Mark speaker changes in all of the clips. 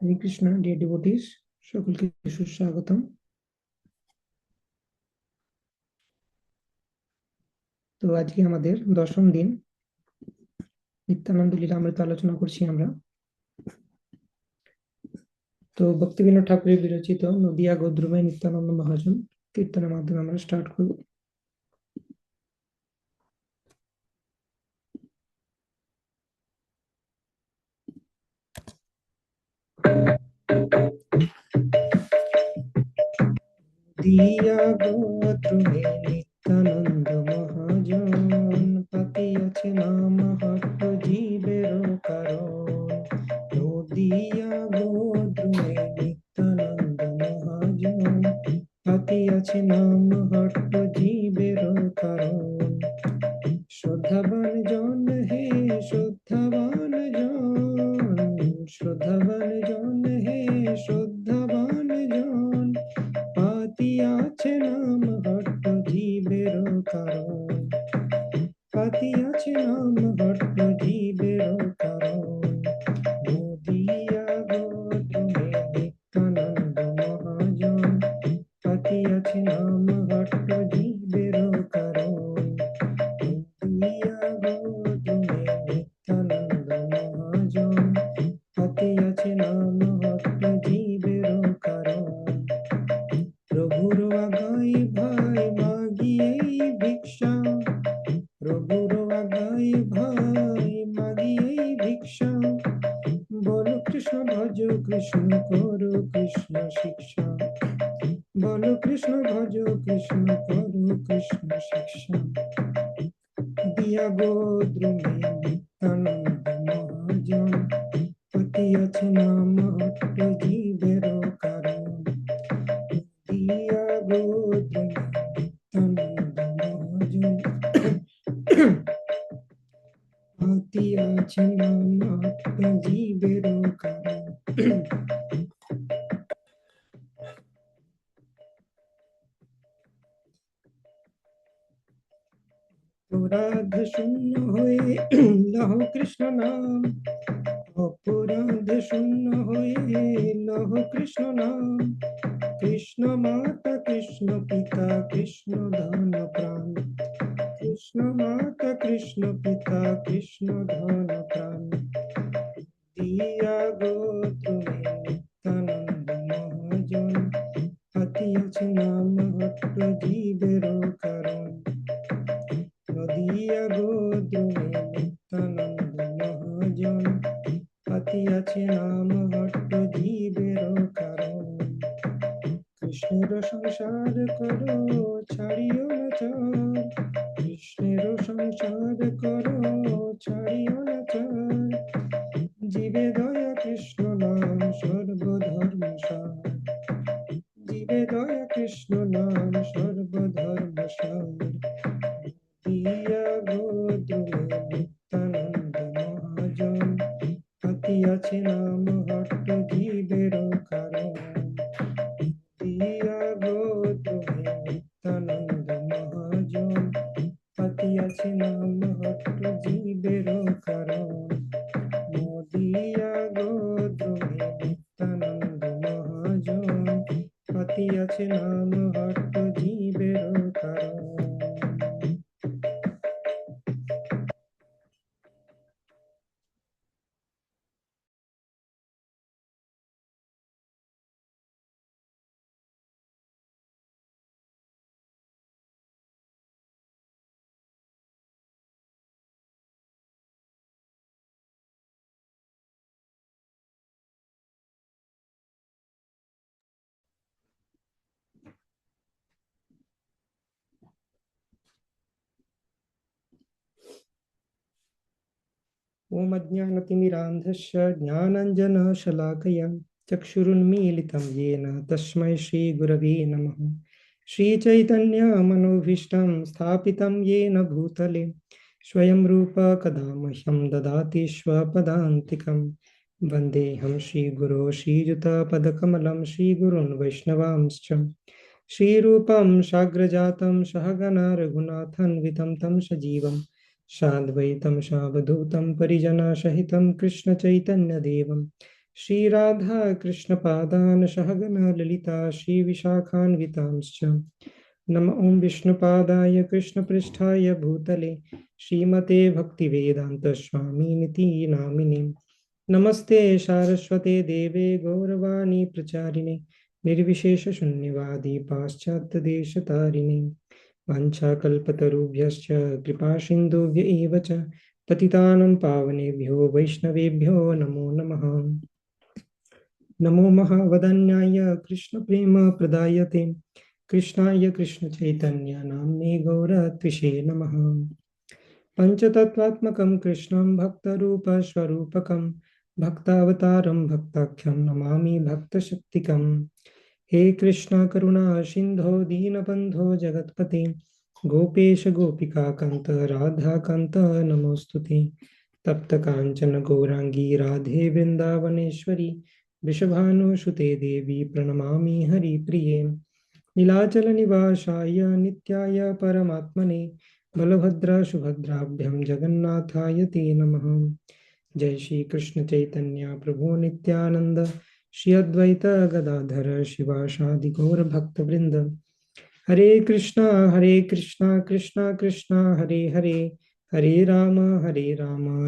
Speaker 1: হরে Krishna deer devotees, সকলকে সুস্বাগতম। তো আজকে আমাদের দশম দিন, নিত্যানন্দ লীলামৃত আলোচনা করছি আমরা। তো ভক্তিবিনোদ ঠাকুরের বিরচিত নদিয়া গদ্রুমে নিত্যানন্দ মহাজন কীর্তনের মাধ্যমে আমরা স্টার্ট করব। দিয়া গদ্রুমে নিত্যানন্দ মহাজন, পাতিয়াছে নাম হট্ট জীবের কারণ। নদিয়া গদ্রুমে নিত্যানন্দ মহাজন, পাতিয়াছে নাম হট্ট জীবের কারণ। শ্রদ্ধাবান জন হে শ্রদ্ধাবান জন, শ্রদ্ধাবান জন হে শ্রদ্ধাবান জন, পাতিয়াছে নাম হট্ট জীবের কারণ। পাতিয়াছে নাম হট্ট জীবের কারণ। নদিয়া গদ্রুমে নিত্যানন্দ মহাজন, পাতিয়াছে নাম হট্ট জীবের কারণ। নদিয়া গদ্রুমে নিত্যানন্দ মহাজন, পাতিয়াছে নাম হট্ট জীবের কারণ। প্রভুর আজ্ঞায় ভাই মাগিয়েই ভিক্ষা, প্রভুর আজ্ঞায় ভাই মাগিয়েই ভিক্ষা, বল কৃষ্ণ ভজ কৃষ্ণ করো কৃষ্ণ শিক্ষা, বল কৃষ্ণ ভজ কৃষ্ণ করো কৃষ্ণ শিক্ষা। দিয়া গদ্রুমে নিত্যানন্দ মহাজন, পাতিয়াছে নাম হট্ট জীবের কারণ। দিয়া গদ্রুমে নিত্যানন্দ মহাজন, পাতিয়াছে নাম হট্ট জীবের কারণ। অপরাধ শূন্য হয়ে লহ কৃষ্ণ নাম, অপরাধ শূন্য হয়ে লহ কৃষ্ণ নাম। কৃষ্ণ মাতা কৃষ্ণ পিতা কৃষ্ণ ধন প্রাণ, কৃষ্ণ মাতা কৃষ্ণ পিতা কৃষ্ণ ধন প্রাণ। দিয়া গদ্রুমে নিত্যানন্দ মহাজন, পাতিয়াছে নাম হট্ট জীবের কারণ। নদিয়া গদ্রুমে নিত্যানন্দ মহাজন, পাতিয়াছে নাম হট্ট জীবের কারণ। কৃষ্ণের সংসার করো ছাড়িও না চার, কৃষ্ণের সংসার করো ছাড়িও না চার। জীবে দয়া কৃষ্ণ নাম সর্বধর্ম সার, জীবে দয়া কৃষ্ণ নাম সর্বধর্ম সার। দিয়া গদ্রুমে নিত্যানন্দ মহাজন, পাতিয়াছে নাম হট্ট জীবের কারণ। দিয়া গদ্রুমে নিত্যানন্দ মহাজন, পাতিয়াছে নাম হট্ট জীবের কারণ। নদিয়া গদ্রুমে নিত্যানন্দ মহাজন, পাতিয়াছে নাম হট্ট জীবের কারণ। ओम अज्ञानतिमिरान्धस्य ज्ञानाञ्जनशलाकया चक्षुरुन्मीलितं येन तस्मै श्रीगुरवे नमः। श्रीचैतन्यमनोभीष्टं स्थापितं येन भूतले स्वयं रूप कदा मह्यं ददाति स्वपदान्तिकं। वन्देऽहं श्रीगुरो श्रीयुतपदकमलं श्रीगुरून् वैष्णवांश्च। श्रीरूपं साग्रजातं सहगण रघुनाथान्वितं तं सजीवं साद्वैतं सावधूतं परिजनसहितं कृष्णचैतन्यदेवं श्री राधा कृष्ण पादान सहगन ललिता श्री विशाखान्वितांश्च नम ओं विष्णुपादाय कृष्णपृष्ठाय भूतले श्रीमते भक्तिवेदांत स्वामी निति नामिने नमस्ते सारस्वते देवे गौरवाणी प्रचारिणे निर्विशेष शून्यवादी पाश्चात्य देश तारिणे वाञ्छाकल्पतरुभ्यश्च कृपा सिन्धुभ्य एव च पतितानं पावनेभ्यो वैष्णवेभ्यो नमो नमः नमो महावदन्याय कृष्णप्रेम प्रदायते कृष्णाय कृष्णचैतन्य नाम्ने गौरत्विषे नमः पञ्चतत्त्वात्मकं कृष्णं भक्तरूपस्वरूपकं भक्तावतारं भक्ताख्यं नमामि भक्तशक्तिकम् हे कृष्ण करुणा सिंधो दीनबंधो जगत्पते गोपेश गोपिका कांत राधा कांत नमोस्तुते तप्त कांचन गौरांगी राधे वृंदावनेश्वरी वृषभानुसुते देवी प्रणमामि हरिप्रिये नीलाचल निवासाय नित्याय परमात्मने बलभद्र सुभद्राभ्यां जगन्नाथाय ते नमः जय श्री कृष्ण चैतन्य प्रभु नित्यानंद श्री अद्वैत गदाधर शिवासादि गौर भक्त वृंद हरे कृष्णा कृष्णा कृष्णा हरे हरे हरे राम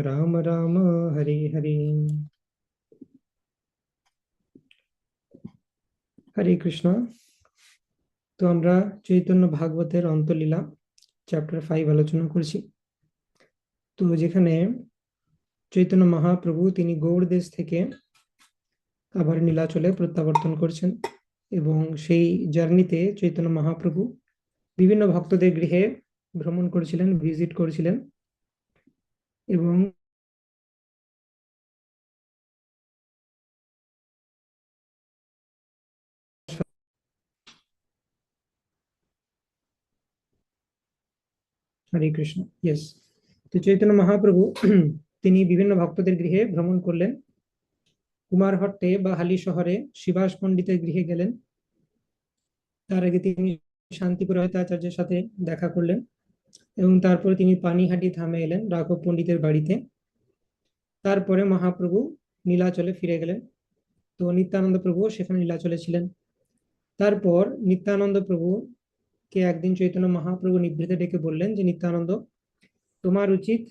Speaker 1: राम राम हरे हरे हरे कृष्णा। তো আমরা চৈতন্য ভাগবতের অন্তলীলা চ্যাপ্টার 5 আলোচনা করছি। তো যেখানে চৈতন্য মহাপ্রভু তিনি গৌড় দেশ থেকে আবার নীলাচলে প্রত্যাবর্তন করছেন এবং সেই জার্নিতে চৈতন্য মহাপ্রভু বিভিন্ন ভক্তদের গৃহে ভ্রমণ করেছিলেন, ভিজিট করেছিলেন এবং হরে কৃষ্ণ, ইয়েস। তো চৈতন্য মহাপ্রভু তিনি বিভিন্ন ভক্তদের গৃহে ভ্রমণ করলেন। কুমারহট্টে বা হালি শহরে শিবাস পণ্ডিতের গৃহে গেলেন। তার আগে তিনি শান্তি পুরোহিতাচার্যের সাথে দেখা করলেন এবং তারপরে তিনি পানিহাটি ধামে এলেন রাঘব পণ্ডিতের বাড়িতে। তারপরে মহাপ্রভু নীলাচলে ফিরে গেলেন। তো নিত্যানন্দ প্রভু সেখানে নীলাচলে ছিলেন। তারপর নিত্যানন্দ প্রভু কে একদিন চৈতন্য মহাপ্রভু নিভৃতে ডেকে বললেন যে নিত্যানন্দ, তোমার উচিত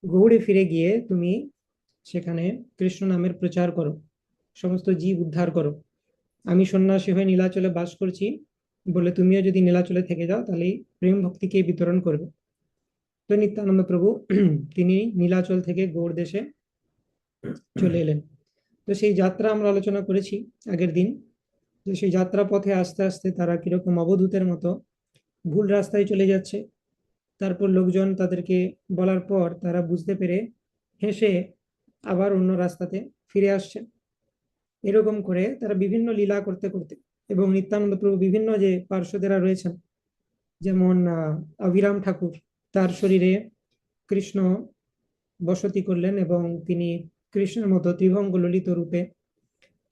Speaker 1: গৌড়ে ফিরে গিয়ে তুমি সেখানে কৃষ্ণ নামের প্রচার করো, সমস্ত জীব উদ্ধার করো। আমি সন্ন্যাসী হয়ে নীলাচলে বাস করছি বলে তুমিও যদি নীলাচলে থেকে যাও তাহলে প্রেম ভক্তিকে বিতরণ করবে। তো নিত্যানন্দ প্রভু তিনি নীলাচল থেকে গৌড় দেশে চলে এলেন। তো সেই যাত্রা আমরা আলোচনা করেছি আগের দিন, যে সেই যাত্রা পথে আস্তে আস্তে তারা কিরকম অবধূতের মতো ভুল রাস্তায় চলে যাচ্ছে। তারপর লোকজন তাদেরকে বলার পর তারা বুঝতে পেরে হেসে আবার অন্য রাস্তাতে ফিরে আসছে। এরকম করে তারা বিভিন্ন লীলা করতে করতে, এবং নিত্যানন্দ প্রভু বিভিন্ন যে পার্শ্বদেরা রয়েছেন, যেমন অভিরাম ঠাকুর, তার শরীরে কৃষ্ণ বসতি করলেন এবং তিনি কৃষ্ণের মতো ত্রিভঙ্গ ললিত রূপে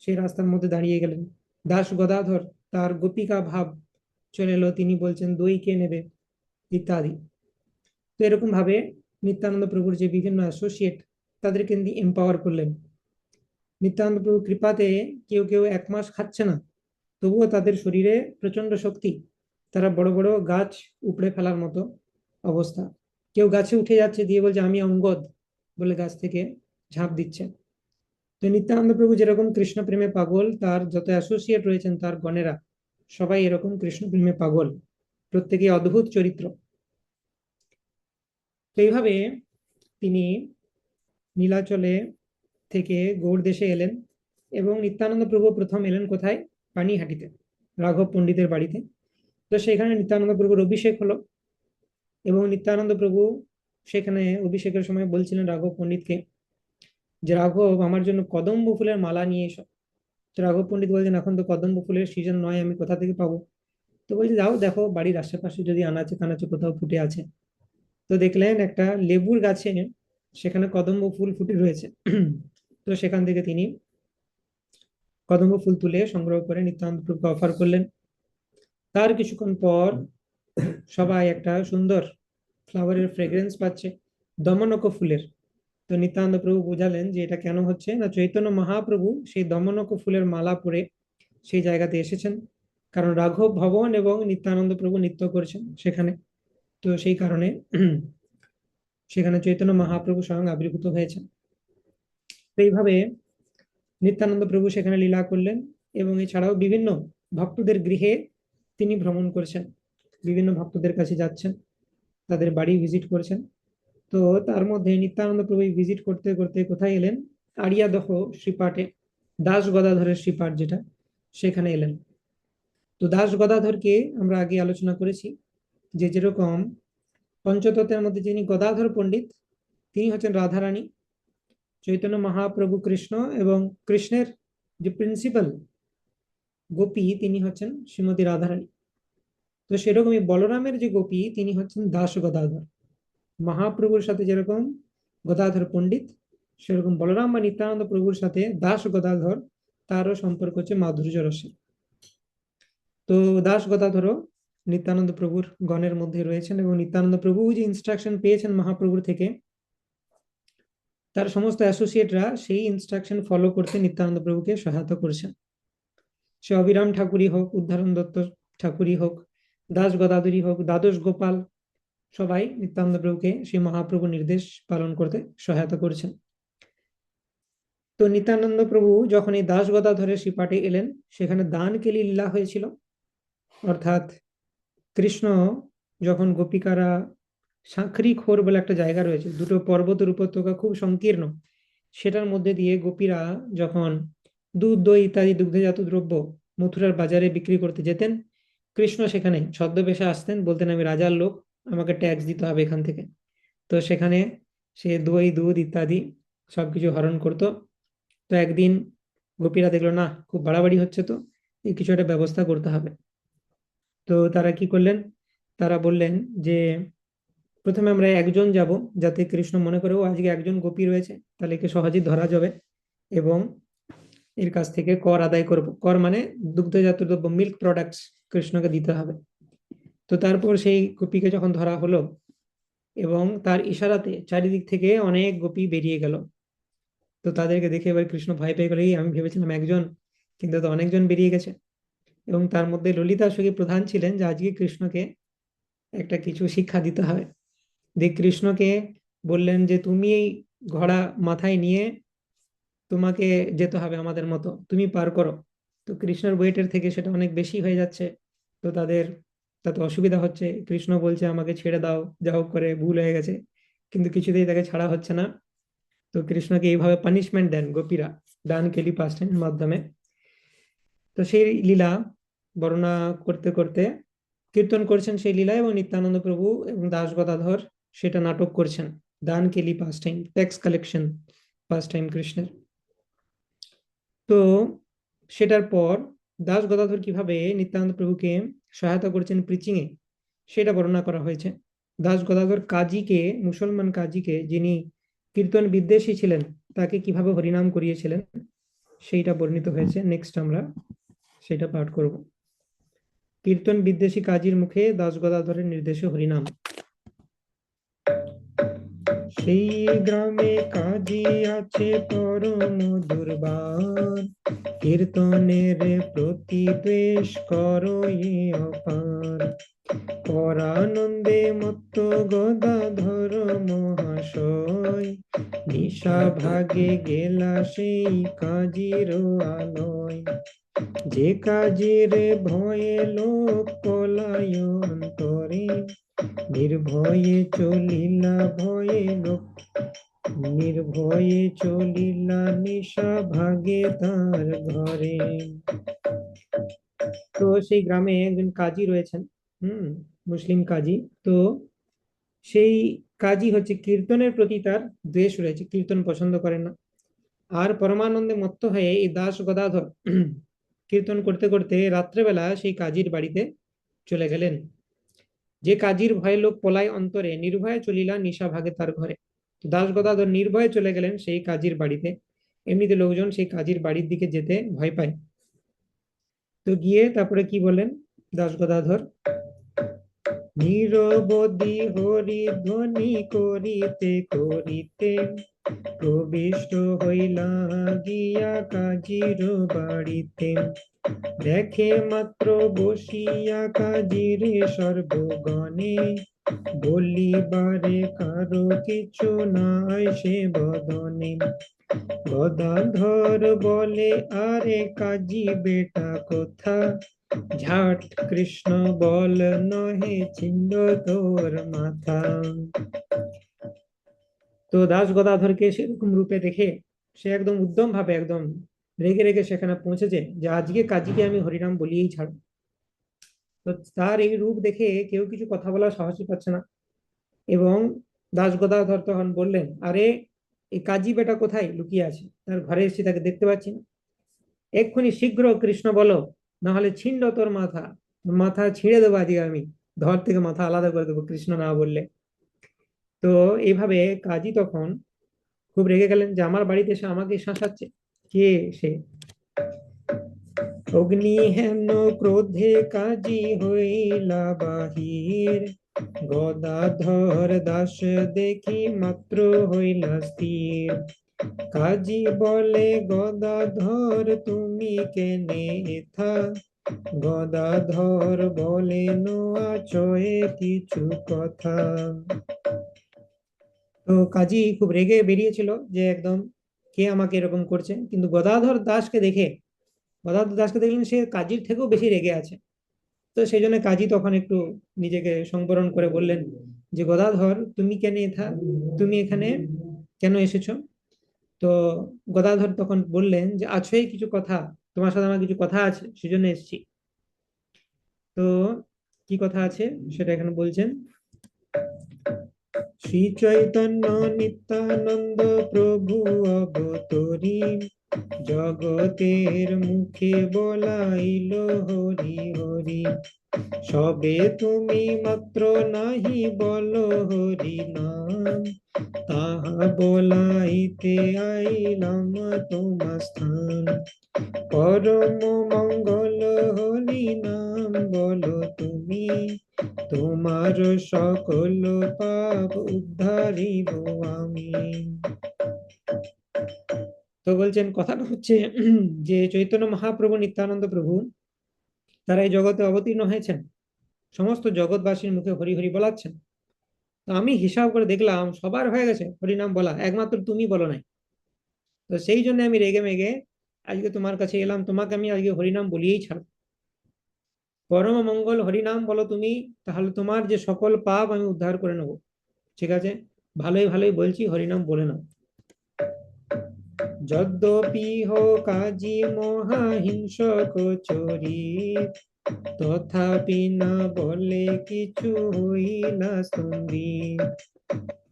Speaker 1: সেই রাস্তার মধ্যে দাঁড়িয়ে গেলেন। দাস গদাধর, তার গোপিকা ভাব চলে এলো, তিনি বলছেন দই কে নেবে ইত্যাদি। তো এরকম ভাবে নিত্যানন্দ প্রভুর যে বিভিন্ন অ্যাসোসিয়েট তাদেরকে এম্পাওয়ার করলেন। নিত্যানন্দ প্রভু কৃপাতে কেউ কেউ 1 মাস খাচ্ছে না, তবুও তাদের শরীরে প্রচন্ড শক্তি, তারা বড় বড় গাছ উপড়ে ফেলার মতো অবস্থা। কেউ গাছে উঠে যাচ্ছে, দিয়ে বলছে আমি অঙ্গদ বলে গাছ থেকে ঝাঁপ দিচ্ছে। তো নিত্যানন্দ প্রভু যেরকম কৃষ্ণ প্রেমে পাগল, তার যত অ্যাসোসিয়েট রয়েছেন তার গণেরা সবাই এরকম কৃষ্ণ প্রেমে পাগল, প্রত্যেকে অদ্ভুত চরিত্র। তো এইভাবে তিনি নীলাচলে থেকে গৌড় দেশে এলেন এবং নিত্যানন্দ প্রভু প্রথম এলেন কোথায়? পানিহাটিতে, রাঘব পণ্ডিতের বাড়িতে। তো সেখানে নিত্যানন্দ প্রভুর অভিষেক হলো এবং নিত্যানন্দ প্রভু সেখানে অভিষেকের সময় বলছিলেন রাঘব পণ্ডিতকে যে রাঘব, আমার জন্য কদম্ব ফুলের মালা নিয়ে এসো। তো রাঘব পণ্ডিত বলছেন এখন তো কদম্ব ফুলের সিজন নয়, আমি কোথা থেকে পাবো? তো বলছে যাও দেখো বাড়ির আশেপাশে যদি আনাচে কানাচে কোথাও ফুটে আছে। তো দেখলেন একটা লেবুর গাছে সেখানে কদম্ব ফুল ফুটে রয়েছে। তো সেখান থেকে তিনি কদম্ব ফুল তুলে সংগ্রহ করে নিত্যানন্দ প্রভুকে অফার করলেন। তার কিছুক্ষণ পর সবাই একটা সুন্দর ফ্লাওয়ারের ফ্রেগ্রেন্স পাচ্ছে, দমনক ফুলের। তো নিত্যানন্দ প্রভু বুঝালেন যে এটা কেন হচ্ছে না, চৈতন্য মহাপ্রভু সেই দমনক ফুলের মালা পরে সেই জায়গাতে এসেছেন, কারণ রাঘব ভবন এবং নিত্যানন্দ প্রভু নৃত্য করেছেন সেখানে। তো সেই কারণে সেখানে চৈতন্য মহাপ্রভু স্বয়ং আবির্ভূত হয়েছেন। তো এইভাবে নিত্যানন্দ প্রভু সেখানে লীলা করলেন, এবং এছাড়াও বিভিন্ন ভক্তদের গৃহে তিনি ভ্রমণ করেছেন, বিভিন্ন ভক্তদের কাছে যাচ্ছেন, তাদের বাড়ি ভিজিট করেছেন। তো তার মধ্যে নিত্যানন্দ প্রভু ভিজিট করতে করতে কোথায় এলেন, আড়িয়াদহ শ্রীপাঠে, দাস গদাধরের শ্রীপাঠ যেটা, সেখানে এলেন। তো দাস গদাধরকে আমরা আগে আলোচনা করেছি যে যেরকম পঞ্চতত্ত্বের মধ্যে যিনি গদাধর পণ্ডিত, তিনি হচ্ছেন রাধারানী, চৈতন্য মহাপ্রভু কৃষ্ণ, এবং কৃষ্ণের যে প্রিন্সিপাল গোপী তিনি হচ্ছেন শ্রীমতী রাধারানী। তো সেরকমই বলরামের যে গোপী তিনি হচ্ছেন দাস গদাধর। মহাপ্রভুর সাথে যেরকম গদাধর পণ্ডিত, সেরকম বলরাম বা নিত্যানন্দ প্রভুর সাথে দাস গদাধর, তারও সম্পর্ক হচ্ছে মাধুর্য রসের। তো দাস গদাধরও নিত্যানন্দ প্রভুর গণের মধ্যে রয়েছেন, এবং নিত্যানন্দ প্রভু যে ইনস্ট্রাকশন পেয়েছেন মহাপ্রভুর থেকে, তার সমস্ত অ্যাসোসিয়েটরা সেই ইনস্ট্রাকশন ফলো করতে নিত্যানন্দ প্রভুকে সহায়তা করেছেন। সে অবিরাম ঠাকুরই হোক, উদ্ধারণ দত্ত ঠাকুরই হোক, দাস গদাধরী হোক, দ্বাদশ গোপাল, সবাই নিত্যানন্দ প্রভুকে সেই মহাপ্রভু নির্দেশ পালন করতে সহায়তা করেছেন। তো নিত্যানন্দ প্রভু যখন এই দাস গদাধরের শ্রীপাঠে এলেন, সেখানে দান কেলি লীলা হয়েছিল। অর্থাৎ কৃষ্ণ যখন গোপিকারা, সাঁকরি খোর বলে একটা জায়গা রয়েছে, দুটো পর্বতের উপত্যকা খুব সংকীর্ণ, সেটার মধ্যে দিয়ে গোপীরা যখন দুধ দই ইত্যাদি দুগ্ধজাত দ্রব্য মথুরার বাজারে বিক্রি করতে যেতেন, কৃষ্ণ সেখানে ছদ্মবেশে আসতেন, বলতেন আমি রাজার লোক, আমাকে ট্যাক্স দিতে হবে এখান থেকে। তো সেখানে সে দই দুধ ইত্যাদি সবকিছু হরণ করতো। তো একদিন গোপীরা দেখলো না, খুব বাড়াবাড়ি হচ্ছে, তো এই কিছু একটা ব্যবস্থা করতে হবে। তো তারা কি করলেন, তারা বললেন যে প্রথমে আমরা একজন যাব, যাতে কৃষ্ণ মনে করে ও আজকে একজন গোপী রয়েছে, তাহলে একে সহজেই ধরা যাবে, এবং এর কাছ থেকে কর আদায় করব। কর মানে দুগ্ধজাত দ্রব্য, মিল্ক প্রোডাক্টস কৃষ্ণকে দিতে হবে। তো তারপর সেই গোপীকে যখন ধরা হলো, এবং তার ইশারাতে চারিদিক থেকে অনেক গোপী বেরিয়ে গেল। তো তাদেরকে দেখে এবার কৃষ্ণ ভয় পেয়ে গেল, "এই, আমি ভেবেছিলাম একজন, কিন্তু তো অনেকজন বেরিয়ে গেছে।" এবং তার মধ্যে ললিতা সখী প্রধান ছিলেন, যে আজকে কৃষ্ণকে একটা কিছু শিক্ষা দিতে হবে। যে কৃষ্ণকে বললেন যে তুমি এই ঘোড়া মাথায় নিয়ে তোমাকে যেতে হবে আমাদের মতো, তুমি পার করো। তো কৃষ্ণের ওয়েটের থেকে সেটা অনেক বেশি হয়ে যাচ্ছে। তো তাদের তাতে অসুবিধা হচ্ছে, কৃষ্ণ বলছে আমাকে ছেড়ে দাও, যা হোক করে ভুল হয়ে গেছে, কিন্তু কিছুতেই তাকে ছাড়া হচ্ছে না। তো কৃষ্ণকে এইভাবে পানিশমেন্ট দেন গোপীরা, দান কেলি পাস্টেনের মাধ্যমে। তো সেই লীলা বর্ণনা করতে করতে কীর্তন করছেন সেই লীলা, এবং নিত্যানন্দ প্রভু এবং দাস গদাধর সেটা নাটক করছেন, দান কেলি pastime, tax collection pastime কৃষ্ণের। তো সেটার পর দাস গদাধর কিভাবে নিত্যানন্দ প্রভুকে সহায়তা করেছেন প্রিচিং এ, সেটা বর্ণনা করা হয়েছে। দাস গদাধর কাজীকে, মুসলমান কাজীকে, যিনি কীর্তন বিদ্বেষী ছিলেন, তাকে কিভাবে হরিনাম করিয়েছিলেন সেইটা বর্ণিত হয়েছে। নেক্সট আমরা সেটা পাঠ করব। কীর্তন বিদ্বেষী কাজীর মুখে দাস গদাধরের নির্দেশে হরিনাম। সেই গ্রামে কাজী আছে পরম দুর্বার, কীর্তনের প্রতিবেশ করো এ অপার। পরানন্দে মত্ত গদাধর মহাশয়, নিশা ভাগে গেলা সেই কাজীর আলয়। যে কাজের ভয়ে লোক পলায় অন্তরে, নির্ভয়ে চলিলা ভয়ে লোক, নির্ভয়ে চলিলা নিশা ভাগে তার ঘরে। তো সেই গ্রামে একজন কাজী রয়েছেন, মুসলিম কাজী। তো সেই কাজী হচ্ছে কীর্তনের প্রতি তার দ্বেষ রয়েছে, কীর্তন পছন্দ করেন না। আর পরমানন্দে মত্ত হয়ে এই দাস গদাধর কীর্তন করতে করতে রাত্রেবেলা সেই কাজীর বাড়িতে চলে গেলেন। যে কাজীর ভয়ে লোক পলায় অন্তরে, নির্ভয়ে চলিলা নিশা ভাগে তার ঘরে। দাস গদাধর নির্ভয়ে চলে গেলেন সেই কাজীর বাড়িতে। এমনিতে লোকজন সেই কাজীর বাড়ির দিকে যেতে ভয় পায়। তো গিয়ে তারপরে কি বলেন দাস গদাধর, নিরবধি হরি ধ্বনি করিতে করিতে, প্রবিষ্ট হইলা গিয়া কাজীর বাড়িতে, দেখে মাত্র বসিয়া কাজীর সর্বগণে, বলিবারে কারো কিছু নাই সে বদনে। গদাধর বলে, আরে কাজী বেটা কোথা, ঝাট কৃষ্ণ বল নহে ছিন্ন তোর মাথা। তো দাস গদাধরকে সেরকম রূপে দেখে সে একদম উদ্যম ভাবে একদম রেগে রেগে সেখানে পৌঁছেছে যে আজকে কাজীকে আমি হরিনাম বলিয়েই ছাড়ব। তো তার এই রূপ দেখে কেউ কিছু কথা বলার সাহসই পাচ্ছে না। এবং দাস গদাধর তখন বললেন, আরে এই কাজী বেটা কোথায় লুকিয়ে আছে, তার ঘরে এসে তাকে দেখতে পাচ্ছি না। এক্ষুনি শীঘ্র কৃষ্ণ বলো, না হলে ছিন্ন তোর মাথা, মাথা ছিঁড়ে দেবো আজকে আমি, ধর থেকে মাথা আলাদা করে দেবো কৃষ্ণ না বললে। তো এইভাবে কাজী তখন খুব রেগে গেলেন যে আমার বাড়িতে এসে আমাকে শাসাচ্ছে, কে সে। অগ্নি হেন ক্রোধে কাজী হইলা বাহির, গদাধর দাস দেখি মাত্র হইলা স্থির। কাজী বলে, গদাধর তুমি কেনে এথা, গদাধর বলে নোয়া চয়ে কিছু কথা। তো কাজী খুব রেগে বেরিয়েছিল যে একদম কে আমাকে এরকম করছে, কিন্তু গদাধর দাসকে দেখলেন সে কাজীর থেকেও বেশি রেগে আছে। তো সেই জন্য কাজী তখন একটু নিজেকে সংবরণ করে বললেন যে গদাধর তুমি তুমি এখানে কেন এসেছো। তো গদাধর তখন বললেন যে আছোই কিছু কথা, তোমার সাথে আমার কিছু কথা আছে সেজন্য এসেছি। তো কি কথা আছে সেটা এখানে বলছেন। শ্রী চৈতন্য নিত্যানন্দ প্রভু অবতরী, জগতের মুখে বলাইল হরি হরি। সবে তুমি মাত্র নাহি বলো হরি নাম, তাহা বলাইতে আইলাম তোমার স্থান। পরম মঙ্গল হরি নাম বলো তুমি, তোমার সকল পাপ উদ্ধারিব আমি। তো বলছেন কথাটা হচ্ছে যে চৈতন্য মহাপ্রভু নিত্যানন্দ প্রভু তারা এই জগতে অবতীর্ণ হয়েছেন, সমস্ত জগৎবাসীর মুখে হরি হরি বলাচ্ছেন। তো আমি হিসাব করে দেখলাম সবার হয়ে গেছে হরিনাম বলা, একমাত্র তুমি বলো নাই। তো সেই জন্য আমি রেগে মেগে আজকে তোমার কাছে এলাম, তোমাকে আমি আজকে হরিনাম বলিয়েই ছাড়ব। পরম মঙ্গল হরিনাম বলো তুমি, তাহলে তোমার যে সকল পাপ আমি উদ্ধার করে নেব। ঠিক আছে, ভালোই ভালোই বলছি, হরিনাম বলে নাও। যদ্যপি হো কাজী মহাহিংসক চরিত, তথাপি না বলে কিছু হইলা স্তম্ভিত।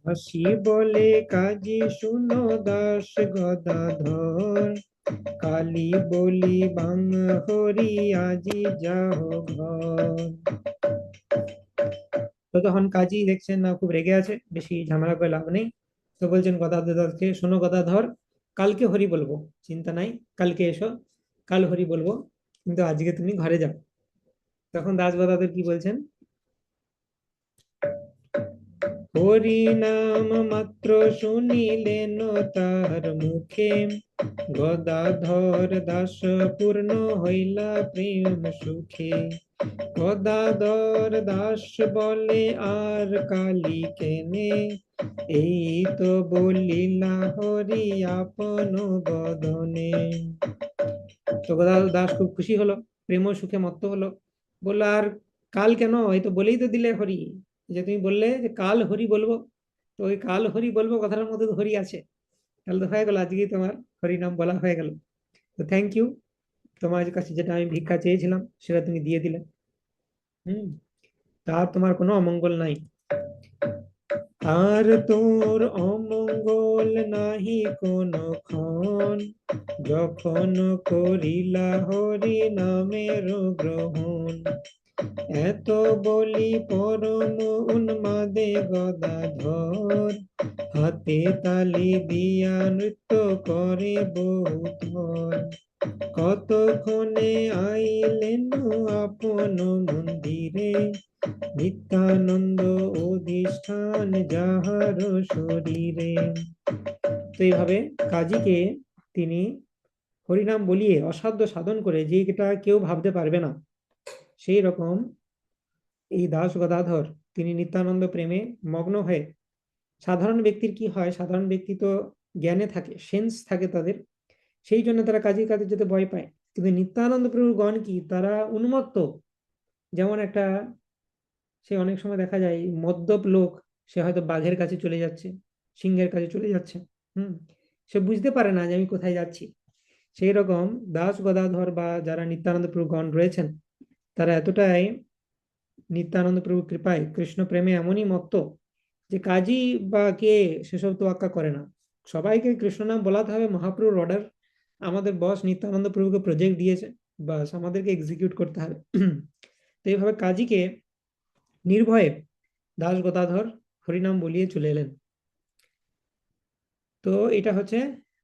Speaker 1: হাসি বলে কাজী শুনো দাস গদাধর, কালী বলি বাং হরি আজি যাও ঘর। তো তখন কাজী দেখছেন না খুব রেগে আছে, বেশি ঝামেলা করে লাভ নেই। তো বলছেন গদাধরকে, শোনো গদাধর, কালকে হরি বলবো, চিন্তা নাই, কালকে এসো, কাল হরি বলবো, কিন্তু আজকে তুমি ঘরে যাও। তখন দাস গদাধর কি বলছেন, হরি নাম মাত্র শুনিলেন তার মুখে, গদাধর দাস পূর্ণ হইলা প্রেম সুখে। গদাধর দাস বলে, আর কালী কেনে, এই তো বলিলা হরি আপন বদনে। তো গদাধর দাস খুব খুশি হলো, প্রেম সুখে মত্ত হলো, বললো আর কাল কেন, এই তো বলেই তো দিলে হরি, যে তুমি বললে যে কাল হরি বলবো, তো ওই কাল হরি বলবো কথাটার মধ্যে তো হরি আছে, তাহলে তো হয়ে গেল, আজকেই তোমার হরি নাম বলা হয়ে গেল। তো থ্যাংক ইউ, তোমার কাছে যেটা আমি ভিক্ষা চেয়েছিলাম সেটা তুমি দিয়ে দিলে। হম, তার তোমার কোনো অমঙ্গল নাই। আর তোর অমঙ্গল নাহি কোনো ক্ষণ, যখন করিলা হরি নামের গ্রহণ। এত বলি পরম উন্মাদে গদাধর, হাতে তালি দিয়া নৃত্য করে বহুধর। কতক্ষণে আইলেন আপন মন্দিরে, নিত্যানন্দ অধিষ্ঠান যাহার শরীরে। তো এইভাবে কাজীকে তিনি হরিনাম বলিয়ে অসাধ্য সাধন করে, যেটা কেউ ভাবতে পারবে না, সেই রকম এই দাস গদাধর তিনি নিত্যানন্দ প্রেমে মগ্ন হয়ে, সাধারণ ব্যক্তির কি হয়, সাধারণ ব্যক্তি তো জ্ঞানে থাকে, সেন্স থাকে তাদের, সেই জন্য তারা কাজীর কাছে যেতে ভয় পায়। কিন্তু নিত্যানন্দ প্রভুর গণ কি, তারা উন্মত্ত। যেমন একটা, সে অনেক সময় দেখা যায় মদ্যপ লোক, সে হয়তো বাঘের কাছে চলে যাচ্ছে, সিংহের কাছে চলে যাচ্ছে, সে বুঝতে পারে না যে আমি কোথায় যাচ্ছি। সেই রকম দাস গদাধর বা যারা নিত্যানন্দ প্রভু গণ রয়েছেন, তারা এতটাই নিত্যানন্দ প্রভুর কৃপায় কৃষ্ণ প্রেমে এমনই মত্ত যে কাজী বা কে সেসব তোয়াক্কা করে না। সবাইকে কৃষ্ণ নাম বলাতে হবে, মহাপ্রভুর অর্ডার, আমাদের বস নিত্যানন্দ প্রভুকে প্রজেক্ট দিয়েছে, বাস আমাদেরকে এক্সিকিউট করতে হবে। তো এইভাবে কাজীকে নির্ভয়ে দাস গদাধর হরিনাম বলিয়ে চলে এলেন। তো এটা হচ্ছে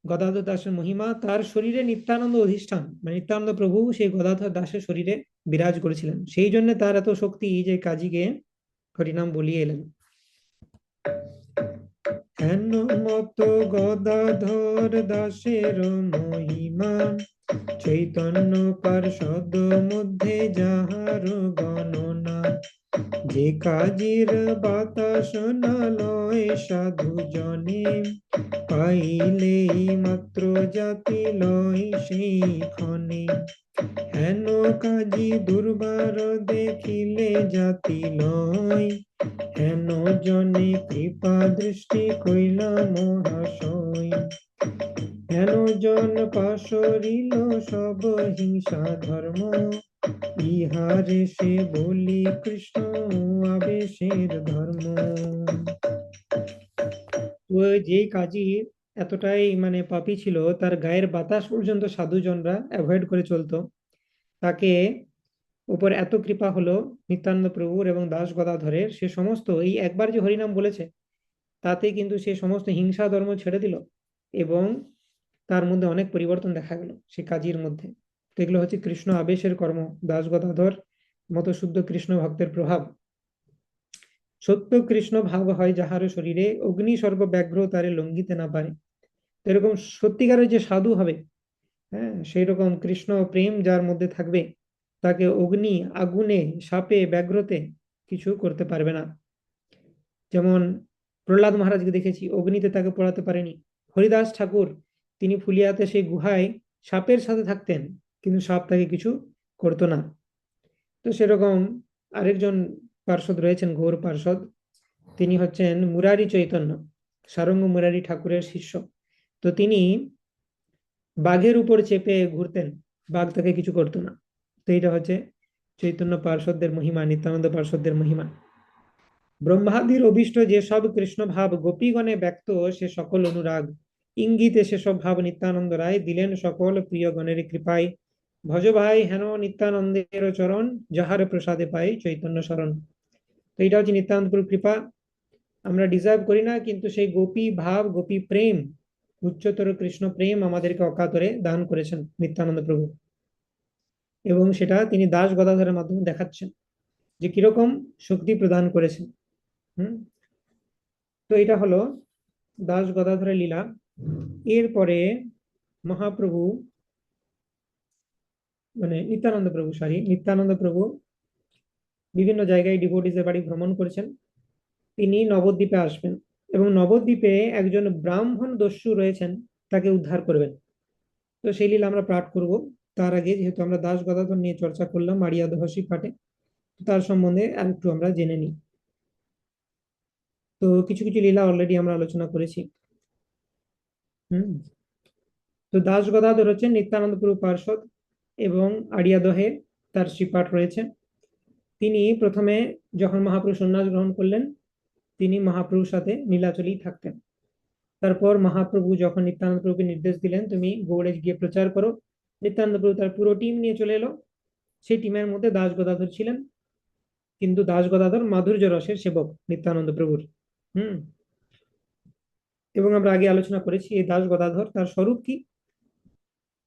Speaker 1: গদাধর দাসের মহিমা। তার শরীরে নিত্যানন্দ অধিষ্ঠান, মানে নিত্যানন্দ প্রভু সেই গদাধর দাসের শরীরে বিরাজ করেছিলেন, সেই জন্য তার এত শক্তি যে কাজীকে হরিনাম বলিয়ে এলেন। হেন মত গদাধর দাসের মহিমা, চৈতন্য পার্ষদ মধ্যে যাহার গণনা, যে কাজীর বাতাস লয় সাধু জনে, পাইলেই মাত্র জাতি লয় সেই ক্ষণে, হেন কাজী দুর্বার দেখিলে জাতি লয়, হেন জনে কৃপা দৃষ্টি কইলা মহাশয়, হেন জন পাশরিল সব হিংসা ধর্ম, ইহারে সে বলি কৃষ্ণ আবেশের ধর্ম। তো যে কাজী এতটাই মানে পাপী ছিল, তার গায়ের বাতাস পর্যন্ত সাধুজনরা অ্যাভয়েড করে চলতো, তাকে উপর এত কৃপা হলো নিত্যানন্দ প্রভুর এবং দাস গদাধরের, সে সমস্ত এই একবার যে হরিনাম বলেছে তাতে কিন্তু সে সমস্ত হিংসা ধর্ম ছেড়ে দিল, এবং তার মধ্যে অনেক পরিবর্তন দেখা গেল সে কাজীর মধ্যে। তো এগুলো হচ্ছে কৃষ্ণ আবেশের কর্ম, দাস গদাধর মতো শুদ্ধ কৃষ্ণ ভক্তের প্রভাব। সত্য কৃষ্ণ ভাব হয় যাহার শরীরে, অগ্নি সর্বব্যাঘ্র তারে লঙ্ঘিতে না পারে। তো এরকম সত্যিকারের যে সাধু হবে, হ্যাঁ, সেই রকম কৃষ্ণ প্রেম যার মধ্যে থাকবে, তাকে অগ্নি, আগুনে, সাপে, ব্যাঘ্রতে কিছু করতে পারবে না। যেমন প্রহ্লাদ মহারাজকে দেখেছি, অগ্নিতে তাকে পোড়াতে পারেনি। হরিদাস ঠাকুর, তিনি ফুলিয়াতে সেই গুহায় সাপের সাথে থাকতেন, কিন্তু সাপ তাকে কিছু করতো না। তো সেরকম আরেকজন পার্ষদ রয়েছেন, গৌর পার্ষদ, তিনি হচ্ছেন মুরারি চৈতন্য, সারঙ্গ মুরারি ঠাকুরের শিষ্য। তো তিনি বাঘের উপর চেপে ঘুরতেন, বাঘ তাকে কিছু করতো না। তো এটা হচ্ছে চৈতন্য পার্ষদদের মহিমা, নিত্যানন্দ পার্ষদদের মহিমা। ব্রহ্মাদির অভীষ্ট যে সব কৃষ্ণ ভাব, গোপীগণে ব্যক্ত সে সকল অনুরাগ, ইঙ্গিতে সেসব ভাব নিত্যানন্দ রায় দিলেন সকল প্রিয় গণের কৃপায়, ভজ ভাই হেন নিত্যানন্দের চরণ, যাহার প্রসাদে পাই চৈতন্য শরণ। তো এটা হচ্ছে নিত্যানন্দপুর কৃপা। আমরা ডিজার্ভ করি না, কিন্তু সেই গোপী ভাব, গোপী প্রেম, উচ্চতর কৃষ্ণ প্রেম আমাদেরকে অকাতরে দান করেছেন নিত্যানন্দ প্রভু, এবং সেটা তিনি দাস গদাধরের মাধ্যমে দেখাচ্ছেন যে কিরকম শক্তি প্রদান করেছেন। হুম। তো এটা হলো দাস গদাধরের লীলা। এরপরে মহাপ্রভু, মানে নিত্যানন্দ প্রভু বিভিন্ন জায়গায় ডিভোটিসের বাড়ি ভ্রমণ করেছেন। তিনি নবদ্বীপে আসবেন এবং নবদ্বীপে একজন ব্রাহ্মণ দস্যু রয়েছেন, তাকে উদ্ধার করবেন। তো সেই লীলা আমরা পাঠ করব। তার আগে যেহেতু আমরা দাস গদাধর নিয়ে চর্চা করলাম মারিয়া দহসী পাঠে, তার সম্বন্ধে আর একটু আমরা জেনে নিই। তো কিছু কিছু লীলা অলরেডি আমরা আলোচনা করেছি। হুম। তো দাস গদাধর হচ্ছেন নিত্যানন্দ প্রভু পার্ষদ, এবং আড়িয়াদহে তার শ্রীপাঠ রয়েছে। তিনি প্রথমে যখন মহাপ্রভু সন্ন্যাস গ্রহণ করলেন, তিনি মহাপ্রভুর সাথে নীলাচলেই থাকতেন। তারপর মহাপ্রভু যখন নিত্যানন্দ প্রভুকে নির্দেশ দিলেন তুমি গৌড়ে গিয়ে প্রচার করো, নিত্যানন্দ প্রভু তার পুরো টিম নিয়ে চলে এলো। সেই টিমের মধ্যে দাস গদাধর ছিলেন, কিন্তু দাস গদাধর মাধুর্য রসের সেবক নিত্যানন্দ প্রভুর। হুম। এবং আমরা আগে আলোচনা করেছি এই দাস গদাধর তার স্বরূপ কি,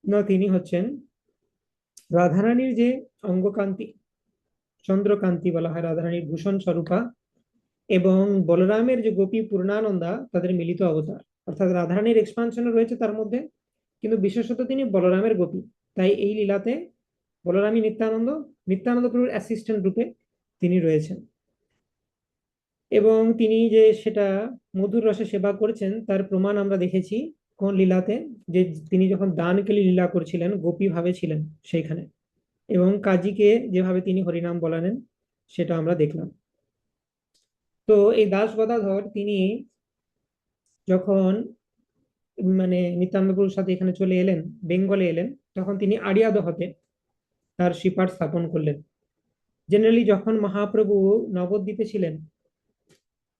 Speaker 1: না তিনি হচ্ছেন রাধারানীর যে অঙ্গকান্তি, চন্দ্রকান্তি বলা হয় রাধারানীর ভূষণ স্বরূপা, এবং বলরামের যে গোপী পূর্ণানন্দা, তাদের মিলিত অবতার। অর্থাৎ রাধারানীর এক্সপানশন রয়েছে তার মধ্যে, কিন্তু বিশেষত তিনি বলরামের গোপী। তাই এই লীলাতে বলরামী নিত্যানন্দ, নিত্যানন্দ প্রভুর অ্যাসিস্ট্যান্ট রূপে তিনি রয়েছেন। এবং তিনি যে সেটা মধুর রসে সেবা করেছেন তার প্রমাণ আমরা দেখেছি কোন লীলাতে, যে তিনি যখন দানকেলি লীলা করছিলেন গোপী ভাবে ছিলেন সেইখানে, এবং কাজীকে যেভাবে তিনি হরিনাম বলালেন সেটা আমরা দেখলাম। তো এই দাস গদাধর তিনি যখন মানে নিত্যানন্দ প্রভুর সাথে এখানে চলে এলেন, বেঙ্গলে এলেন, তখন তিনি আড়িয়াদহতে তার শিপার স্থাপন করলেন। জেনারেলি যখন মহাপ্রভু নবদ্বীপে ছিলেন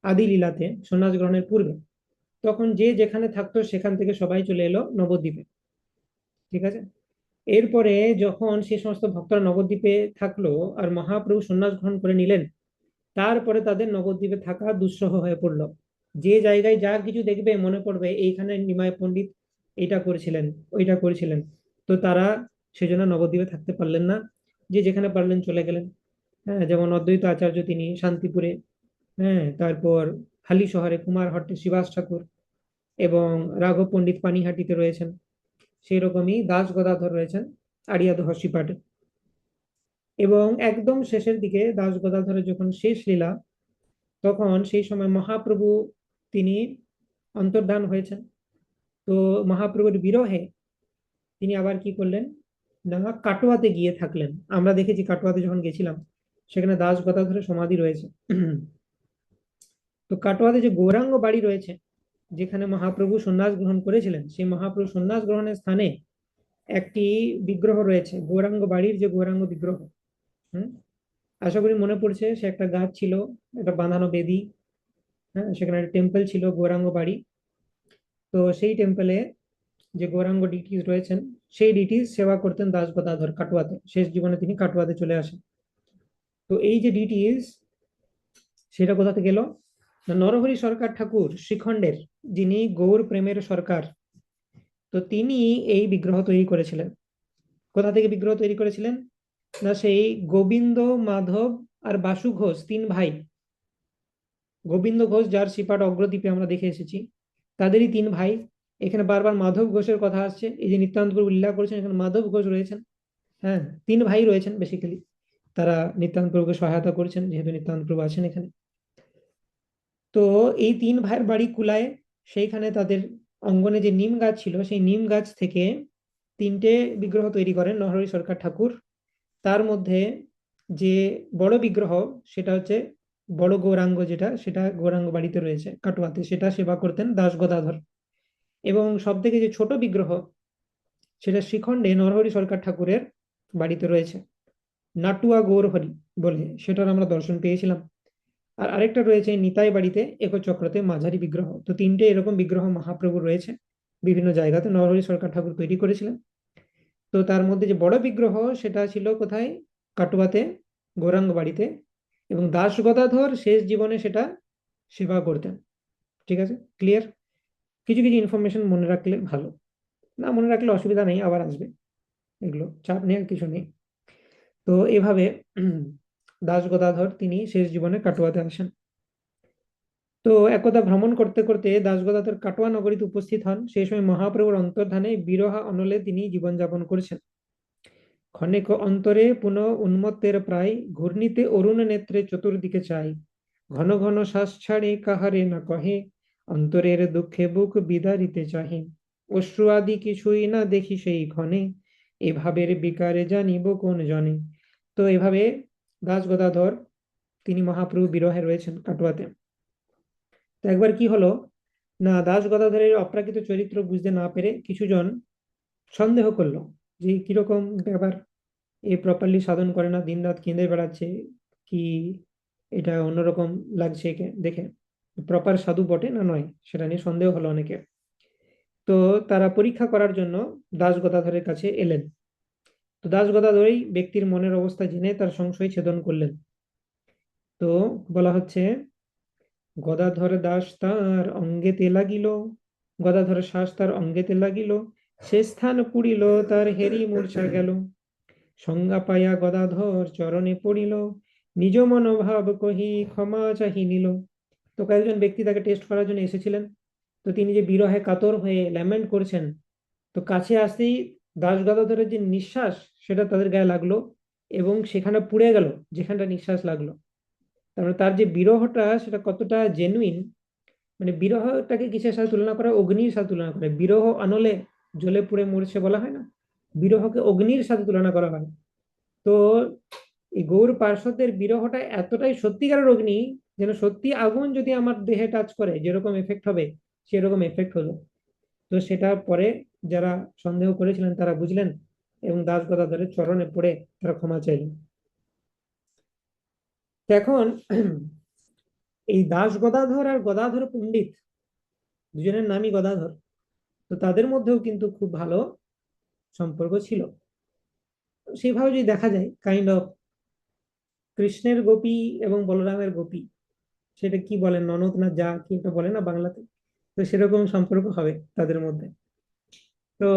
Speaker 1: আদি লীলাতে সন্ন্যাস গ্রহণের পূর্বে, তখন যে যেখানে থাকতো সেখান থেকে সবাই চলে এলো নবদ্বীপে, ঠিক আছে। এরপরে যখন সে সমস্ত ভক্তরা নবদ্বীপে থাকলো আর মহাপ্রভু সন্ন্যাস গ্রহণ করে নিলেন, তারপরে তাদের নবদ্বীপে থাকা দুঃসহ হয়ে পড়লো। যে জায়গায় যা কিছু দেখবে মনে পড়বে এইখানে নিমাই পণ্ডিত এটা করেছিলেন, ওইটা করেছিলেন। তো তারা সেজন্য নবদ্বীপে থাকতে পারলেন না, যে যেখানে পারলেন চলে গেলেন। হ্যাঁ, যেমন অদ্বৈত আচার্য তিনি শান্তিপুরে, হ্যাঁ, তারপর হালি শহরে কুমারহট্টে শিবাস ঠাকুর, এবং রাঘব পণ্ডিত পানিহাটিতে রয়েছেন। সেই রকমই দাস গদাধর রয়েছেন আড়িয়াদহ শিপাটে। এবং একদম শেষের দিকে দাস গদাধরের যখন শেষ লীলা, তখন সেই সময় মহাপ্রভু তিনি অন্তর্ধান হয়েছেন। তো মহাপ্রভুর বিরহে তিনি আবার কি করলেন না, কাটোয়াতে গিয়ে থাকলেন। আমরা দেখেছি কাটোয়াতে যখন গেছিলাম সেখানে দাস গদাধরের সমাধি রয়েছে। তো কাটোয়াতে যে গৌরাঙ্গ বাড়ি রয়েছে, যেখানে মহাপ্রভু সন্ন্যাস গ্রহণ করেছিলেন, সেই মহাপ্রভু সন্ন্যাস গ্রহণের স্থানে একটি বিগ্রহ রয়েছে, গৌরাঙ্গ বাড়ির যে গৌরাঙ্গ বিগ্রহ। হুম, আশা করি মনে পড়ছে, সে একটা গাছ ছিল, একটা বাঁধানো বেদি, হ্যাঁ, সেখানে একটা টেম্পল ছিল গৌরাঙ্গ বাড়ি। তো সেই টেম্পলে যে গৌরাঙ্গ ডিটিস রয়েছেন, সেই ডিটিস সেবা করতেন দাস গদাধর কাটোয়াতে। শেষ জীবনে তিনি কাটোয়াতে চলে আসেন। তো এই যে ডিটিস, সেটা কোথা থেকে এলো না, নরহরি সরকার ঠাকুর শ্রীখণ্ডের, যিনি গৌর প্রেমের সরকার, তো তিনি এই বিগ্রহ তৈরি করেছিলেন। কোথা থেকে বিগ্রহ তৈরি করেছিলেন না, সেই গোবিন্দ, মাধব আর বাসু ঘোষ তিন ভাই, গোবিন্দ ঘোষ যার সিপাট অগ্রদ্বীপে আমরা দেখে এসেছি, তাদেরই তিন ভাই। এখানে বারবার মাধব ঘোষের কথা আসছে, এই যে নিত্যানন্দ প্রভু লীলা করেছেন এখানে মাধব ঘোষ রয়েছেন। হ্যাঁ, তিন ভাই রয়েছেন বেসিক্যালি, তারা নিত্যানন্দ প্রভুকে সহায়তা করেছেন যেহেতু নিত্যানন্দ প্রভু আছেন এখানে। তো এই তিন ভাইয়ের বাড়ি কুলায়, সেইখানে তাদের অঙ্গনে যে নিম গাছ ছিল সেই নিম গাছ থেকে তিনটে বিগ্রহ তৈরি করেন নরহরি সরকার ঠাকুর। তার মধ্যে যে বড় বিগ্রহ সেটা হচ্ছে বড় গৌরাঙ্গ, যেটা সেটা গৌরাঙ্গ বাড়িতে রয়েছে কাটোয়াতে, সেটা সেবা করতেন দাস গদাধর। এবং সব থেকে যে ছোট বিগ্রহ সেটা শ্রীখণ্ডে নরহরি সরকার ঠাকুরের বাড়িতে রয়েছে, নাটুয়া গৌরহরি বলে, সেটার আমরা দর্শন পেয়েছিলাম। আর আরেকটা রয়েছে নিতাই বাড়িতে একচক্রতে মাঝারি বিগ্রহ। তো তিনটে এরকম বিগ্রহ মহাপ্রভুর রয়েছে বিভিন্ন জায়গাতে, নরহরি সরকার ঠাকুর তৈরি করেছিলেন। তো তার মধ্যে যে বড় বিগ্রহ সেটা ছিল কোথায়, কাটোয়াতে গৌরাঙ্গ বাড়িতে, এবং দাস গদাধর শেষ জীবনে সেটা সেবা করতেন। ঠিক আছে, ক্লিয়ার? কিছু কিছু ইনফরমেশন মনে রাখলে ভালো, না মনে রাখলে অসুবিধা নেই, আবার আসবে, এগুলো চাপ নেওয়ার কিছু নেই। তো এভাবে দাস গদাধর তিনি শেষ জীবনে কাটোয়াতে আসেন। তো একদা ভ্রমণ করতে করতে দাস গদাধর কাটোয়া নগরীতে উপস্থিত হন। সেই সময় মহাপ্রভুর অন্তর্ধানে বিরহা অনলে তিনি জীবনযাপন করেছেন। ক্ষণিক অন্তরে পুনঃ উন্মত্তের প্রায় ঘূর্ণিতে অরুণ নেত্রে চতুর্দিকে চাই, ঘন ঘন শ্বাস ছাড়ে কাহারে না কহে, অন্তরের দুঃখে বুক বিদারিতে চাহি, অশ্রু আদি কিছুই না দেখি সেই ক্ষণে, এভাবের বিকারে জানিব কোন জনে। তো এভাবে দাস গদাধর তিনি মহাপ্রভু বিরহে রয়েছেন কাটোয়াতে। তো একবার কি হলো না, দাস গদাধরের অপ্রাকৃত চরিত্র বুঝতে না পেরে কিছুজন সন্দেহ করলো যে কিরকম ব্যাপার, এ প্রপারলি সাধন করে না, দিনরাত কেঁদে বেড়াচ্ছে, কি এটা অন্যরকম লাগছে একে দেখে, প্রপার সাধু বটে না নয়, সেটা নিয়ে সন্দেহ হলো অনেকে। তো তারা পরীক্ষা করার জন্য দাস গদাধরের কাছে এলেন। তো দাস গদাধরই ব্যক্তির মনের অবস্থা জেনে তার সংশয় ছেদন করলেন। তো বলা হচ্ছে, গদাধর দাস তার অঙ্গেতে লাগিল, গদাধর শ্বাস তার অঙ্গেতে লাগিল, সে স্থান পুড়িল তার হেরি মূর্ছা গেল, সংজ্ঞা পাইয়া গদাধর চরণে পড়িল, নিজ মনোভাব কহি ক্ষমা চাহি নিল। তো কয়েকজন ব্যক্তি তাকে টেস্ট করার জন্য এসেছিলেন। তো তিনি যে বিরহে কাতর হয়ে ল্যামেন্ট করছেন, তো কাছে আসতেই দাস গদাধরের যে নিঃশ্বাস সেটা তাদের গায়ে লাগলো এবং সেখানে পুড়ে গেল যেখানটা নিঃশ্বাস লাগলো। তারপরে তার যে বিরহটা সেটা কতটা জেনুইন, মানে বিরহটাকে কিসের সাথে তুলনা করা, অগ্নির সাথে তুলনা করে। বিরহ আনলে জ্বলে পুড়ে মরছে বলা হয় না, বিরহকে অগ্নির সাথে তুলনা করা হয়। তো এই গৌর পার্শ্বদের বিরহটা এতটাই সত্যিকারের অগ্নি, যেন সত্যি আগুন যদি আমার দেহে টাচ করে যেরকম এফেক্ট হবে সেরকম এফেক্ট হলো। তো সেটা পরে যারা সন্দেহ করেছিলেন তারা বুঝলেন এবং দাস গদাধরের চরণে পড়ে তারা ক্ষমা চাইলেন। তো এখন এই দাস গদাধর আর গদাধর পণ্ডিত দুজনের নামই গদাধর, তো তাদের মধ্যেও কিন্তু খুব ভালো সম্পর্ক ছিল। সেইভাবে যদি দেখা যায় কাইন্ড অফ কৃষ্ণের গোপী এবং বলরামের গোপী, সেটা কি বলেন, ননদ না যা কি একটা বলে না বাংলাতে, তো সেরকম সম্পর্ক হবে তাদের মধ্যে। তো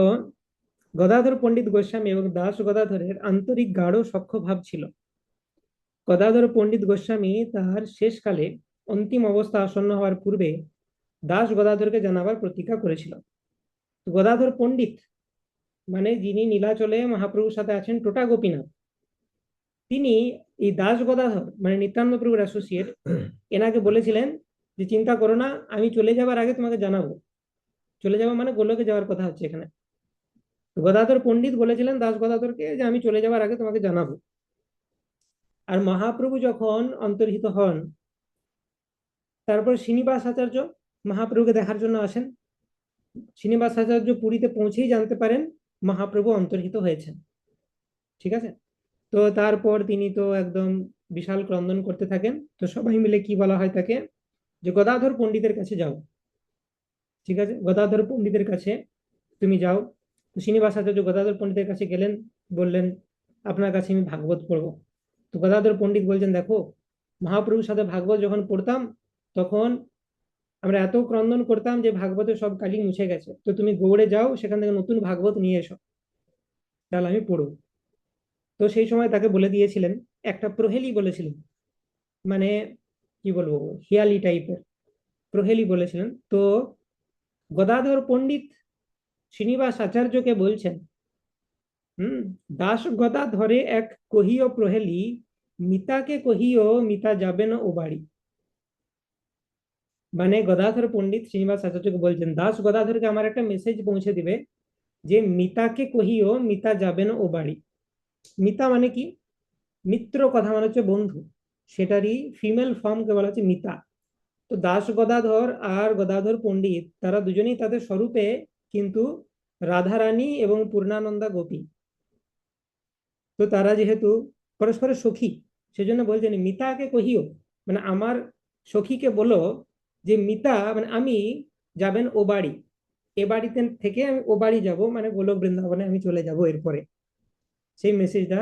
Speaker 1: গদাধর পণ্ডিত গোস্বামী এবং দাস গদাধরের আন্তরিক গাঢ় সখ্য ভাব ছিল। গদাধর পণ্ডিত গোস্বামী তাহার শেষকালে অন্তিম অবস্থা আসন্ন হওয়ার পূর্বে দাস গদাধরকে জানাবার প্রতিজ্ঞা করেছিল। গদাধর পণ্ডিত মানে যিনি নীলাচলে মহাপ্রভুর সাথে আছেন টোটা গোপীনাথ, তিনি এই দাস গদাধর মানে নিত্যানন্দ প্রভুর অ্যাসোসিয়েট, এনাকে বলেছিলেন যে চিন্তা করো না, আমি চলে যাবার আগে তোমাকে জানাবো। চলে যাবো মানে গোলকে যাওয়ার কথা হচ্ছে এখানে। গদাধর পণ্ডিত বলেছিলেন দাস গদাধরকে যে আমি চলে যাবার আগে তোমাকে জানাবো। আর মহাপ্রভু যখন অন্তর্হিত হন, তারপর শ্রীনিবাস আচার্য মহাপ্রভুকে দেখার জন্য আসেন। শ্রীনিবাস আচার্য পুরীতে পৌঁছেই জানতে পারেন মহাপ্রভু অন্তর্হিত হয়েছেন। ঠিক আছে, তো তারপর তিনি তো একদম বিশাল ক্রন্দন করতে থাকেন। তো সবাই মিলে কি বলা হয় তাকে, যে গদাধর পণ্ডিতের কাছে যাও। ঠিক আছে, গদাধর পণ্ডিতের কাছে তুমি যাও। তো শ্রীনিবাস আচার্য গদাধর পণ্ডিতের কাছে গেলেন, বললেন আপনার কাছে আমি ভাগবত পড়বো। তো গদাধর পণ্ডিত বলছেন দেখো, মহাপ্রভুর সাথে ভাগবত যখন পড়তাম তখন আমরা এত ক্রন্দন করতাম যে ভাগবতের সব কালি মুছে গেছে, তো তুমি গৌড়ে যাও, সেখান থেকে নতুন ভাগবত নিয়ে এসো, তাহলে আমি পড়ব। তো সেই সময় তাকে বলে দিয়েছিলেন, একটা প্রহেলি বলেছিলেন, মানে কি বলবো হিয়ালি টাইপের প্রহেলি বলেছিলেন। তো গদাধর পণ্ডিত শ্রীনিবাস আচার্যকে বলছেন, দাস গদা ধরে এক কহিও প্রহেলি, মিতাকে কহিও মিতা যাবেন ও বাড়ি। মানে গদাধর পণ্ডিত শ্রীনিবাস আচার্যকে বলছেন দাস গদাধরকে আমার একটা মেসেজ পৌঁছে দিবে যে মিতাকে কহিও মিতা যাবেন ও বাড়ি। মিতা মানে কি, মিত্র কথা মানে হচ্ছে বন্ধু, সেটারই ফিমেল ফর্মকে বলা হচ্ছে মিতা। তো দাস গদাধর আর গদাধর পণ্ডিত তারা দুজনেই তাদের স্বরূপে কিন্তু রাধারানী এবং পূর্ণানন্দা গোপী। তো তারা যেহেতু পরস্পরের সখী, সেজন্য বলছেন মিতাকে কহিও, মানে আমার সখীকে বলো যে মিতা মানে আমি যাবেন ও বাড়ি, এ বাড়িতে থেকে আমি ও বাড়ি যাব, মানে গোলক বৃন্দাবনে আমি চলে যাব এরপরে। সেই মেসেজটা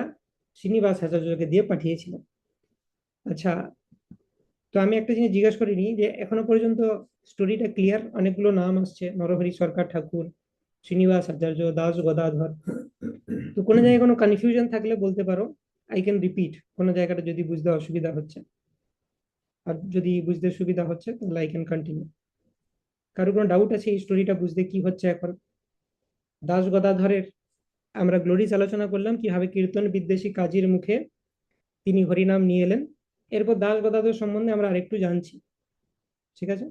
Speaker 1: শ্রীনিবাস আচার্যকে দিয়ে পাঠিয়েছিলেন। আচ্ছা, তো আমি একটা জিনিস জিজ্ঞাসা করিনি যে এখনো পর্যন্ত স্টোরিটা ক্লিয়ার, অনেকগুলো নাম আসছে, নরহরি সরকার ঠাকুর, শ্রীনিবাস আচার্য, দাস গদাধর। তো কোনো জায়গায় কোনো কনফিউশন থাকলে বলতে পারো, আই ক্যান রিপিট কোনো জায়গাটা যদি বুঝতে অসুবিধা হচ্ছে। আর যদি বুঝতে সুবিধা হচ্ছে তাহলে আই ক্যান কন্টিনিউ। কারো কোনো ডাউট আছে এই স্টোরিটা বুঝতে কি হচ্ছে এখন? দাস গদাধরের আমরা গ্লোরিজ আলোচনা করলাম, কিভাবে কীর্তন বিদ্বেষী কাজীর মুখে তিনি হরিনাম নিয়ে এলেন। এরপর দাস গদাধর সম্বন্ধে আমরা আরেকটু জানছি। ঠিক আছে,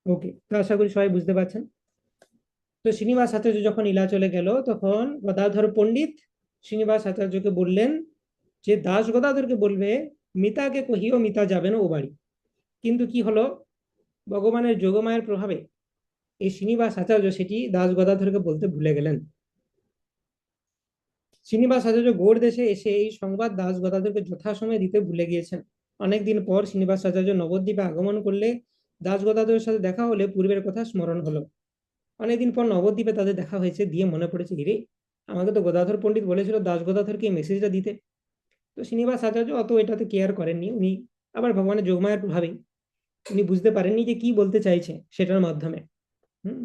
Speaker 1: ওকে, তো আশা করি সবাই বুঝতে পারছেন। তো শ্রীনিবাস আচার্য যখন নীলাচলে গেল তখন গদাধর পণ্ডিত শ্রীনিবাস আচার্যকে বললেন যে দাস গদাধরকে বলবে মিতাকে কহিও মিতা যাবেন ও বাড়ি। কিন্তু কি হলো, ভগবানের যোগমায়ের প্রভাবে এই শ্রীনিবাস আচার্য সেটি দাস গদাধরকে বলতে ভুলে গেলেন। শ্রীনিবাস আচার্য গৌড় দেশে এসে এই সংবাদ দাস গদাধরকে যথাসময়ে দিতে ভুলে গিয়েছেন। অনেকদিন পর শ্রীনিবাস আচার্য নবদ্বীপে আগমন করলে দাস গদাধরের সাথে দেখা হলে পূর্বের কথা স্মরণ হলো। অনেকদিন পর নবদ্বীপে তাদের দেখা হয়েছে, দিয়ে মনে পড়েছে হিরে আমাকে তো গদাধর পণ্ডিত বলেছিল দাস গদাধরকে এই মেসেজটা দিতে। তো শ্রীনিবাস আচার্য অত এটাতে কেয়ার করেননি, উনি আবার ভগবানের যোগমায়ার প্রভাবেই উনি বুঝতে পারেননি যে কি বলতে চাইছে সেটার মাধ্যমে। হুম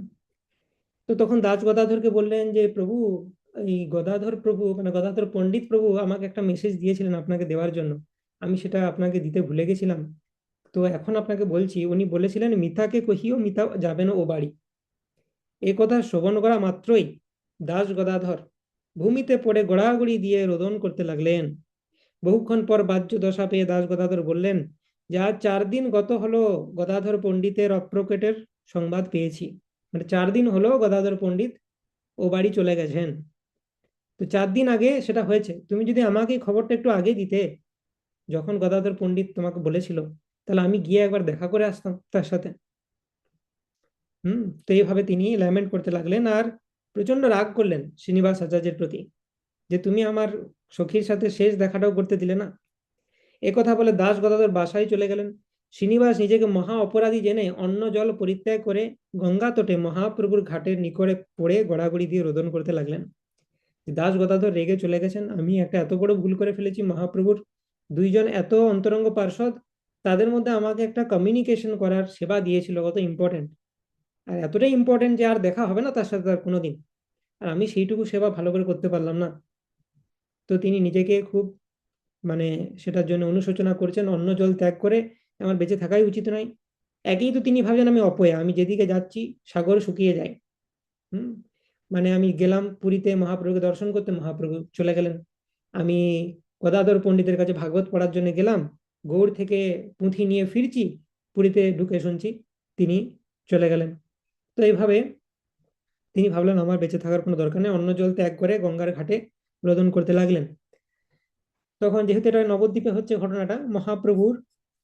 Speaker 1: তো তখন দাস গদাধরকে বললেন যে প্রভু, এই গদাধর প্রভু মানে গদাধর পণ্ডিত প্রভু আমাকে একটা মেসেজ দিয়েছিলেন আপনাকে দেওয়ার জন্য, আমি সেটা আপনাকে দিতে ভুলে গেছিলাম। তো এখন আপনাকে বলছি, উনি বলেছিলেন মিতাকে কহিও মিতা যাবে না ও বাড়ি। এ কথা শ্রবণ করা মাত্রই দাস গদাধর ভূমিতে পড়ে গড়াগড়ি দিয়ে রোদন করতে লাগলেন। বহুক্ষণ পর বাহ্য দশা পেয়ে দাস গদাধর বললেন যে আজ 4 দিন গত হলো গদাধর পণ্ডিতের অপ্রকটের সংবাদ পেয়েছি। মানে 4 দিন হলো গদাধর পণ্ডিত ও বাড়ি চলে গেছেন। তো 4 দিন আগে সেটা হয়েছে, তুমি যদি আমাকে এই খবরটা একটু আগে দিতে, যখন গদাধর পণ্ডিত তোমাকে বলেছিল, তাহলে আমি গিয়ে একবার দেখা করে আসতাম তার সাথে। তো এইভাবে তিনি ল্যামেন্ট করতে লাগলেন আর প্রচন্ড রাগ করলেন শ্রীনিবাস আচার্যের প্রতি, যে তুমি আমার সখীর সাথে শেষ দেখাটাও করতে দিলে না। একথা বলে দাস গদাধর বাসায় চলে গেলেন। শ্রীনিবাস নিজেকে মহা অপরাধী জেনে অন্ন জল পরিত্যাগ করে গঙ্গা তটে মহাপ্রভুর ঘাটের নিকটে পড়ে গড়াগড়ি দিয়ে রোদন করতে লাগলেন। দাস গদাধর রেগে চলে গেছেন, আমি একটা এত বড় ভুল করে ফেলেছি, মহাপ্রভুর 2জন এত অন্তরঙ্গ পার্ষদ, তাদের মধ্যে আমাকে একটা কমিউনিকেশন করার সেবা দিয়েছিল, কত ইম্পর্টেন্ট, আর এতটাই ইম্পর্টেন্ট যে আর দেখা হবে না তার সাথে আর কোনোদিন, আর আমি সেইটুকু সেবা ভালো করে করতে পারলাম না। তো তিনি নিজেকে খুব মানে সেটার জন্য অনুশোচনা করছেন, অন্ন জল ত্যাগ করে আমার বেঁচে থাকাই উচিত নয়। একই তো তিনি ভাবছেন আমি অপয়া, আমি যেদিকে যাচ্ছি সাগর শুকিয়ে যায়। হুম মানে আমি গেলাম পুরীতে মহাপ্রভুকে দর্শন করতে, মহাপ্রভু চলে গেলেন। আমি গদাধর পণ্ডিতের কাছে ভাগবত পড়ার জন্য গেলাম, গৌড় থেকে পুঁথি নিয়ে ফিরছি, পুরীতে ঢুকে শুনছি তিনি চলে গেলেন। তো এইভাবে তিনি ভাবলেন আমার বেঁচে থাকার কোনো দরকার নেই, অন্ন জল ত্যাগ করে গঙ্গার ঘাটে রোদন করতে লাগলেন। তখন যেহেতু এটা নবদ্বীপে হচ্ছে ঘটনাটা, মহাপ্রভুর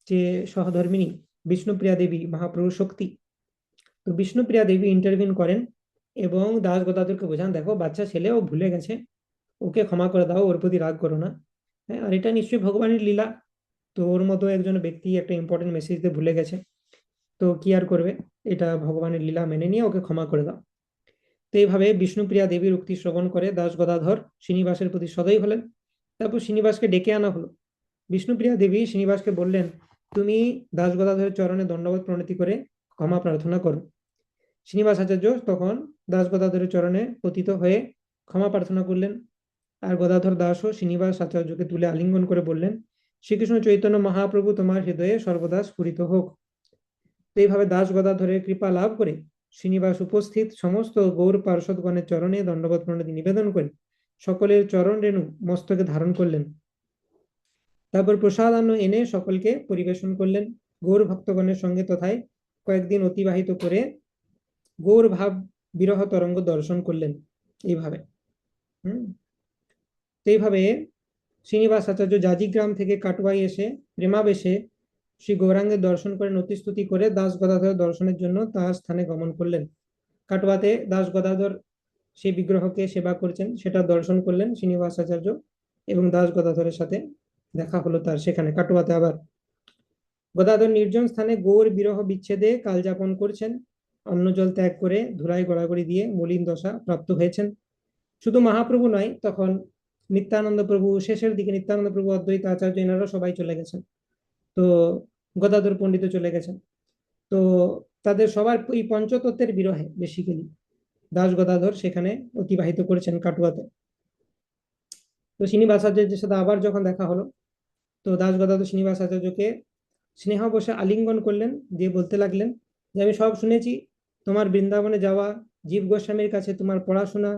Speaker 1: যে সহধর্মিনী বিষ্ণুপ্রিয়া দেবী, মহাপ্রভুর শক্তি, তো বিষ্ণুপ্রিয়া দেবী ইন্টারভিন করেন এবং দাস গদাধরকে বোঝান, দেখো বাচ্চা ছেলে, ও ভুলে গেছে, ওকে ক্ষমা করে দাও, ওর প্রতি রাগ করো না। হ্যাঁ, আর এটা নিশ্চয়ই ভগবানের লীলা। তো ওর মতো একজন ব্যক্তি একটা ইম্পর্টেন্ট মেসেজ দিয়ে ভুলে গেছে, তো কি আর করবে, এটা ভগবানের লীলা, মেনে নিয়ে ওকে ক্ষমা করে দাও। তো এইভাবে বিষ্ণুপ্রিয়া দেবীর উক্তি শ্রবণ করে দাস গদাধর শ্রীনিবাসের প্রতি সদয় হলেন। তারপর শ্রীনিবাসকে ডেকে আনা হলো। বিষ্ণুপ্রিয়া দেবী শ্রীনিবাসকে বললেন, তুমি দাস গদাধরের চরণে দণ্ডবত প্রণতি করে ক্ষমা প্রার্থনা করো। শ্রীনিবাস আচার্য তখন দাস গদাধরের চরণে পতিত হয়ে ক্ষমা প্রার্থনা করলেন। আর গদাধর দাসও শ্রীনিবাস আচার্যকে তুলে আলিঙ্গন করে বললেন, শ্রীকৃষ্ণ চৈতন্য মহাপ্রভু তোমার হৃদয়ে সর্বদা স্ফুরিত হোক। তো এইভাবে দাস গদাধরের কৃপা লাভ করে শ্রীনিবাস উপস্থিত সমস্ত গৌর পার্ষদগণের চরণে দণ্ডবত প্রণতি নিবেদন করে সকলের চরণ রেণু মস্তকে ধারণ করলেন। তারপর প্রসাদান্ন এনে সকলকে পরিবেশন করলেন। গৌর ভক্তগণের সঙ্গে তথায় কয়েকদিন অতিবাহিত করে গৌর ভাব বিরহ তরঙ্গ দর্শন করলেন। এইভাবে হম এইভাবে শ্রীনিবাস আচার্য জাজিগ্রাম থেকে কাটোয়ায় এসে প্রেমাবেশে শ্রী গৌরাঙ্গের দর্শন করে নতিস্তুতি করে দাস গদাধর দর্শনের জন্য তার স্থানে গমন করলেন। কাটোয়াতে দাস গদাধর সেই বিগ্রহকে সেবা করছেন, সেটা দর্শন করলেন শ্রীনিবাস আচার্য, এবং দাস গদাধরের সাথে দেখা হলো তার সেখানে কাটোয়াতে। আবার গদাধর নির্জন স্থানে গৌর বিরহ বিচ্ছেদে কাল যাপন করছেন, অন্ন জল ত্যাগ করে ধুলায় গড়াগড়ি দিয়ে মলিন দশা প্রাপ্ত হয়েছেন। শুধু মহাপ্রভু নয়, তখন নিত্যানন্দ প্রভু, শেষের দিকে নিত্যানন্দ প্রভু, অদ্বৈত আচার্য, এনারা সবাই চলে গেছেন। তো গদাধর পণ্ডিত চলে গেছেন। তো তাদের সবার এই পঞ্চতত্ত্বের বিরহে বেসিক্যালি দাস গদাধর সেখানে অতিবাহিত করেছেন কাটুয়াতে। তো শ্রীনিবাস আচার্যের সাথে আবার যখন দেখা হলো, তো দাস গদাধর শ্রীনিবাস আচার্যকে স্নেহ বসে আলিঙ্গন করলেন, দিয়ে বলতে লাগলেন যে আমি সব শুনেছি, তোমার বৃন্দাবনে যাওয়া, জীব গোস্বামীর কাছে তোমার পড়াশোনা,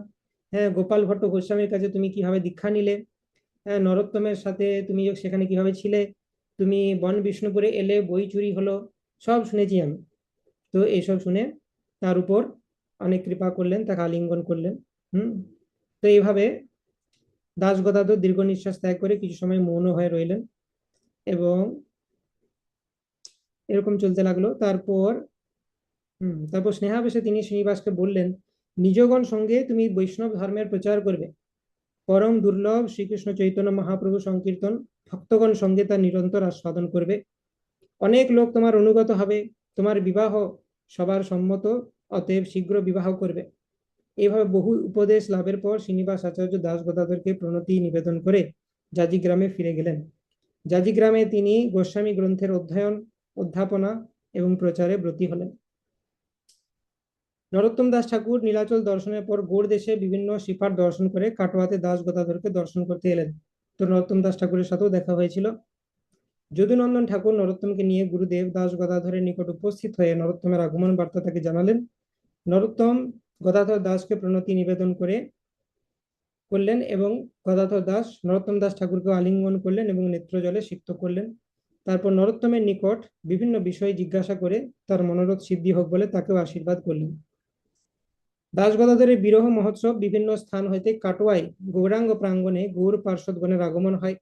Speaker 1: হ্যাঁ, গোপাল ভট্ট গোস্বামীর কাছে তুমি কিভাবে দীক্ষা নিলে, হ্যাঁ, নরোত্তমের সাথে তুমি সেখানে কিভাবে ছিলে, তুমি বন বিষ্ণুপুরে এলে, বই চুরি হলো, সব শুনেছি আমি। তো এইসব শুনে তার উপর অনেক কৃপা করলেন, তাকে আলিঙ্গন করলেন। হুম তো এইভাবে দাস গদাধর দীর্ঘ নিঃশ্বাস ত্যাগ করে কিছু সময় মৌন হয়ে রইলেন, এবং এরকম চলতে লাগলো। তারপর স্নেহাবেশে তিনি শ্রীনিবাসকে বললেন, নিজগণ সঙ্গে তুমি বৈষ্ণব ধর্মের প্রচার করবে, পরম দুর্লভ শ্রীকৃষ্ণ চৈতন্য মহাপ্রভু সংকীর্তন ভক্তগণ সঙ্গে তা নিরন্তর আস্বাদন করবে, অনেক লোক তোমার অনুগত হবে, তোমার বিবাহ সবার সম্মত, অতএব শীঘ্র বিবাহ করবে। এইভাবে বহু উপদেশ লাভের পর শ্রীনিবাস আচার্য দাস গদাধরকে প্রণতি নিবেদন করে জাজিগ্রামে ফিরে গেলেন। জাজিগ্রামে তিনি গোস্বামী গ্রন্থের অধ্যয়ন, অধ্যাপনা এবং প্রচারে ব্রতী হলেন। নরোত্তম দাস ঠাকুর নীলাচল দর্শনের পর গৌড় দেশে বিভিন্ন শ্রীপাঠ দর্শন করে কাটোয়াতে দাস গদাধরকে দর্শন করতে এলেন। তো নরোত্তম দাস ঠাকুরের সাথেও দেখা হয়েছিল। যদুনন্দন ঠাকুর নরোত্তমকে নিয়ে গুরুদেব দাস গদাধরের নিকট উপস্থিত হয়ে নরোত্তমের আগমন বার্তা তাকে জানালেন। নরোত্তম গদাধর দাসকে প্রণতি নিবেদন করলেন এবং গদাধর দাস নরোত্তম দাস ঠাকুরকে আলিঙ্গন করলেন এবং নেত্রজলে সিক্ত করলেন। তারপর নরোত্তমের নিকট বিভিন্ন বিষয় জিজ্ঞাসা করে তার মনোরথ সিদ্ধি হোক বলে তাকেও আশীর্বাদ করলেন। দাস গদাধরের বিরহ মহোৎসব বিভিন্ন স্থান হইতে কাটোয়ায় গৌরাঙ্গ প্রাঙ্গণে গৌর পার্ষদগণের আগমন হয়।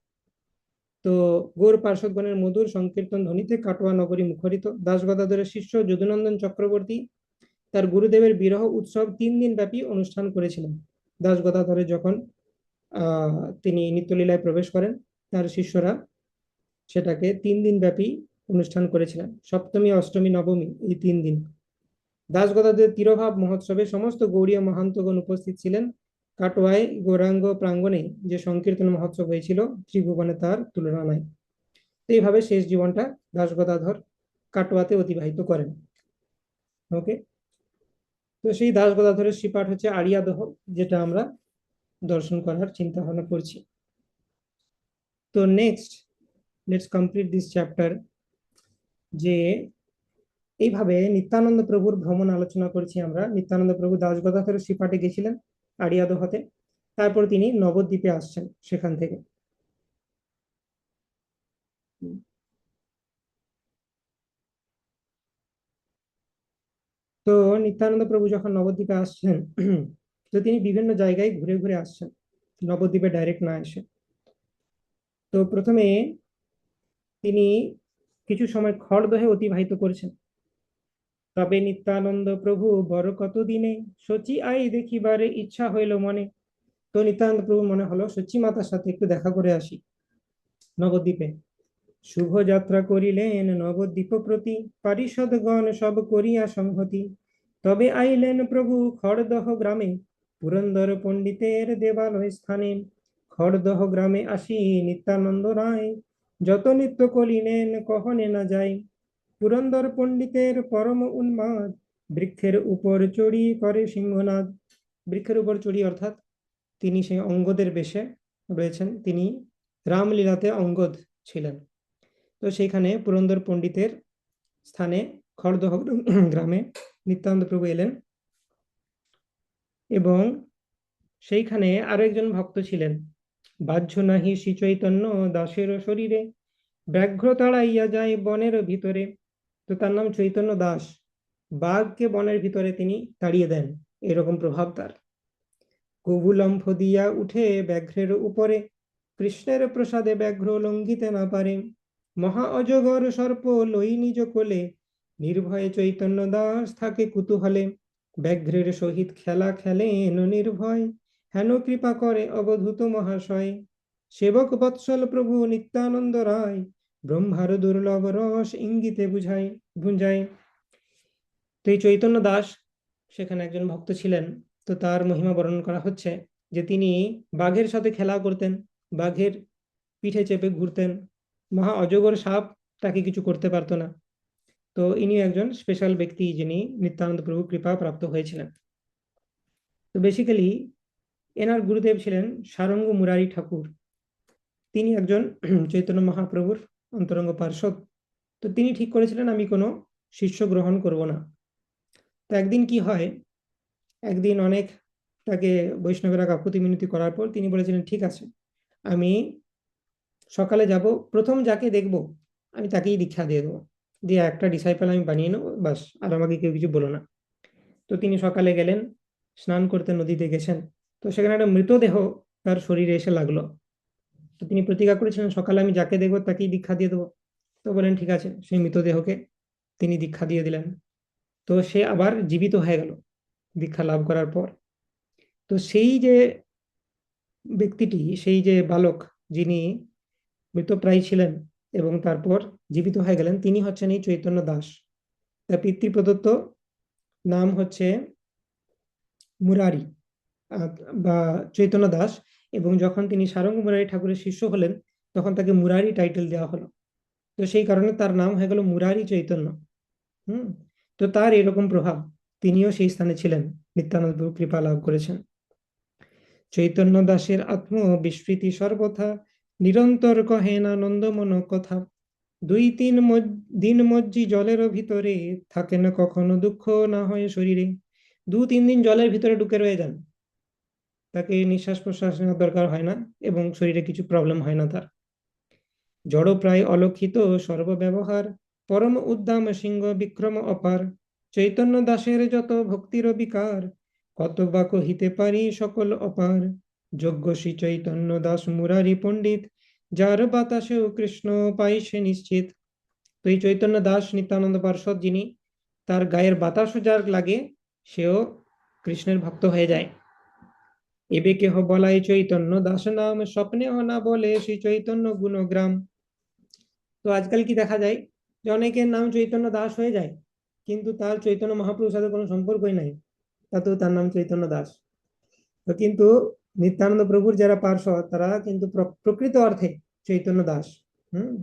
Speaker 1: তো গৌর পার্ষদগণের মধুর সংকীর্তন ধ্বনিতে কাটোয়া নগরী মুখরিত। দাস গদাধরের শিষ্য যদুনন্দন চক্রবর্তী তার গুরুদেবের বিরহ উৎসব 3 দিন ব্যাপী অনুষ্ঠান করেছিলেন। দাস গদাধরের যখন তিনি নিত্যলীলায় প্রবেশ করেন, তার শিষ্যরা সেটাকে 3 দিন ব্যাপী অনুষ্ঠান করেছিলেন। সপ্তমী, অষ্টমী, নবমী এই 3 দিন দাস গদাধরের তিরোভাব মহোৎসবে সমস্ত গৌড়ীয় মহান্তগণ উপস্থিত ছিলেন। কাটোয়ায় গৌরাঙ্গ প্রাঙ্গণে যে সংকীর্তন মহোৎসব হয়েছিল ত্রিভুবনে তার তুলনা নাই। এইভাবে শেষ জীবনটা দাস গদাধর কাটোয়াতে অতিবাহিত করেন। ওকে, তো সেই দাস গদাধরের শ্রীপাঠ হচ্ছে আড়িয়াদহ, যেটা আমরা দর্শন করার চিন্তা ভাবনা করছি। তো next let's complete this chapter. যে এইভাবে নিত্যানন্দ প্রভুর ভ্রমণ আলোচনা করছি আমরা। নিত্যানন্দ প্রভু দাস গদাধরের শ্রীপাঠে গেছিলেন আড়িয়াদহতে, তারপর তিনি নবদ্বীপে আসছেন সেখান থেকে। তো নিত্যানন্দ প্রভু যখন নবদ্বীপে আসছেন, তো তিনি বিভিন্ন জায়গায় ঘুরে ঘুরে আসছেন, নবদ্বীপে ডাইরেক্ট না এসে। তো প্রথমে তিনি কিছু সময় খড়দহে অতিবাহিত করেছেন। তবে নিত্যানন্দ প্রভু বড় কতদিনে সচি আই দেখিবারে ইচ্ছা হইল মনে। তো নিত্যানন্দ প্রভু মনে হলো সচি মাতার সাথে একটু দেখা করে আসি নবদ্বীপে। শুভ যাত্রা করিলেন নবদ্বীপ প্রতি, পারিষদগণ সব করিয়া সংহতি। তবে আইলেন প্রভু খড়দহ গ্রামে, পুরন্দর পণ্ডিতের দেবালয় স্থানে। খড়দহ গ্রামে আসি নিত্যানন্দ রায়, যত নিত্য করিলেন কহনে না যায়। পুরন্দর পণ্ডিতের পরম উন্মাদ, বৃক্ষের উপর চড়ি করে সিংহনাদ। বৃক্ষের উপর চড়ি অর্থাৎ তিনি সেই অঙ্গদের বেশে রয়েছেন, তিনি রামলীলাতে অঙ্গদ ছিলেন। তো সেইখানে পুরন্দর পণ্ডিতের স্থানে খড়দহ গ্রামে নিত্যানন্দ প্রভু এলেন এবং সেইখানে আরো একজন ভক্ত ছিলেন। বাহ্য নাহি শ্রী চৈতন্য দাসের শরীরে, ব্যাঘ্র তাড়াইয়া যায় বনের ভিতরে। তো তার নাম চৈতন্য দাস। বাঘকে বনের ভিতরে তিনি তাড়িয়ে দেন, এরকম প্রভাব তার। কবুলম্ফ দিয়া উঠে ব্যাঘ্রের উপরে, কৃষ্ণের প্রসাদে ব্যাঘ্র লঙ্ঘিতে না পারে। মহা অজগর সর্প লই নিজ কোলে, নির্ভয়ে চৈতন্য দাস থাকে কুতূহলে। ব্যাঘ্রের সহিত খেলা খেলেন নির্ভয়, হেন কৃপা করে অবধূত মহাশয়। সেবক বৎসল প্রভু নিত্যানন্দ রায়, ব্রহ্মার দুর্লভ রস ইঙ্গিতে বুঝায়। তো এই চৈতন্য দাস সেখানে একজন ভক্ত ছিলেন। তো তার মহিমা বর্ণন করা হচ্ছে যে তিনি বাঘের সাথে খেলা করতেন, বাঘের পিঠে চেপে ঘুরতেন। মহা অজগর সাপ তাকে কিছু করতে পারতো না। তো ইনি একজন স্পেশাল ব্যক্তি যিনি নিত্যানন্দ প্রভু কৃপা প্রাপ্ত হয়েছিলেন। তো বেসিক্যালি এনার গুরুদেব ছিলেন সারঙ্গ মুরারি ঠাকুর। তিনি একজন চৈতন্য মহাপ্রভুর অন্তরঙ্গ পার্ষদ। তো তিনি ঠিক করেছিলেন আমি কোনো শিষ্য গ্রহণ করব না। তো একদিন কি হয়, একদিন অনেক তাকে বৈষ্ণবেরা কাকুতি মিনতি করার পর তিনি বলেছিলেন ঠিক আছে, আমি সকালে যাব, প্রথম যাকে দেখব আমি তাকেই দীক্ষা দিয়ে দেবো, দিয়ে একটা ডিসাইপল আমি বানিয়ে নেবো, বাস, আর আমাকে কেউ কিছু বলো না। তো তিনি সকালে গেলেন, স্নান করতে নদীতে গেছেন। তো সেখানে একটা মৃতদেহ তার শরীরে এসে লাগলো। তো তিনি প্রতিজ্ঞা করেছিলেন সকালে আমি যাকে দেখবো তাকেই দীক্ষা দিয়ে দেবো। তো বলেন ঠিক আছে, সেই মৃতদেহকে তিনি দীক্ষা দিয়ে দিলেন। তো সে আবার জীবিত হয়ে গেল দীক্ষা লাভ করার পর। তো সেই যে ব্যক্তিটি, সেই যে বালক যিনি মৃতপ্রায় ছিলেন এবং তারপর জীবিত হয়ে গেলেন, তিনি হচ্ছেন এই চৈতন্য দাস। তার পিতৃপ্রদত্ত নাম হচ্ছে মুরারি বা চৈতন্য দাস। এবং যখন তিনি সারঙ্গ মুরারি ঠাকুরের শিষ্য হলেন তখন তাকে মুরারি টাইটেল দেওয়া হলো। তো সেই কারণে তার নাম হয়ে গেল মুরারি চৈতন্য। হুম। তো তার এরকম প্রভাব, তিনিও সেই স্থানে ছিলেন, নিত্যানন্দ কৃপা লাভ করেছেন। চৈতন্য দাসের আত্ম বিস্মৃতি সর্বথা, নিরন্তর কহেন আনন্দমন কথা। দিন মজ্জি জলের ভিতরে, থাকে না কখনো দুঃখ না হয় শরীরে। 2-3 দিন জলের ভিতরে ঢুকে রয়ে যান, তাকে নিঃশ্বাস প্রশ্বাস নেওয়ার দরকার হয় না এবং শরীরে কিছু প্রবলেম হয় না তার। জড় প্রায় অলক্ষিত সর্বব্যবহার, পরম উদ্দাম সিংহ বিক্রম অপার। চৈতন্য দাসের যত ভক্তির বিকার, কত বা কহিতে পারি সকল অপার। যোগ্য শ্রী চৈতন্য দাস মুরারি পণ্ডিত, যার বাতাসেও কৃষ্ণ পাইছে নিশ্চিত। তো এই চৈতন্য দাস নিত্যানন্দ পার্ষদ যিনি, তার গায়ের বাতাসও যার লাগে সেও কৃষ্ণের ভক্ত হয়ে যায়। এবে কেহ বলাই চৈতন্য দাস নাম, স্বপ্নেও না বলে শ্রী চৈতন্য গুণগ্রাম। তো আজকাল কি দেখা যায় যে অনেকের নাম চৈতন্য দাস হয়ে যায়, কিন্তু তার চৈতন্য মহাপ্রভুর সাথে কোনো সম্পর্কই নাই, তাতেও তার নাম চৈতন্য দাস। তো কিন্তু নিত্যানন্দ প্রভুর যারা পার্ষদ তারা কিন্তু প্রকৃত অর্থে চৈতন্য দাস। হুম।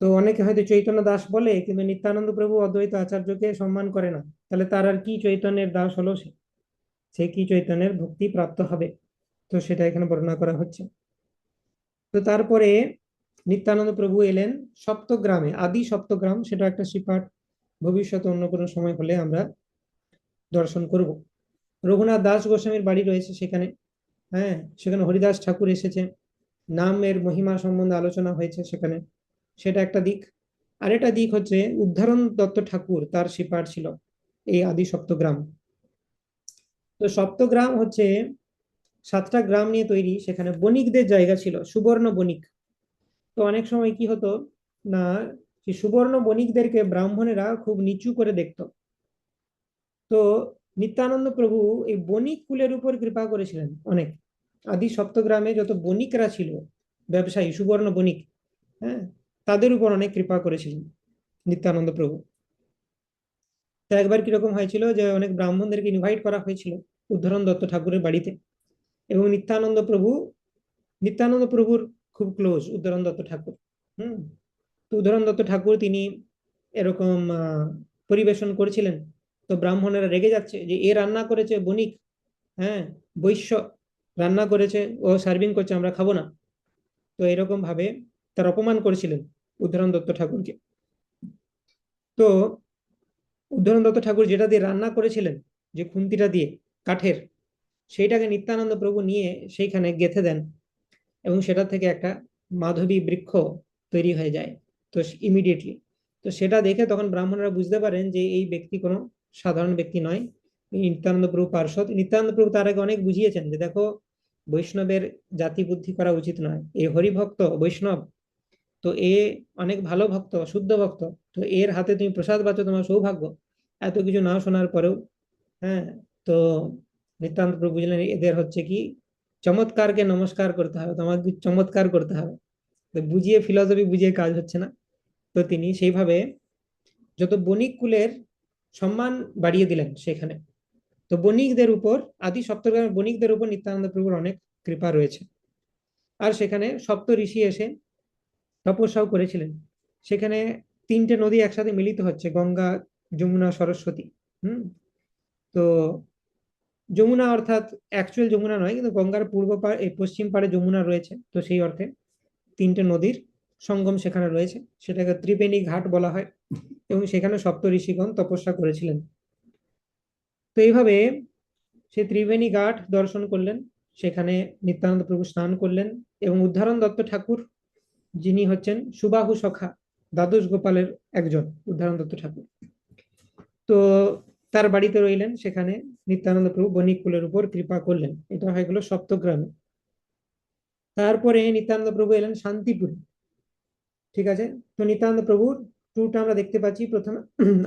Speaker 1: তো অনেকে হয়তো চৈতন্য দাস বলে, কিন্তু নিত্যানন্দ প্রভু অদ্বৈত আচার্যকে সম্মান করে না, তাহলে তার আর কি চৈতন্যের দাস হলো সে? সে কি চৈতন্যের ভক্তি প্রাপ্ত হবে? তো সেটা এখানে বর্ণনা করা হচ্ছে। তো তারপরে নিত্যানন্দ প্রভু এলেন সপ্তগ্রামে, আদি সপ্তগ্রাম, সেটা একটা শ্রীপাঠ ভবিষ্যতে অন্য কোনো সময় হলে আমরা দর্শন করব। রঘুনাথ দাস গোস্বামীর বাড়ি রয়েছে সেখানে। হ্যাঁ, সেখানে হরিদাস ঠাকুর এসেছে, নামের মহিমা সম্বন্ধে আলোচনা হয়েছে সেখানে, সেটা একটা দিক। আরেকটা দিক হচ্ছে উদ্ধারণ দত্ত ঠাকুর, তার শ্রীপাঠ ছিল এই আদি সপ্তগ্রাম। তো সপ্তগ্রাম হচ্ছে 7টা গ্রাম নিয়ে তৈরি, সেখানে বণিকদের জায়গা ছিল, সুবর্ণ বণিক। তো অনেক সময় কি হতো না, যে সুবর্ণ বণিকদেরকে ব্রাহ্মণেরা খুব নিচু করে দেখতো। তো নিত্যানন্দ প্রভু এই বণিক কুলের উপর কৃপা করেছিলেন অনেক। আদি সপ্তগ্রামে যত বণিকরা ছিল, ব্যবসায়ী সুবর্ণ বণিক, হ্যাঁ, তাদের উপর অনেক কৃপা করেছিলেন নিত্যানন্দ প্রভু। তো একবার কিরকম হয়েছিল যে অনেক ব্রাহ্মণদেরকে ইনভাইট করা হয়েছিল উদ্ধরণ দত্ত ঠাকুরের বাড়িতে, এবং নিত্যানন্দ প্রভুর খুব ক্লোজ উদ্ধরণ দত্ত ঠাকুর। হুম। তো উদ্ধরণ দত্ত ঠাকুর তিনি এরকম পরিবেশন করেছিলেন। তো ব্রাহ্মণেরা রেগে যাচ্ছে যে এ রান্না করেছে বণিক, হ্যাঁ, বৈশ্য রান্না করেছে, ও সার্ভিং করছে, আমরা খাবো না। তো এরকম ভাবে তার অপমান করেছিলেন উদ্ধরণ দত্ত ঠাকুরকে। তো উদ্ধরণ দত্ত ঠাকুর যেটা দিয়ে রান্না করেছিলেন, যে খুন্তিটা দিয়ে কাঠের, সেইটাকে নিত্যানন্দ প্রভু নিয়ে সেইখানে গেঁথে দেন, এবং সেটা থেকে একটা মাধবী বৃক্ষ তৈরি হয়ে যায়। তো ইমিডিয়েটলি, তো সেটা দেখে তখন ব্রাহ্মণরা বুঝতে পারেন যে এই ব্যক্তি কোনো সাধারণ ব্যক্তি নয়, নিত্যানন্দ প্রভু পার্ষদ। নিত্যানন্দ প্রভু তার আগে অনেক বুঝিয়েছেন যে দেখো, বৈষ্ণবের জাতি বুদ্ধি করা উচিত নয়, এই হরিভক্ত বৈষ্ণব, তো এ অনেক ভালো ভক্ত, শুদ্ধ ভক্ত, তো এর হাতে তুমি প্রসাদ পাচ্ছ, তোমার সৌভাগ্য। এত কিছু না শোনার পরেও, হ্যাঁ, তো নিত্যান্ত প্রভু বুঝলেন এদের হচ্ছে কি চমৎকারকে নমস্কার করতে হবে, তোমাকে চমৎকার করতে হবে। তো বুঝিয়ে ফিলসফি বুঝিয়ে কাজ হচ্ছে না। তো তিনি সেইভাবে যত বণিক কুলের সম্মান বাড়িয়ে দিলেন সেখানে। তো বণিকদের উপর, আদি সপ্তগ্রামের বণিকদের উপর নিত্যানন্দ প্রভুর অনেক কৃপা রয়েছে। আর সেখানে সপ্ত ঋষি এসে তপস্যাও করেছিলেন। সেখানে 3টে নদী একসাথে মিলিত হচ্ছে, গঙ্গা, যমুনা, সরস্বতী। হুম। তো যমুনা অর্থাৎ অ্যাকচুয়াল যমুনা নয়, কিন্তু গঙ্গার পূর্ব পাড় এই পশ্চিম পাড়ে যমুনা রয়েছে, তো সেই অর্থে 3টে নদীর সঙ্গম সেখানে রয়েছে, সেটাকে ত্রিবেণী ঘাট বলা হয়, এবং সেখানে সপ্ত ঋষিগণ তপস্যা করেছিলেন। তো এইভাবে সেই ত্রিবেণী ঘাট দর্শন করলেন, সেখানে নিত্যানন্দ প্রভু স্নান করলেন, এবং উদ্ধারণ দত্ত ঠাকুর যিনি হচ্ছেন সুবাহু সখা দ্বাদশ গোপালের একজন, উদ্ধারণ দত্ত ঠাকুর, তো তার বাড়িতে রইলেন সেখানে। নিত্যানন্দ প্রভু বণিক কুলের উপর কৃপা করলেন। এটা হয়ে গেল সপ্তগ্রামে। তারপরে নিত্যানন্দ প্রভু এলেন শান্তিপুরে। ঠিক আছে। তো নিত্যানন্দ প্রভুর ট্যুরটা আমরা দেখতে পাচ্ছি। প্রথমে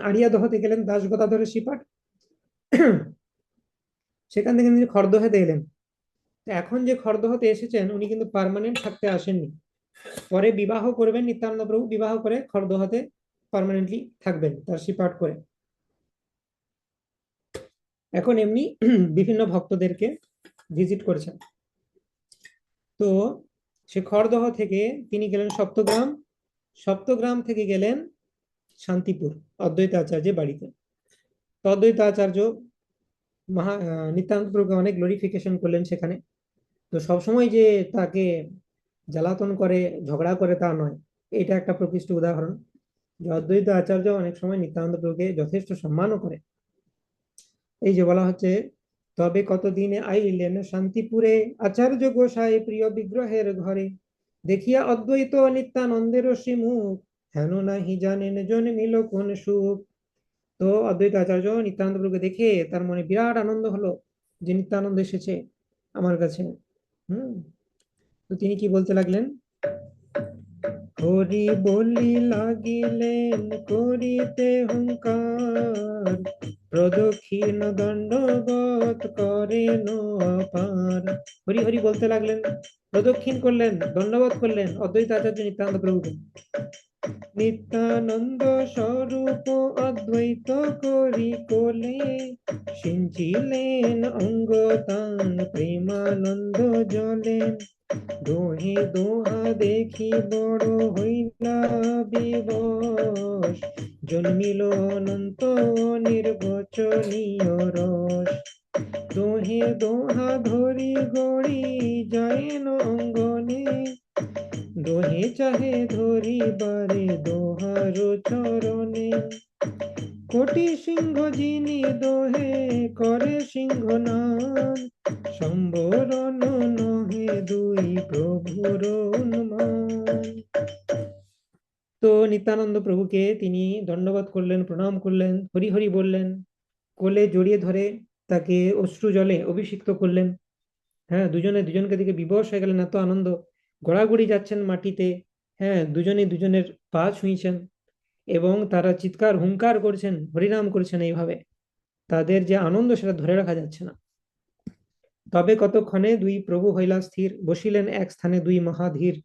Speaker 1: আড়িয়াদহতে গেলেন, দাস গদাধরের শ্রীপাঠ, সেখান থেকে তিনি খড়দহেতে এলেন। এখন যে খড়দহতে এসেছেন উনি কিন্তু পার্মানেন্ট থাকতে আসেননি, পরে বিবাহ করবেন নিত্যানন্দ প্রভু, বিবাহ করে খড়দহতে পার্মানেন্টলি থাকবেন তার শ্রীপাঠ করে। এখন এমনি বিভিন্ন ভক্তদেরকে ভিজিট করেছেন। তো সে খড়দহ থেকে তিনি গেলেন সপ্তগ্রাম, সপ্তগ্রাম থেকে গেলেন শান্তিপুর অদ্বৈত আচার্যের বাড়িতে। তো অদ্বৈত আচার্য নিত্যানন্দ প্রভুকে অনেক গ্লোরিফিকেশন করলেন সেখানে। তো সবসময় যে তাকে জ্বালাতন করে ঝগড়া করে তা নয়, এটা একটা প্রকৃষ্ট উদাহরণ যে অদ্বৈত আচার্য অনেক সময় নিত্যানন্দ প্রভুকে যথেষ্ট সম্মানও করে। এই যে বলা হচ্ছে, তবে কতদিনে আইলেন শান্তিপুরে আচার্য গোসাই প্রিয় বিগ্রহের ঘরে, দেখিয়া অদ্বৈত নিত্যানন্দের শ্রীমুখ, হেন নাহি জানেন জন্মিল কোন সুখ। তো অদ্বৈত আচার্য নিত্যানন্দ প্রভুকে দেখে তার মনে বিরাট আনন্দ হলো যে নিত্যানন্দ এসেছে আমার কাছে। তো তিনি কি বলতে লাগলেন, হরি বলি লাগিলেন করিতে হুঙ্কার, প্রদক্ষিণ দণ্ডবত করেন অপার। হরি হরি বলতে লাগলেন, প্রদক্ষিণ করলেন, দণ্ডবত করলেন অদ্বৈত আচার্য নিত্যানন্দ প্রভুকে। নিত্যানন্দ স্বরূপ অদ্বৈত করি কোলে, সিঞ্চিলেন অঙ্গ তান প্রেমানন্দ জলে। দোহে দোহা দেখি বড় হইলা বিবশ, জন্মিল অনন্ত নির্বচনীয় রস। দোহে দোহা ধরি গড়ি যায়ন অঙ্গনে, দোহে চাহে ধরি বারে দোহার চরণে। কোটি সিংহ যিনি দোহে করে সিংহ নাম, সম্বরণ নহে দুই প্রভুর অনুমান। তো নিত্যানন্দ প্রভুকে তিনি দণ্ডবত করলেন, প্রণাম করলেন, হরি হরি বললেন, কোলে জড়িয়ে ধরে তাকে অশ্রু জলে অভিষিক্ত করলেন। হ্যাঁ, দুজনে দুজনকে দিকে বিবশ হয়ে গেলেন, এত আনন্দ, গড়াগড়ি যাচ্ছেন মাটিতে। হ্যাঁ, দুজনে দুজনের পা ছুঁইছেন এবং তারা চিৎকার হুঙ্কার করছেন, হরিনাম করছেন। এইভাবে তাদের যে আনন্দ সেটা ধরে রাখা যাচ্ছে না। তবে কতক্ষণে দুই প্রভু হইলা স্থির, বসিলেন এক স্থানে দুই মহাধীর,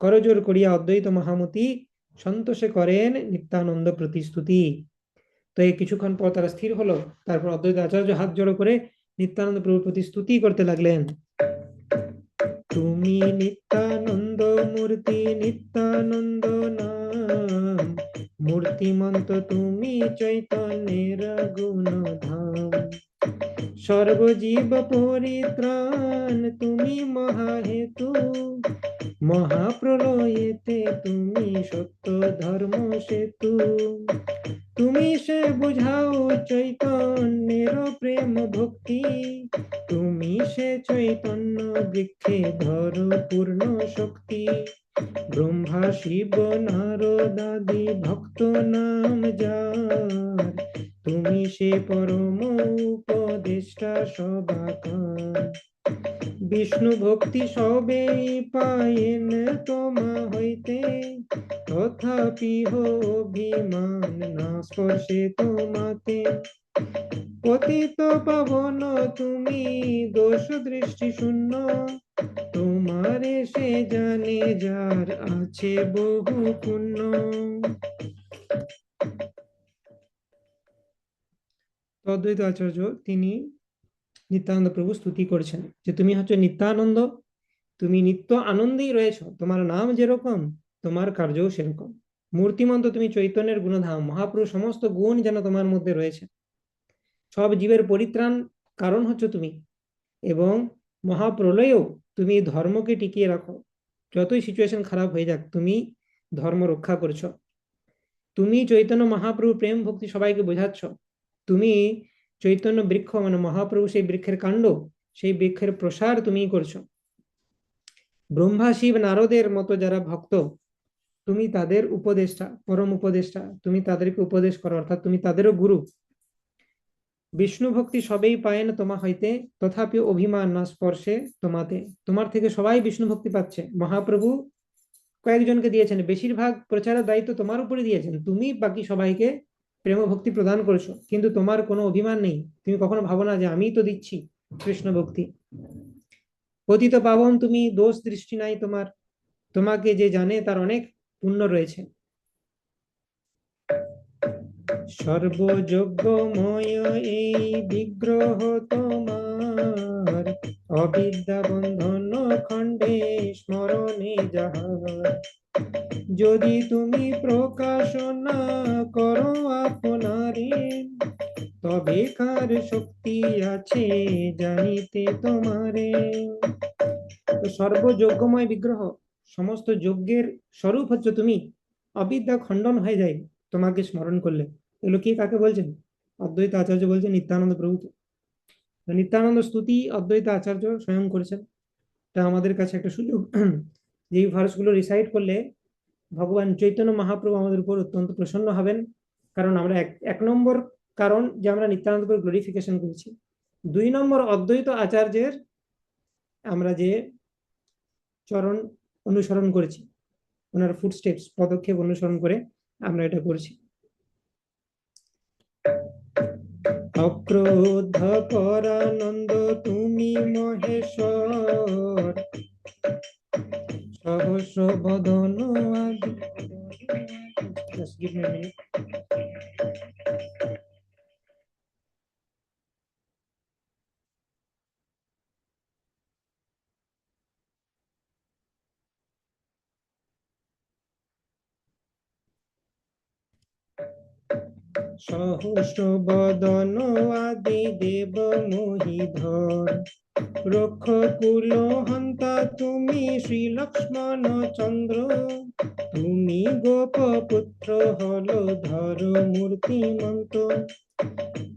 Speaker 1: করজোর করিয়া অদ্বৈত মহামতি, সন্তোষে করেন নিত্যানন্দ প্রতিস্তুতি। তো এই কিছুক্ষণ পর তারা স্থির হলো, তারপর অদ্বৈত আচার্য হাত জড়ো করে নিত্যানন্দ প্রভুর প্রতি স্তুতি করতে লাগলেন। তুমি নিত্যানন্দ মূর্তি, নিত্যানন্দ নাম, মূর্তিমন্ত তুমি চৈতন্যের গুণ ধাম। সর্বজীব পরিত্রাণ তুমি মহাহেতু, মহাপ্রলয়েতে তুমি সত্য ধর্ম সেতু। তুমি সে বুঝাও চৈতন্যের প্রেম ভক্তি, তুমি সে চৈতন্য বৃক্ষে ধর পূর্ণ শক্তি। ব্রহ্মা শিব নারদাদি ভক্ত নাম যার, তুমি সে পরম উপদেষ্টা সবাকার। বিষ্ণু ভক্তি সবেই পায়েন তোমা হইতে, তথাপি অভিমান না স্পর্শে তোমাতে। পতিত পাবন তুমি দোষ দৃষ্টি শূন্য, তোমারে সে জানে যার আছে বহু পুণ্য। অদ্বৈত আচার্য তিনি নিত্যানন্দ প্রভু স্তুতি করছেন যে তুমি হচ্ছে নিত্যানন্দ, তুমি নিত্য আনন্দেই রয়েছ, তোমার নাম যেরকম তোমার কার্যও সেরকম। মূর্তিমন্ত তুমি চৈতন্যের গুণধাম, মহাপ্রভু সমস্ত গুণ যেন তোমার মধ্যে রয়েছে। সব জীবের পরিত্রাণ কারণ হচ্ছে তুমি, এবং মহাপ্রলয়েও তুমি ধর্মকে টিকিয়ে রাখো। যতই সিচুয়েশন খারাপ হয়ে যাক তুমি ধর্ম রক্ষা করছো। তুমি চৈতন্য মহাপ্রভু প্রেম ভক্তি সবাইকে বোঝাচ্ছ। তুমি চৈতন্য বৃক্ষ, মানে মহাপ্রভু সেই বৃক্ষের কাণ্ড, সেই বৃক্ষের প্রসার তুমি করছো। ব্রহ্মা শিব নারদের মতো যারা ভক্ত, তুমি তাদের উপদেষ্টা, পরম উপদেষ্টা, তুমি তাদেরকে উপদেশ করো, অর্থাৎ তুমি তাদেরও গুরু। বিষ্ণু ভক্তি সবেই পায় না তোমা হইতে, তথাপি অভিমান না স্পর্শে তোমাতে। তোমার থেকে সবাই বিষ্ণু ভক্তি পাচ্ছে। মহাপ্রভু কয়েকজনকে দিয়েছেন, বেশিরভাগ প্রচারের দায়িত্ব তোমার উপরে দিয়েছেন, তুমি বাকি সবাইকে প্রেম ভক্তি প্রদান করছো, কিন্তু তোমার কোনো অভিমান নেই। তুমি কখনো ভাবো না যে আমিই তো দিচ্ছি কৃষ্ণ ভক্তি। পতিত পাবন তুমি, দোষ দৃষ্টি নাই তোমার, তোমাকে যে জানে তার অনেক পুণ্য রয়েছে। সর্বযোগ্যময় এই বিগ্রহ তোমার, অবিদ্যা বন্ধন খণ্ডে স্মরণে যাহার। যদি তুমি প্রকাশ না করো আপনারে, তবে কার শক্তি আছে জানিতে তোমারে। তো সর্বযোগ্যময় বিগ্রহ, সমস্ত যজ্ঞের স্বরূপ হচ্ছে তুমি, অবিদ্যা খণ্ডন হয়ে যায় তোমাকে স্মরণ করলে। এগুলো কি কাকে বলছেন? অদ্বৈত আচার্য বলছেন নিত্যানন্দ প্রভুকে। তো নিত্যানন্দ স্তুতি অদ্বৈত আচার্য স্বয়ং করেছেন। তা আমাদের কাছে একটা সুযোগ যে এই ভার্সগুলো রিসাইট করলে ভগবান চৈতন্য মহাপ্রভু আমাদের উপর অত্যন্ত প্রসন্ন হবেন। কারণ আমরা এক নম্বর কারণ যে আমরা নিত্যানন্দপুর গ্লোরিফিকেশন করেছি, 2 নম্বর অদ্বৈত আচার্যের আমরা যে চরণ অনুসরণ করেছি, ওনার ফুটস্টেপস পদক্ষেপ অনুসরণ করে আমরা এটা করেছি। অক্রোধ পরানন্দ তুমি মহেশ্বর, সহস্র বদন আদি। Just give me a minute. সহস্র বদন আদি দেব মোহিধর, রক্ষ কুল হন্তা তুমি শ্রী লক্ষ্মণ চন্দ্র, তুমি গোপ পুত্র হল ধর মূর্তিমন্ত,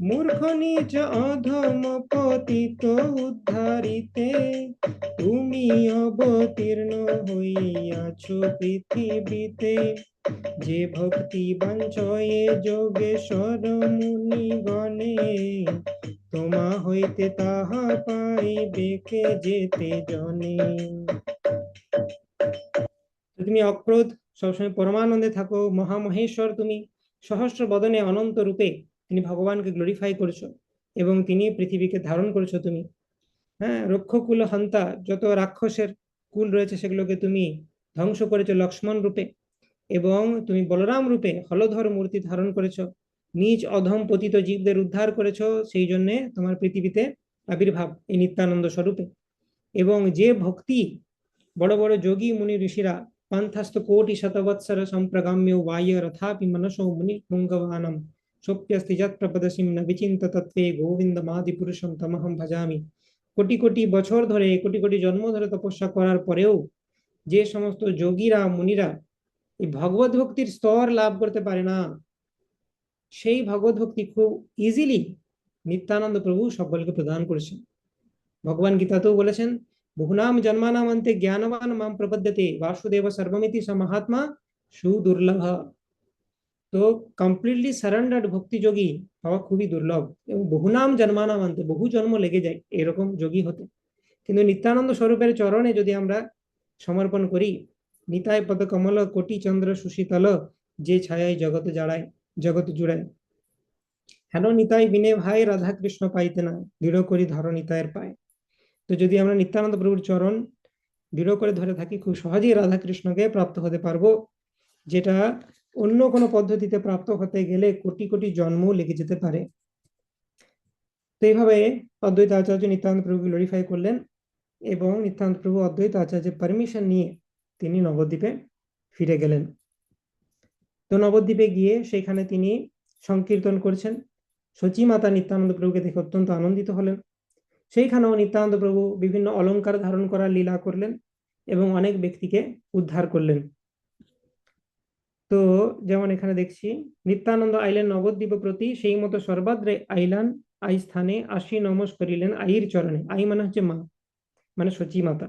Speaker 1: মূর্খ নিজ অধম পতিত উদ্ধারিতে, তুমি অবতীর্ণ হইয়াছ পৃথিবীতে, যে ভক্তি বাঞ্ছয়ে যোগেশ্বর মুনি গণে, তোমা হইতে তাহা পাইবে কে যেতে জনে। তুমি অক্রোধ, সবসময় পরমানন্দে থাকো, মহামহেশ্বর তুমি, সহস্র বদনে অনন্ত রূপে তিনি ভগবানকে গ্লোরিফাই করেছো এবং তিনি পৃথিবীকে ধারণ করেছো তুমি। হ্যাঁ, রক্ষকুল হন্তা, যত রাক্ষসের কুল রয়েছে সেগুলোকে তুমি ধ্বংস করেছো লক্ষ্মণ রূপে, এবং তুমি বলরাম রূপে হলধর মূর্তি ধারণ করেছো, নিজ অধম পতিত জীবদের উদ্ধার করেছো, সেই জন্যে তোমার পৃথিবীতে আবির্ভাব এই নিত্যানন্দ স্বরূপে। এবং যে ভক্তি বড় বড় যোগী মুনি ঋষিরা পান্থাস্ত কোটি শতবৎসর সম্প্রগাম্য বাহ্য রথাপি মনসো মুনি পুঙ্গবানম সোপ্যস্তি যৎ প্রপদসিম ন বিচিন্ত তত্ত্বে গোবিন্দমাদি পুরুষম তমহম ভজামি। কোটি কোটি বছর ধরে, কোটি কোটি জন্ম ধরে তপস্যা করার পরেও যে সমস্ত যোগীরা মুনিরা এই ভগবত ভক্তির স্তর লাভ করতে পারে না, সেই ভগবত ভক্তি খুব ইজিলি নিত্যানন্দ প্রভু সকলকে প্রদান করেছেন। ভগবান গীতাতেও বলেছেন, বহুনাম জন্মানাম অন্তে জ্ঞানবান মাম প্রপদ্যতে বাসুদেব সর্বমিতি স মহাত্মা সুদুর্লভ। তো কমপ্লিটলি সারেন্ডার্ড ভক্তি যোগী হওয়া খুবই দুর্লভ, এবং বহুনাম জন্মানাম অন্তে, বহু জন্ম লেগে যায় এরকম যোগী হতে। কিন্তু নিত্যানন্দ স্বরূপের চরণে যদি আমরা সমর্পণ করি, নিতাই পদ কমল কোটি চন্দ্র সুশীতল, যে ছায়ায় জগত জড়ায়, জগত জুড়ায়, হেন নিতাই বিনে ভাই রাধা কৃষ্ণ পাইতে না, দৃঢ় করি ধর নিতাইয়ের পায়। তো যদি আমরা নিত্যানন্দ প্রভুর চরণ দৃঢ় করে ধরে থাকি, খুব সহজেই রাধা কৃষ্ণকে প্রাপ্ত হতে পারবো, যেটা অন্য কোনো পদ্ধতিতে প্রাপ্ত হতে গেলে কোটি কোটি জন্ম লেগে যেতে পারে। তো এইভাবে অদ্বৈত আচার্য নিত্যানন্দ প্রভুকে গ্লোরিফাই করলেন, এবং নিত্যানন্দ প্রভু অদ্বৈত আচার্যের পারমিশন নিয়ে তিনি নবদ্বীপে ফিরে গেলেন। তো নবদ্বীপে গিয়ে সেখানে তিনি সংকীর্তন করছেন। সচী মাতা নিত্যানন্দ প্রভুকে দেখে অত্যন্ত আনন্দিত হলেন। সেইখানেও নিত্যানন্দ প্রভু বিভিন্ন অলঙ্কার ধারণ করার লীলা করলেন এবং অনেক ব্যক্তিকে উদ্ধার করলেন। তো যেমন এখানে দেখছি, নিত্যানন্দ আইলেন নবদ্বীপ প্রতি, সেই মতো সর্বাদ্রে আইলান, আই স্থানে আসি নমস করিলেন আইর চরণে। আই মানে হচ্ছে মা, মানে সচী মাতা।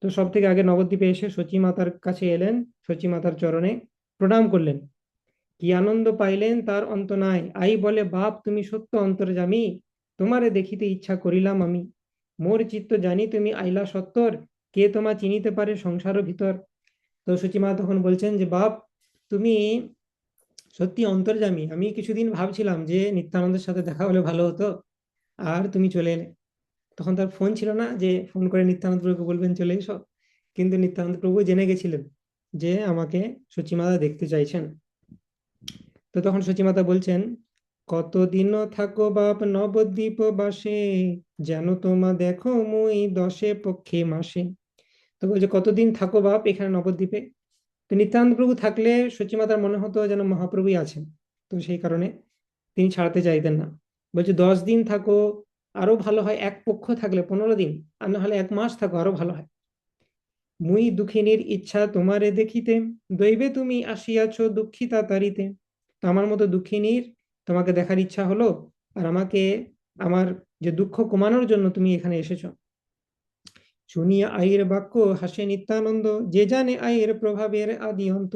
Speaker 1: তো সব থেকে আগে নবদ্বীপে এসে সচী মাতার কাছে এলেন, সচী মাতার চরণে প্রণাম করলেন। কি আনন্দ পাইলেন তার অন্ত নাই, আই বলে বাপ তুমি সত্য অন্তর্যামী, তোমারে দেখিতে ইচ্ছা করিলাম আমি, মোর চিত্ত জানি তুমি আইলা সত্তর, কে তোমা চিনিতে পারে সংসার ভিতর। তো সচিমা তখন বলছেন যে বাপ, তুমি সত্যি অন্তর্যামী, আমি কিছুদিন ভাবছিলাম যে নিত্যানন্দের সাথে দেখা হলে ভালো হতো, আর তুমি চলে এলে। তখন তার ফোন ছিল না যে ফোন করে নিত্যানন্দ প্রভুকে বলবেন চলে এসো, কিন্তু নিত্যানন্দ প্রভু জেনে গেছিলেন যে আমাকে সচিমাদা দেখতে চাইছেন। তো তখন সচিমাতা বলছেন, কতদিন থাকো বাপ নবদ্বীপ বাসে, যেন তোমা দেখো মুই দশে পক্ষে মাসে। তো বলছে কতদিন থাকো বাপ এখানে নবদ্বীপে। তো নিত্যানন্দ প্রভু থাকলে সচিমাতার মনে হতো যেন মহাপ্রভুই আছেন, তো সেই কারণে তিনি ছাড়তে চাইতেন না। বলছে 10 দিন থাকো, আরো ভালো হয় এক পক্ষ থাকলে 15 দিন, আর না হলে 1 মাস থাকো আরো ভালো হয়। মুই দুঃখিনীর ইচ্ছা তোমারে দেখিতে, দৈবে তুমি আসিয়াছ দুঃখিতা তারিতে। তো আমার মতো দুঃখিনীর তোমাকে দেখার ইচ্ছা হলো, আর আমাকে আমার যে দুঃখ কমানোর জন্য তুমি এখানে এসেছো। শুনিয়া আইয়ের বাক্য হাসে নিত্যানন্দ, যে জানে আইয়ের প্রভাবের আদি অন্ত।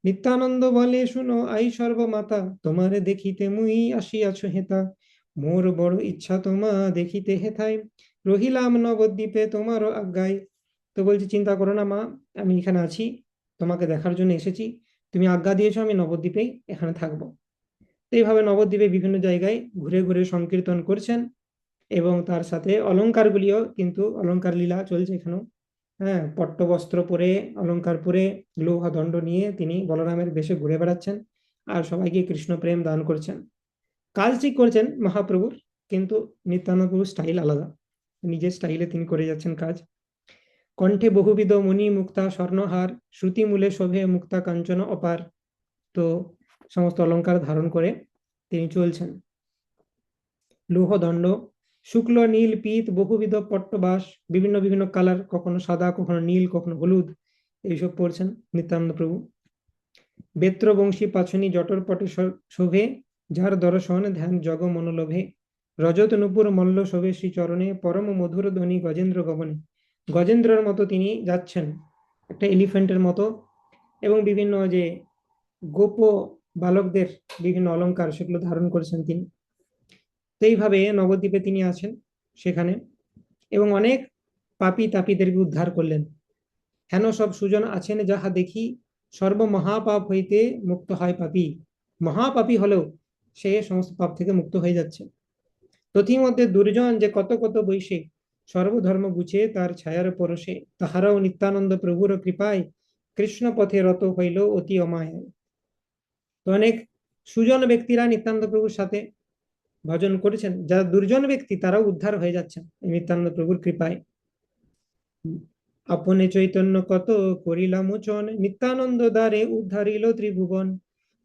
Speaker 1: নিত্যানন্দ বলে, শুনো আই সর্বমাতা, তোমারে দেখিতে মুই আসিয়াছ হেতা। মোর বড় ইচ্ছা তোমা দেখিতে হেথায়, রহিলাম নবদ্বীপে তোমারও আজ্ঞায়। তো বলছি, চিন্তা করো না মা, আমি এখানে আছি, তোমাকে দেখার জন্য এসেছি। তুমি আজ্ঞা দিয়েছো, আমি নবদ্বীপেই এখানে থাকবো। তো এইভাবে নবদ্বীপে বিভিন্ন জায়গায় ঘুরে ঘুরে সংকীর্তন করছেন, এবং তার সাথে অলংকারগুলিও, কিন্তু অলংকার লীলা চলছে এখানেও। হ্যাঁ, পট্টবস্ত্র পরে, অলংকার পরে, লৌহ দণ্ড নিয়ে তিনি বলরামের বেশে ঘুরে বেড়াচ্ছেন, আর সবাইকে কৃষ্ণ প্রেম দান করছেন। কাজ ঠিক করছেন মহাপ্রভুর, কিন্তু নিত্যানন্দ প্রভুর স্টাইল আলাদা, নিজের স্টাইলে তিনি করে যাচ্ছেন কাজ। কণ্ঠে বহুবিধ মণি মুক্তা স্বর্ণহার, শ্রুতি মূলে শোভে মুক্তা কাঞ্চন অপার। তো সমস্ত অলংকার ধারণ করে তিনি চলছেন। লৌহদণ্ড, শুক্ল নীল পীত বহুবিধ পট্টবাস, বিভিন্ন বিভিন্ন কালার, কখনো সাদা, কখনো নীল, কখনো হলুদ, এইসব পড়ছেন নিত্যানন্দ প্রভু। বেত্রবংশী পাছনি জটর পটে শোভে, যার দর্শন ধ্যান জগ মনোলোভে। রজত নুপুর মল্ল শোভে শ্রী চরণে, পরম মধুর ধ্বনি গজেন্দ্র গমনে। গজেন্দ্রের মতো তিনি যাচ্ছেন, একটা এলিফ্যান্টের মতো, এবং বিভিন্ন যে গোপ বালকদের বিভিন্ন অলংকার, সেগুলো ধারণ করেছেন তিনি। তো এইভাবে নবদ্বীপে তিনি আছেন সেখানে, এবং অনেক পাপী তাপীদেরকে উদ্ধার করলেন। হেন সব সুজন আছেন যাহা দেখি, সর্ব মহাপাপ হইতে মুক্ত হয় পাপী। মহাপাপী হলেও সে সমস্ত পাপ থেকে মুক্ত হয়ে যাচ্ছে। তথিমধ্যে দুর্জন যে কত কত বৈশে, সর্বধর্ম বুঝে তার ছায়ার পরশে। তাহারাও নিত্যানন্দ প্রভুর কৃপায়, কৃষ্ণ পথে রত হইল অতি অমায়ায়। তো অনেক সুজন ব্যক্তিরা নিত্যানন্দ প্রভুর সাথে ভজন করেছেন, যারা দুর্জন ব্যক্তি তারাও উদ্ধার হয়ে যাচ্ছেন এই নিত্যানন্দ প্রভুর কৃপায়। আপনে চৈতন্য কত করিলা মোচন, নিত্যানন্দ দ্বারে উদ্ধারিল ত্রিভুবন।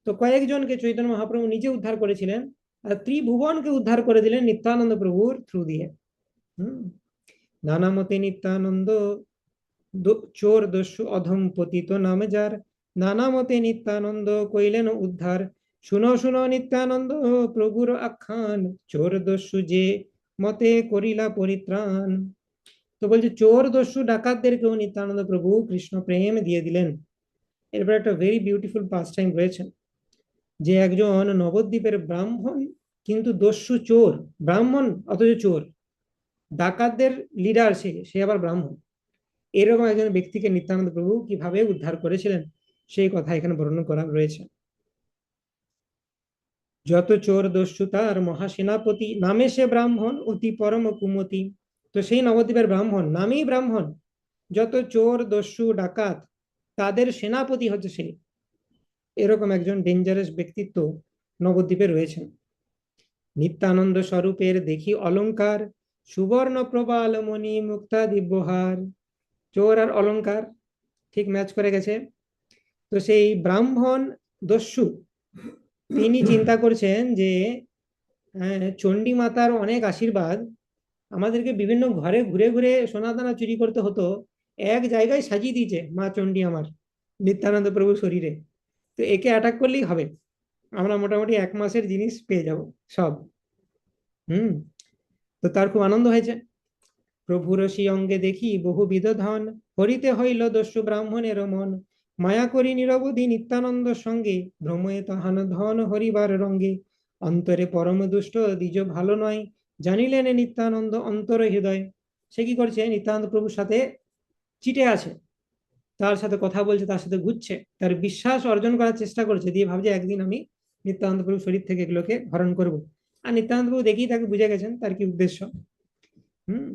Speaker 1: তো কয়েকজনকে চৈতন্য মহাপ্রভু নিজে উদ্ধার করেছিলেন, আর ত্রিভুবনকে উদ্ধার করে দিলেন নিত্যানন্দ প্রভুর থ্রু দিয়ে। হম নানা মতে নিত্যানন্দ চোর দস্যু অধম পতিত নাম যার, নানা মতে নিত্যানন্দ কইলেন উদ্ধার। শুনো শুনো নিত্যানন্দ প্রভুর আখ্যান, চোর দস্যু যে মতে করিলা পরিত্রাণ। তো বলছে, চোর দস্যু ডাকাতদেরকেও নিত্যানন্দ প্রভু কৃষ্ণ প্রেম দিয়ে দিলেন। এরপর একটা ভেরি বিউটিফুল পাস টাইম রয়েছে, যে একজন নবদ্বীপের ব্রাহ্মণ, কিন্তু দস্যু চোর, ব্রাহ্মণ অথচ চোর, ডাকাতদের লিডার, সে আবার ব্রাহ্মণ। এরকম একজন ব্যক্তিকে নিত্যানন্দ প্রভু কিভাবে উদ্ধার করেছিলেন, সেই কথা এখানে বর্ণনা করা রয়েছে। যত চোর দস্যু তার মহাসেনাপতি, নামে সে ব্রাহ্মণ অতি পরম কুমতি। তো সেই নবদ্বীপের ব্রাহ্মণ, নামেই ব্রাহ্মণ, যত চোর দস্যু ডাকাত তাদের সেনাপতি হচ্ছে সে। এরকম একজন ডেঞ্জারাস ব্যক্তিত্ব নবদ্বীপে রয়েছেন। নিত্যানন্দ স্বরূপের দেখি অলংকার, সুবর্ণ প্রবাল মণি মুক্তা দিব্যহার। চোর আর অলংকার ঠিক ম্যাচ করে গেছে। তো সেই ব্রাহ্মণ দস্যু তিনি চিন্তা করছেন যে চণ্ডী মাতার অনেক আশীর্বাদ, আমাদেরকে বিভিন্ন ঘরে ঘুরে ঘুরে সোনা দানা চুরি করতে হতো, এক জায়গায় সাজিয়ে দিয়েছে মা চণ্ডী আমার নিত্যানন্দ প্রভুর শরীরে। তো একে অ্যাটাক করলেই হবে, আমরা মোটামুটি 1 মাসের জিনিস পেয়ে যাব সব। হুম তো তার খুব আনন্দ হয়েছে। প্রভুর সেই অঙ্গে দেখি বহুবিধ ধন, হরিতে হইল দস্যু ব্রাহ্মণের মন। মায়া করি নিরবধি নিত্যানন্দ সঙ্গে, ভ্রময়ে তাহান ধন হরিবার রঙ্গে। অন্তরে পরম দুষ্ট দ্বিজ ভালো নয়, জানিলেন নিত্যানন্দ অন্তর হৃদয়। সে কি করছে, নিত্যানন্দ প্রভুর সাথে চিটে আছে, তার সাথে কথা বলছে, তার সাথে ঘুরছে, তার বিশ্বাস অর্জন করার চেষ্টা করছে, দিয়ে ভাবছে একদিন আমি নিত্যানন্দ প্রভুর শরীর থেকে এগুলোকে হরণ করব। আর নিত্যানন্দ প্রভু দেখেই তাকে বুঝে গেছেন তার কি উদ্দেশ্য। হম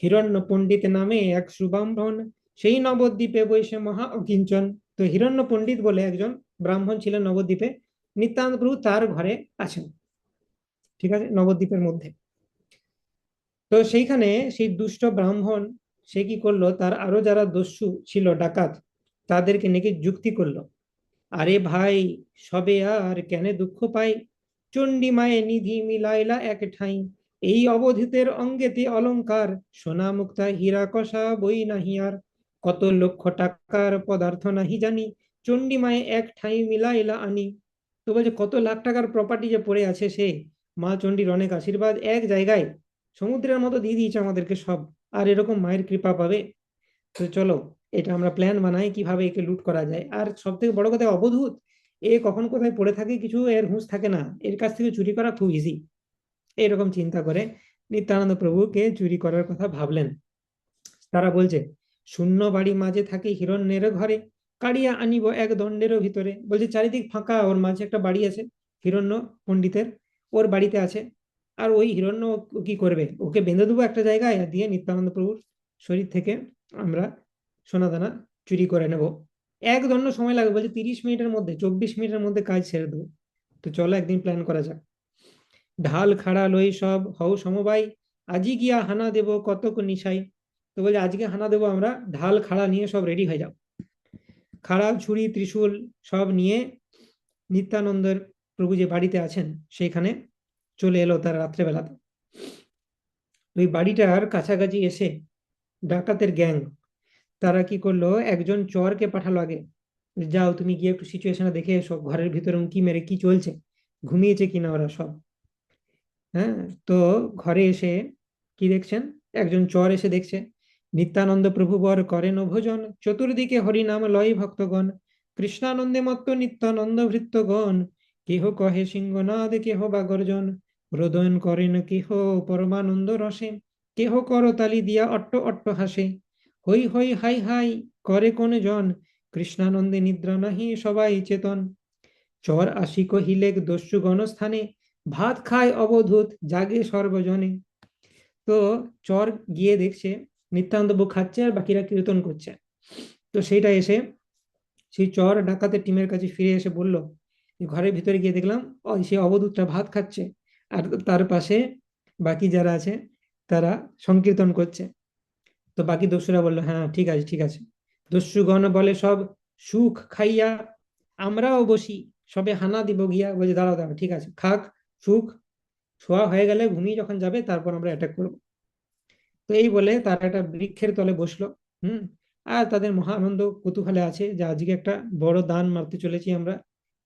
Speaker 1: হিরণ্য পণ্ডিত নামে এক সুব্রাহ্মণ, সেই নবদ্বীপে বৈশে মহা অকিঞ্চন। তো হিরণ্য পণ্ডিত বলে একজন ব্রাহ্মণ ছিলেন নবদ্বীপে, নিত্যানন্দ প্রভু তার ঘরে আছেন, ঠিক আছে, নবদ্বীপের মধ্যে। তো সেইখানে সেই দুষ্ট ব্রাহ্মণ সে কি করলো, তার আরো যারা দস্যু ছিল ডাকাত, তাদেরকে নাকি যুক্তি করলো, আরে ভাই, সবে আর কেনে দুঃখ পাই, চণ্ডী মায়ে নিধি মিলাইলা এক ঠাই। এই অবধিতের অঙ্গেতে অলংকার, সোনা মুক্তা হীরা কষা বই নাহিয়ার। কত লক্ষ টাকার পদার্থ নাহি জানি, চণ্ডী মায়ে এক ঠাঁই মিলাইলা আনি। তো বলছে কত লাখ টাকার প্রপার্টি যে পড়ে আছে, সে মা চণ্ডীর অনেক আশীর্বাদ, এক জায়গায় সমুদ্রের মতো দিয়ে দিয়েছে আমাদেরকে সব, আর এরকম মায়ের কৃপা পাবে? তো চলো এটা আমরা প্ল্যান বানাই কিভাবে একে লুট করা যায়। আর সব থেকে বড় কথা, অবধূত, এ কখন কোথায় পড়ে থাকে কিছু এর হুঁশ থাকে না, এর কাছ থেকে চুরি করা খুব ইজি। এরকম চিন্তা করে নিত্যানন্দ প্রভুকে চুরি করার কথা ভাবলেন। তারা বলছে, শূন্য বাড়ি মাঝে থাকে হিরণ্যের ঘরে, কাড়িয়া আনিব এক দণ্ডের ভিতরে। বলছে চারিদিক ফাঁকা, ওর মাঝে একটা বাড়ি আছে, হিরণ্য পণ্ডিতের, ওর বাড়িতে আছে। আর ওই হিরণ্য কি করবে, ওকে বেঁধে দেবো একটা জায়গায়, আর দিয়ে নিত্যানন্দ প্রভুর শরীর থেকে আমরা সোনাদানা চুরি করে নেব। এক দণ্ড সময় লাগবে, বলছে 30 মিনিটের মধ্যে, 24 মিনিটের মধ্যে কাজ ছেড়ে দেবো। তো চলো একদিন প্ল্যান করা যাক। ঢাল খাড়া লই সব হও সমবায়, আজি গিয়া হানা দেব কতক নিশাই। তো বলছে আজকে হানা দেবো আমরা, ঢাল খাড়া নিয়ে সব রেডি হয়ে যাও। খাড়া ছুরি ত্রিশূল সব নিয়ে নিত্যানন্দের প্রভু যে বাড়িতে আছেন সেখানে চলে এলো তার রাত্রেবেলাতে। ওই বাড়িটার কাছাকাছি এসে ডাকাতের গ্যাং তারা কি করলো, একজন চরকে পাঠালো আগে, যাও তুমি গিয়ে একটু সিচুয়েশনে দেখে এসো, ঘরের ভিতরে উঁকি মেরে কি চলছে, ঘুমিয়েছে কিনা ওরা সব। হ্যাঁ, তো ঘরে এসে কি দেখছেন, একজন চর এসে দেখছে নিত্যানন্দ প্রভু বর করেন ভোজন, চতুর্দিকে হরিনাম লয় ভক্তগণ, কৃষ্ণানন্দে মত্ত নিত্যানন্দ ভৃত্যগণ, কেহ কহে সিংহনাদ কেহ বা গর্জন, রোদন করেন কেহ পরমানন্দ রসে, কেহ করতালি দিয়া অট্ট অট্ট হাসে, হই হই হাই হাই করে কোন জন, কৃষ্ণানন্দে নিদ্রা নাহি সবাই চেতন, চর আসি কহিলেক দস্যু গণস্থানে, ভাত খায় অবধূত জাগে সর্বজনে। তো চর গিয়ে দেখছে নিত্যানন্দ বউ খাচ্ছে আর বাকিরা কীর্তন করছে। তো সেইটা এসে সেই চর ডাকাতের টিমের কাছে ফিরে এসে বলল, ঘরের ভিতরে গিয়ে দেখলাম সেই অবধূতটা ভাত খাচ্ছে, আর তার পাশে বাকি যারা আছে তারা সংকীর্তন করছে। তো বাকি দস্যুরা বললো, হ্যাঁ ঠিক আছে ঠিক আছে। দস্যুগণ বলে সব, সুখ খাইয়া আমরাও বসি, সবে হানা দিব গিয়া। বলছে দাঁড়াও দাঁড়াও, ঠিক আছে, খাক সুখ, শোয়া হয়ে গেলে ঘুমিয়ে যখন যাবে তারপর আমরা অ্যাটাক করবো। তো এই বলে তারা একটা বৃক্ষের তলে বসলো। হুম। আর তাদের মহা আনন্দ কৌতূহলে আছে যে আজকে একটা বড় দান মারতে চলেছি আমরা,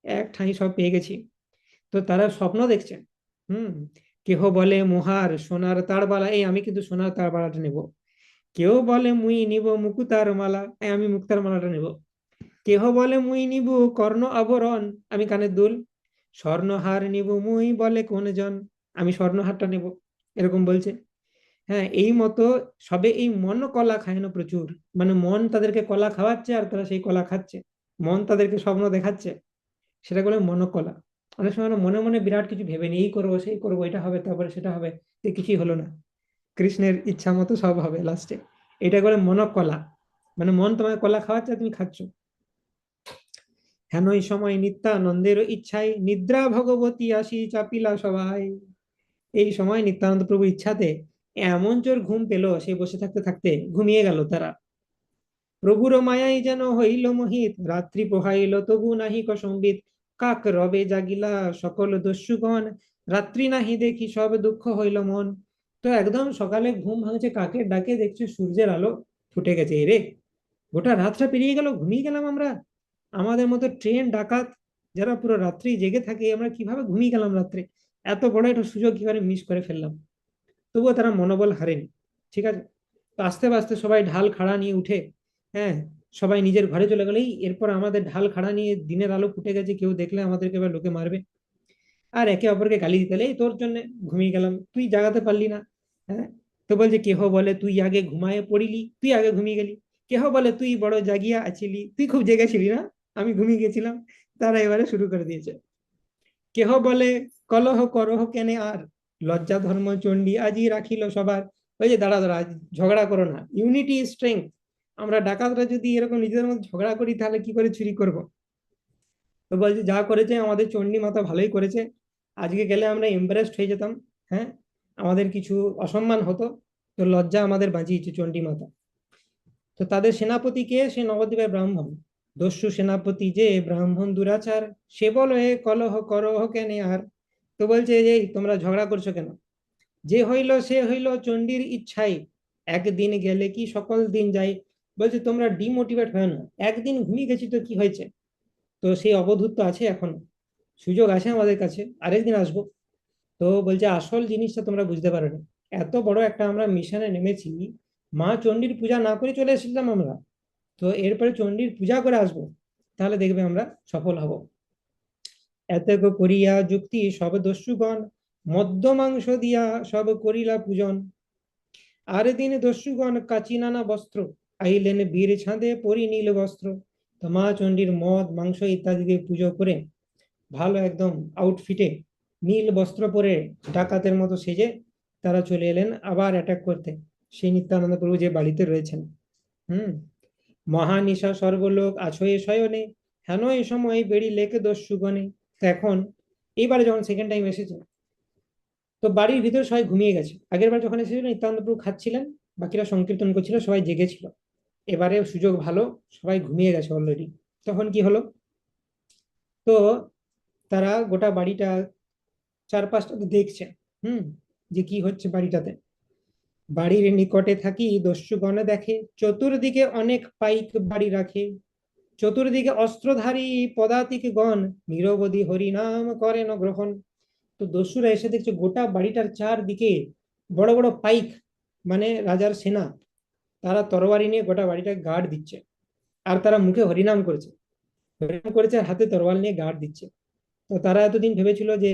Speaker 1: এক ঠাঁই সব পেয়ে গেছি। তো তারা স্বপ্ন দেখছে। হুম। কেহ বলে মোহার সোনার তারবালা, এই আমি কিন্তু সোনার তারবালাটা নেব। কেউ বলে মুই নিব মুকুতার মালা, এই আমি মুক্তার মালাটা নেব। কেহ বলে মুই নিব কর্ণ আভরণ, আমি কানের দুল। স্বর্ণহার নিব মুই বলে কোন জন, আমি স্বর্ণহারটা নেব, এরকম বলছে। হ্যাঁ, এই মতো সবে এই মন কলা খায় না প্রচুর, মানে মন তাদেরকে কলা খাওয়াচ্ছে আর তারা সেই কলা খাচ্ছে, মন তাদেরকে স্বপ্ন দেখাচ্ছে, সেটা বলে মনোকলা। অনেক সময় আমরা মনে মনে বিরাট কিছু ভেবে নিই, এই করবো সেই করবো, এটা হবে তারপরে সেটা হবে, তো কিছুই হলো না। কৃষ্ণের ইচ্ছা মতো সব হবে লাস্টে, এটা বলে মনোকলা, মানে মন তোমাকে কলা খাওয়াচ্ছে আর তুমি খাচ্ছ। হেন এই সময় নিত্যানন্দের ইচ্ছায় নিদ্রা ভগবতী আসি চাপিলা সবাই। এই সময় নিত্যানন্দ প্রভু ইচ্ছাতে এমন জোর ঘুম পেল, সে বসে থাকতে থাকতে ঘুমিয়ে গেল তারা। প্রভুর মায়াই যেন হইল মোহিত, রাত্রি পোহাইল তবু নাহি সম্বিত, কাক রবে জাগিলা সকল দস্যুগণ, রাত্রি নাহি দেখি সব দুঃখ হইল মন। তো একদম সকালে ঘুম ভাঙছে কাকের ডাকে, দেখছে সূর্যের আলো ফুটে গেছে। রে, গোটা রাতটা পেরিয়ে গেল, ঘুমিয়ে গেলাম আমরা, আমাদের মতো ট্রেন ডাকাত যারা পুরো রাত্রি জেগে থাকে, আমরা কিভাবে ঘুমিয়ে গেলাম রাত্রে, এত বড় একটা সুযোগ কিভাবে মিস করে ফেললাম। তবুও তারা মনোবল হারেনি। ঠিক আছে, তো আস্তে আস্তে সবাই ঢাল খাড়া নিয়ে উঠে, হ্যাঁ, সবাই নিজের ঘরে চলে গেলেই এরপর আমাদের ঢাল খাড়া নিয়ে দিনের আলো ফুটে গেছে, কেউ দেখলে আমাদেরকে এবার লোকে মারবে। আর একে অপরকে গালি দিতে, এই তোর জন্য ঘুমিয়ে গেলাম, তুই জাগাতে পারলি না। হ্যাঁ, তো বলছে কেহ বলে তুই আগে ঘুমায়ে পড়িলি, তুই আগে ঘুমিয়ে গেলি। কেহ বলে তুই বড় জাগিয়া আছিলি, তুই খুব জেগেছিলি না, আমি ঘুমিয়ে গেছিলাম। তারা এবারে শুরু করে দিয়েছে। কেহ বলে কলহ করহ কেনে আর, লজ্জা ধর্ম চণ্ডী আজি রাখিল সবার। ওই যে দাঁড়া দাঁড়া, ঝগড়া করো না, ইউনিটি স্ট্রেংথ। আমরা ডাকাতরা যদি এরকম নিজেদের মধ্যে ঝগড়া করি তাহলে কি করে চুরি করব। তো বলছে যা করেছে আমাদের চণ্ডী মাতা ভালোই করেছে, আজকে গেলে আমরা এম্বারেসড হয়ে যেতাম। হ্যাঁ, আমাদের কিছু অসম্মান হতো, তো লজ্জা আমাদের বাঁচিয়েছে চণ্ডী মাতা। তো তাদের সেনাপতি কে, সে নবদ্বীপের ব্রাহ্মণ। দস্যু সেনাপতি যে ব্রাহ্মণ দুরাচার, সে বলে কলহ করহ কেনে আর। তো বলছে যে তোমরা ঝগড়া করছো কেন, যে হইল সে হইল চণ্ডীর ইচ্ছাই, একদিন গেলে কি সকল দিন যাই। বলছে তোমরা ডিমোটিভেট হয় না, একদিন ঘুমিয়ে গেছি তো কি হয়েছে, তো সেই অবধূত তো আছে, এখনো সুযোগ আছে আমাদের কাছে, আরেকদিন আসবো। তো বলছে আসল জিনিসটা তোমরা বুঝতে পারো না, এত বড় একটা আমরা মিশনে নেমেছি, মা চণ্ডীর পূজা না করে চলে এসেছিলাম আমরা, তো এরপরে চণ্ডীর পূজা করে আসবো, তাহলে দেখবে আমরা সফল হব। এত করিয়া যুক্তি সব দস্যুগণ, মদ্য মাংস দিয়া সব করিলা পূজন। আর দিন দস্যুগণ কাচি নানা বস্ত্র, আইলেন বীর ছাঁদে পরি নীল বস্ত্র। তো মা চণ্ডীর মদ মাংস ইত্যাদি দিয়ে পুজো করে ভালো একদম আউটফিটে নীল বস্ত্র পরে ডাকাতের মতো সেজে তারা চলে এলেন আবার অ্যাটাক করতে সেই নিত্যানন্দ প্রভু যে বাড়িতে রয়েছেন। হুম। মহানিশা সর্বলোক আছো এ শয়নে, হেন এই সময় বেড়ি লেকে দস্যুগণে। তো এখন এইবারে যখন সেকেন্ড টাইম এসেছে, তো বাড়ির ভিতরে সবাই ঘুমিয়ে গেছে। আগের বার যখন এসেছিল নিত্যানন্দ প্রভু খাচ্ছিলেন, বাকিরা সংকীর্তন করছিল, সবাই জেগেছিল। এবারে সুযোগ ভালো, সবাই ঘুমিয়ে গেছে অলরেডি। তখন কি হলো, তো তারা গোটা বাড়িটা চারপাশটাতে দেখছে। হুম। যে কি হচ্ছে বাড়িটাতে। বাড়ির নিকটে থাকি দস্যুগণ দেখে, চতুর্দিকে অনেক পাইক বাড়ি রাখে। চতুর্দিকে অস্ত্রধারী পদাতিক গণ, নিরবধি হরিনাম করেন গ্রহণ। তো দস্যুরা এসে দেখছে গোটা বাড়িটার চারদিকে বড় বড় পাইক, মানে রাজার সেনা, তারা তরবারি নিয়ে গোটা বাড়িটা গার্ড দিচ্ছে। আর তারা মুখে হরিনাম করেছে, হরিনাম করেছে আর হাতে তরোয়াল নিয়ে গার্ড দিচ্ছে। তো তারা এতদিন ভেবেছিল যে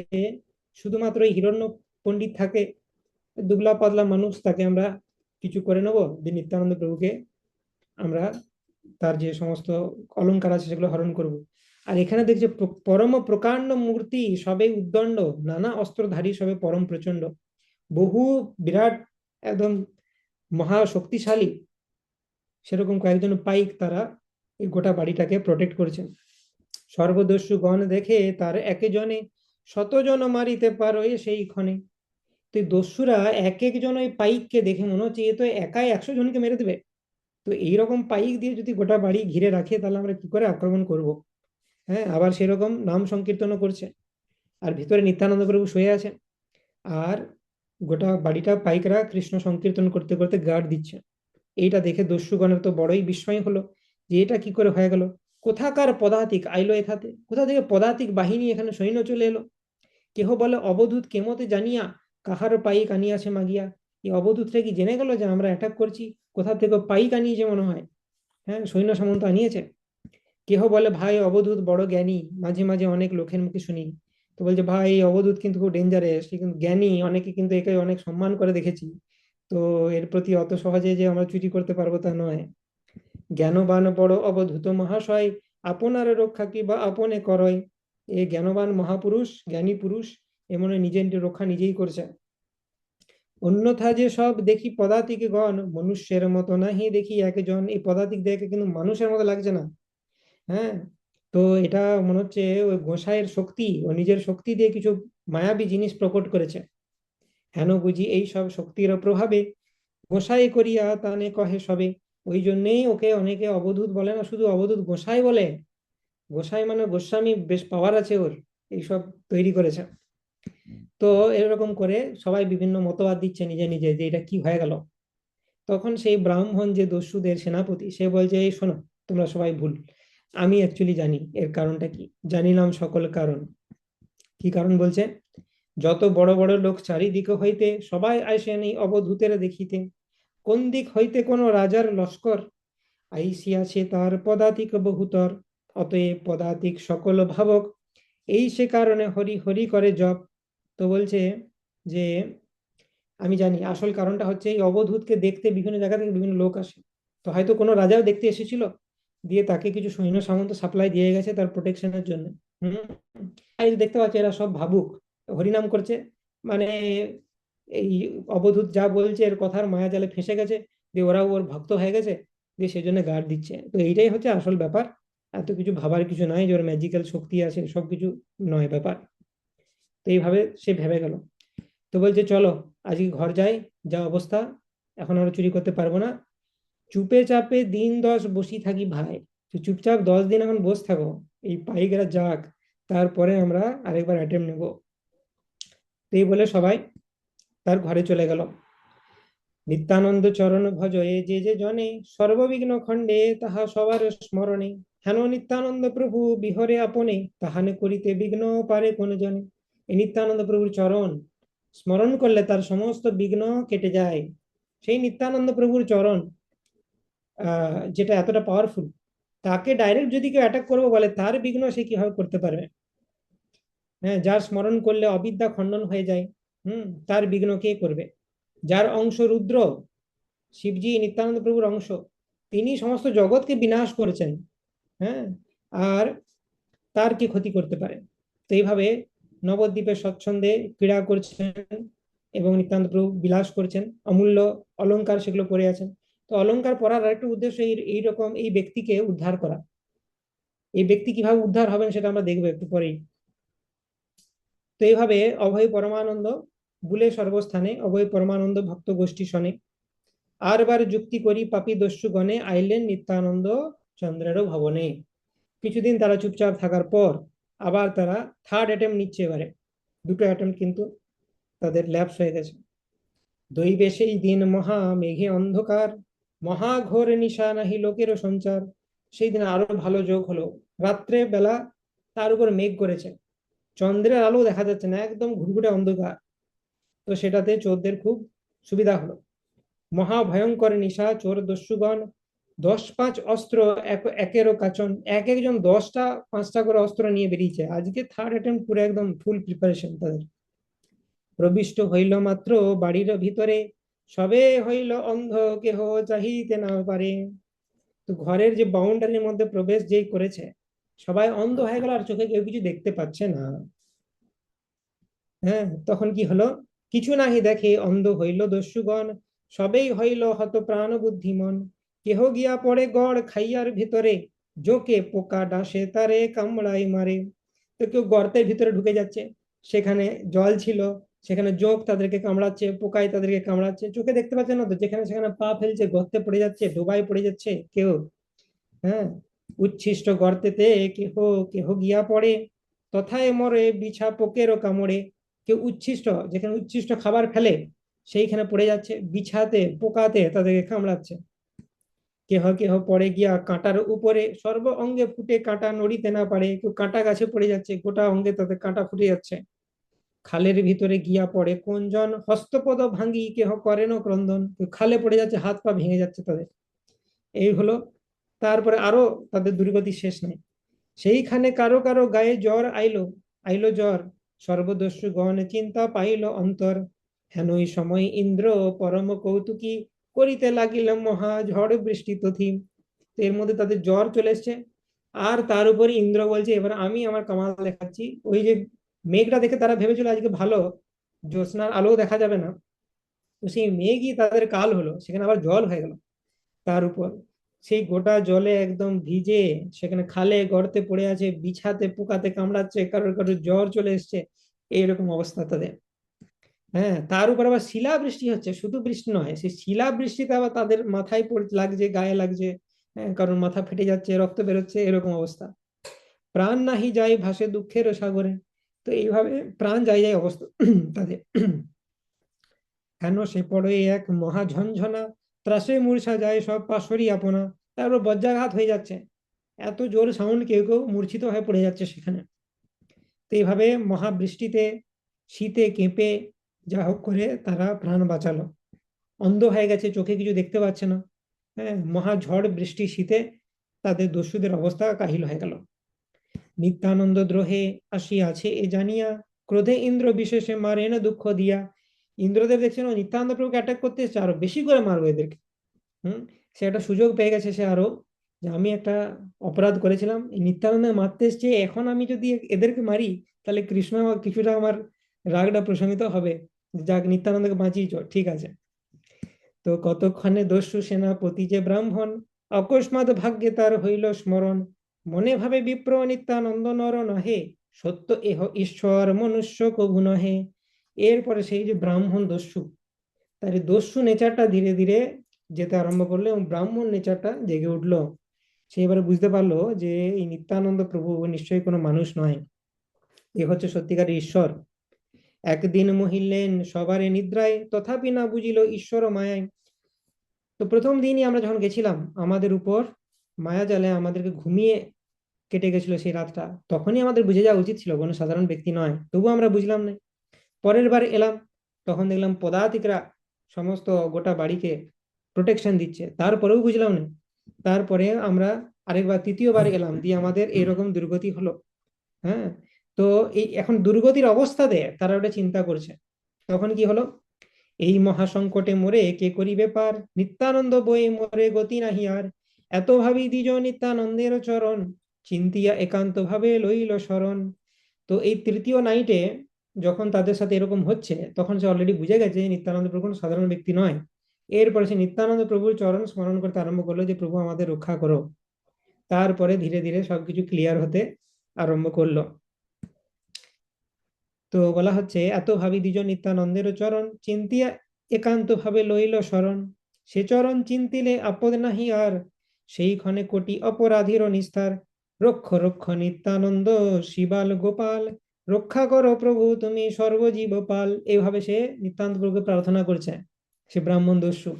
Speaker 1: শুধুমাত্র এই হিরণ্য পণ্ডিত থাকে, দুবলা পাতলা মানুষ, তাকে আমরা কিছু করে নেবো, যে নিত্যানন্দ প্রভুকে আমরা তার যে সমস্ত অলংকার আছে সেগুলো হরণ করব। আর এখানে দেখছে পরম প্রকাণ্ড মূর্তি সবে উদ্দণ্ড, নানা অস্ত্রধারী সবে পরম প্রচন্ড, বহু বিরাট একদম মহা শক্তিশালী সেরকম কয়েকজন পাইক তারা এই গোটা বাড়িটাকে প্রোটেক্ট করেছেন। সর্বদস্যু গণ দেখে তার একে জনে, শতজন মারিতে পারো এ সেই ক্ষণে। তো এই দস্যুরা এক একজন ওই পাইককে দেখে মনে হচ্ছে এ তো একাই 100 জনকে মেরে দেবে। তো এইরকম পাইক দিয়ে যদি গোটা বাড়ি ঘিরে রাখে তাহলে আমরা কি করে আক্রমণ করব। হ্যাঁ, আবার সেরকম নাম সংকীর্তনও করছে, আর ভিতরে নিত্যানন্দ প্রভু শুয়ে আছে, আর গোটা বাড়িটা পাইকরা কৃষ্ণ সংকীর্তন করতে করতে গার্ড দিচ্ছে। এইটা দেখে দস্যুগণের তো বড়ই বিস্ময় হলো, যে এটা কি করে হয়ে গেল, কোথাকার পদাতিক আইলো এথাতে, কোথা থেকে পদাতিক বাহিনী এখানে সৈন্য চলে এলো। কেহ বলে অবধূত কেমতে জানিয়া, কাহার পাইক আনিয়াছে মাগিয়া। এই অবধূতরা কি জেনে গেল যে আমরা অ্যাটাক করছি, কোথা থেকে পাইক আনিয়েছে মনে হয়, হ্যাঁ সৈন্য সামন্ত আনিয়েছে। কেহ বলে ভাই অবধূত বড় জ্ঞানী, মাঝে মাঝে অনেক লোকের মুখে শুনি। তো বলছে ভাই এই অবধূত কিন্তু খুব ডেঞ্জারাস, কিন্তু জ্ঞানী, অনেকে কিন্তু একে অনেক সম্মান করে দেখেছি। তো এর প্রতি অত সহজে যে আমরা চুরি করতে পারবো তা নয়। জ্ঞানবান বড় অবধূত মহাশয়, আপনার রক্ষা কি বা আপনে করয়। এ জ্ঞানবান মহাপুরুষ, জ্ঞানী পুরুষ, এমন নিজের রক্ষা নিজেই করছে। অন্যথা যে সব দেখি পদাতিক গণ, মনুষ্যের মতো নাহি দেখি একজন। এই পদাতিক দেখে কিন্তু মানুষের মতো লাগছে না। হ্যাঁ। তো এটা মনে হচ্ছে ওই গোসাইয়ের শক্তি, ও নিজের শক্তি দিয়ে কিছু মায়াবী জিনিস প্রকট করেছে। হেন বুঝি এই সব শক্তির প্রভাবে, গোসাই করিয়া তানে কহে সবে। ওই জন্যেই ওকে অনেকে অবধূত বলে না, শুধু অবধূত গোসাই বলে। গোসাই মানে গোস্বামী, বেশ পাওয়ার আছে ওর, এইসব তৈরি করেছে। তো এরকম করে সবাই বিভিন্ন মতবাদ দিচ্ছে নিজে নিজে যে এটা কি হয়ে গেল। তখন সেই ব্রাহ্মণ যে দস্যুদের সেনাপতি, সে বলছে এই শোনো, তোমরা সবাই ভুল, আমি অ্যাকচুয়ালি জানি এর কারণটা কি, জানিলাম সকল কারণ। কি কারণ বলছে, যত বড় বড় লোক চারিদিকে হইতে সবাই আসেন এই অবধূতের দেখিতে। কোন দিক হইতে কোন রাজার লস্কর, আইসিয়াছে তার পদাতিক বহুতর। অতএব পদাতিক সকল ভাবক, এই সে কারণে হরি হরি করে জপ। তো বলছে যে আমি জানি আসল কারণটা হচ্ছে এই অবধূতকে দেখতে বিভিন্ন জায়গা থেকে বিভিন্ন লোক আসে। তো হয়তো কোনো রাজাও দেখতে এসেছিল, দিয়ে তাকে কিছু সৈন্য সামন্ত সাপ্লাই দিয়ে গেছে তার প্রোটেকশনের জন্য। হম। এই যে দেখতে পাচ্ছি এরা সব ভাবুক, হরিনাম করছে, মানে এই অবধূত যা বলছে এর কথার মায়া জালে ফেঁসে গেছে, দিয়ে ওরাও ওর ভক্ত হয়ে গেছে, দিয়ে সেই জন্য গার্ড দিচ্ছে। তো এইটাই হচ্ছে আসল ব্যাপার, এত কিছু ভাবার কিছু নয় যে ওর ম্যাজিক্যাল শক্তি আছে, সব কিছু নয় ব্যাপার। তো এইভাবে সে ভেবে গেল। তো বলছে চলো আজকে ঘর যাই, যা অবস্থা, এখন আমরা চুরি করতে পারবো না, চুপে চাপে দিন 10 বসি থাকি ভাই। তো চুপচাপ 10 দিন এখন বসে থাকো, এই পাইকেরা যাক, তারপরে আমরা আরেকবার অ্যাটেম্প নেব। তো এই বলে সবাই তার ঘরে চলে গেল। নিত্যানন্দ চরণ ভজয়ে যে যে জনে, সর্ববিঘ্ন খণ্ডে তাহা সবার স্মরণে। হেন নিত্যানন্দ প্রভু বিহরে আপনে, তাহানে করিতে বিঘ্ন পারে কোন জনে। এই নিত্যানন্দ প্রভুর চরণ স্মরণ করলে তার সমস্ত বিঘ্ন কেটে যায়। সেই নিত্যানন্দ প্রভুর চরণ যেটা এতটা পাওয়ারফুল, তাকে ডাইরেক্ট যদি কেউ অ্যাটাক করবো বলে, তার বিঘ্ন সে কিভাবে করতে পারবে? হ্যাঁ, যার স্মরণ করলে অবিদ্যা খণ্ডন হয়ে যায়, তার বিঘ্ন কে করবে? যার অংশ রুদ্র, শিবজি নিত্যানন্দ প্রভুর অংশ, তিনি সমস্ত জগৎকে বিনাশ করেছেন। হ্যাঁ, আর তার কি ক্ষতি করতে পারে? তো এইভাবে নবদ্বীপে স্বচ্ছন্দে ক্রীড়া করছেন এবং নিত্যানন্দ প্রভু বিলাস করছেন, অমূল্য অলংকার সেগুলো পরে আছেন। তো অলংকার পরার আরেকটা উদ্দেশ্য এইরকম এই ব্যক্তিকে উদ্ধার করা। এই ব্যক্তি কিভাবে উদ্ধার হবেন সেটা আমরা দেখবো একটু পরেই। তো এইভাবে অভয় পরমানন্দ বুলে সর্বস্থানে, অভয় পরমানন্দ ভক্ত গোষ্ঠী শনে, আর বার যুক্তি করি পাপী দস্যু গণে, আইলেন নিত্যানন্দ চন্দ্রের ভবনে। কিছুদিন তারা চুপচাপ থাকার পর আবার তারা থার্ড অ্যাটেম্প নিচ্ছে। এবারে দুটো অ্যাটেম্প কিন্তু তাদের ল্যাপস হয়ে গেছে। দৈবে সেই দিন মহা মেঘে অন্ধকার, মহাঘোর নিশা নাহি লোকেরও সঞ্চার। সেই দিন আরো ভালো যোগ হলো, রাত্রে বেলা তার উপর মেঘ করেছে, চন্দ্রের আলো দেখা যাচ্ছে না, একদম ঘুরঘুরে অন্ধকার। তো সেটাতে চোরদের খুব সুবিধা হলো। মহাভয়ঙ্কর নিশা, চোর দস্যুগণ 10-5 অস্ত্র, একেরও কাচন, এক একজন 10টা 5টা করে অস্ত্র নিয়ে বেরিয়েছে। আজকে থার্ড অ্যাটেম্প পুরো একদম ফুল প্রিপারেশন তাদের। প্রবিষ্ট হইল মাত্র বাড়ির ভিতরে, সবে হইল অন্ধ, কেহ চাহিতে না পারে। তো ঘরের যে বাউন্ডারির মধ্যে প্রবেশ যেই করেছে, সবাই অন্ধ হয়ে গেল, আর চোখে কেউ কিছু দেখতে পাচ্ছে না। হ্যাঁ, তখন কি হলো? কিছু নাহি দেখে অন্ধ হইল দস্যুগণ, সবেই হইল হত প্রাণ বুদ্ধিমন। কেহ গিয়া পড়ে গড় খাইয়ার ভিতরে, জোকে পোকা ডাসে তারে কামড়াই মারে। তো কেউ গর্তের ভিতরে ঢুকে যাচ্ছে, সেখানে জল ছিল, সেখানে জোক তাদেরকে কামড়াচ্ছে, পোকায় তাদেরকে কামড়াচ্ছে, চোখে দেখতে পাচ্ছে না তো, যেখানে সেখানে পা ফেলছে, গর্তে পড়ে যাচ্ছে, ডোবায় পড়ে যাচ্ছে কেউ। হ্যাঁ, উচ্ছিষ্ট গর্তেতে কেহ কেহ গিয়া পড়ে, তথায় মরে বিছা পোকেরও কামড়ে। কেউ উচ্ছিষ্ট, যেখানে উচ্ছিষ্ট খাবার ফেলে সেইখানে পড়ে যাচ্ছে, বিছাতে পোকাতে তাদেরকে কামড়াচ্ছে। কেহ কেহ পড়ে গিয়া কাঁটার উপরে, সর্ব অঙ্গে ফুটে কাঁটা নড়িতে না পারে। কেউ কাঁটা গাছে পড়ে যাচ্ছে, গোটা অঙ্গে তাদের কাঁটা ফুটে যাচ্ছে। খালের ভিতরে গিয়া পড়ে কোনজন, হস্তপদ ভাঙ্গি কেহ করেন ক্রন্দন। কেউ খালে পড়ে যাচ্ছে, হাত পা ভেঙে যাচ্ছে তাদের। এই হলো। তারপরে আরো তাদের দুর্গতি শেষ নেই। সেইখানে কারো কারো গায়ে জ্বর আইলো, আইলো জ্বর, সর্বদস্যু গণ চিন্তা পাইল অন্তর। হেনই সময় ইন্দ্র পরম কৌতুকী, করিতে লাগিল মহা ঝড় বৃষ্টি তথি। তো এর মধ্যে তাদের জ্বর চলে এসছে, আর তার উপরে ইন্দ্র বলছে এবার আমি আমার কামাল দেখাচ্ছি। ওই যে মেঘটা দেখে তারা ভেবেছিল আজকে ভালো, জ্যোৎস্নার আলো দেখা যাবে না, তো সেই মেঘই তাদের কাল হলো, সেখানে আবার জল হয়ে গেল। তার উপর সেই গোটা জলে একদম ভিজে, সেখানে খালে গর্তে পড়ে আছে, বিছাতে পোকাতে কামড়াচ্ছে, কারোর কারোর জ্বর চলে এসছে, এইরকম অবস্থা তাদের। হ্যাঁ, তার উপর আবার শিলা বৃষ্টি হচ্ছে, শুধু বৃষ্টি নয়, সেই শিলা বৃষ্টিতে আবার তাদের মাথায় লাগছে, গায়ে লাগছে। হ্যাঁ, কারণ মাথা ফেটে যাচ্ছে, রক্ত বেরোচ্ছে, এরকম অবস্থা। প্রাণ নাহি যায় ভাসে দুঃখের সাগরে। তো এইভাবে প্রাণ যায় যায় অবস্থা তাদের। হেন সে পড়ে এক মহা ঝঞ্ঝনা, ত্রাসে মূর্ছা যায় সব পাশরি আপনা। তারপর বজ্রাঘাত হয়ে যাচ্ছে, এত জোর সাউন্ড, কেউ কেউ মূর্ছিত হয়ে পড়ে যাচ্ছে সেখানে। তো এইভাবে মহাবৃষ্টিতে শীতে কেঁপে যা হোক করে তারা প্রাণ বাঁচালো। অন্ধ হয়ে গেছে, চোখে কিছু দেখতে পাচ্ছে না। হ্যাঁ, মহা ঝড় বৃষ্টি শীতে তাদের দস্যুদের অবস্থা কাহিল হয়ে গেল। নিত্যানন্দ দ্রোহে আসিয়াছে এ জানিয়া, ক্রোধে ইন্দ্র বিশেষে মারেন দুঃখ দিয়া। ইন্দ্রদেব দেখছেন ও নিত্যানন্দ প্রভুকে অ্যাটাক করতে এসেছে, আরো বেশি করে মারবো এদেরকে। হুম, সে একটা সুযোগ পেয়ে গেছে সে আরো, যে আমি একটা অপরাধ করেছিলাম, এই নিত্যানন্দ মারতে এসছে, এখন আমি যদি এদেরকে মারি, তাহলে কৃষ্ণ কিছুটা আমার রাগটা প্রশমিত হবে। যাক, নিত্যানন্দকে বাঁচিয়েছ, ঠিক আছে। তো কতক্ষণে দস্যু সেনাপতি যে ব্রাহ্মণ, অকস্মাৎ ভাগ্যে তার হইল স্মরণ। মনে ভাবে বিপ্র নিত্যানন্দ নর নহে, সত্য এহ ঈশ্বর মনুষ্য কভু নহে। এরপরে সেই যে ব্রাহ্মণ দস্যু, তার এই দস্যু নেচারটা ধীরে ধীরে যেতে আরম্ভ করলো, এবং ব্রাহ্মণ নেচারটা জেগে উঠলো। সে এবারে বুঝতে পারলো যে এই নিত্যানন্দ প্রভু নিশ্চয়ই কোনো মানুষ নয়, এ হচ্ছে সত্যিকারের ঈশ্বর। একদিন মহিলেন সবারে নিদ্রায়, তথাপি না বুঝিল ঈশ্বর মায়ায়। তো প্রথম দিনই আমরা যখন গেছিলাম, আমাদের উপর মায়াজালে আমাদেরকে ঘুমিয়ে কেটে গেছিল সেই রাতটা। তখনই আমাদের বুঝে যাওয়া উচিত ছিল, কোনো সাধারণ ব্যক্তি নয়, তবুও আমরা বুঝলাম না। পরের বার এলাম, তখন দেখলাম পদাতিকরা সমস্ত গোটা বাড়িকে প্রোটেকশন দিচ্ছে, তারপরেও বুঝলাম না। তারপরে আমরা আরেকবার তৃতীয়বার এলাম, দিয়ে আমাদের এরকম দুর্গতি হলো। হ্যাঁ, তো এই এখন দুর্গতির অবস্থাতে তারা ওটা চিন্তা করছে। তখন কি হলো, এই মহাসংকটে মোরে কে করিবে পার, নিত্যানন্দ বই মোরে গতি নাহি আর। এত ভাবি দ্বিজ নিত্যানন্দের চরণ, চিন্তিয়া একান্ত ভাবে লইল শরণ। তো এই তৃতীয় নাইটে যখন তাদের সাথে এরকম হচ্ছে, তখন সে অলরেডি বুঝে গেছে যে নিত্যানন্দ প্রভু কোনো সাধারণ ব্যক্তি নয়। এরপরে সে নিত্যানন্দ প্রভুর চরণ স্মরণ করতে আরম্ভ করলো যে প্রভু আমাদের রক্ষা করো। তারপরে ধীরে ধীরে সবকিছু ক্লিয়ার হতে আরম্ভ করলো। তো বলা হচ্ছে, এত ভাবি দ্বিজ নিত্যানন্দের চরণ, চিন্তিয়া একান্ত ভাবে লইল শরণ। সে চরণ চিন্তিলে আপদ নাহি আর, সেই ক্ষণে কোটি অপরাধীর নিস্তার। রক্ষ রক্ষ নিত্যানন্দ শিবাল গোপাল, রক্ষা করো প্রভু তুমি সর্বজীব পাল। এইভাবে সে নিত্যান্ত প্রভুকে প্রার্থনা করছে, সে ব্রাহ্মণ দস্যু।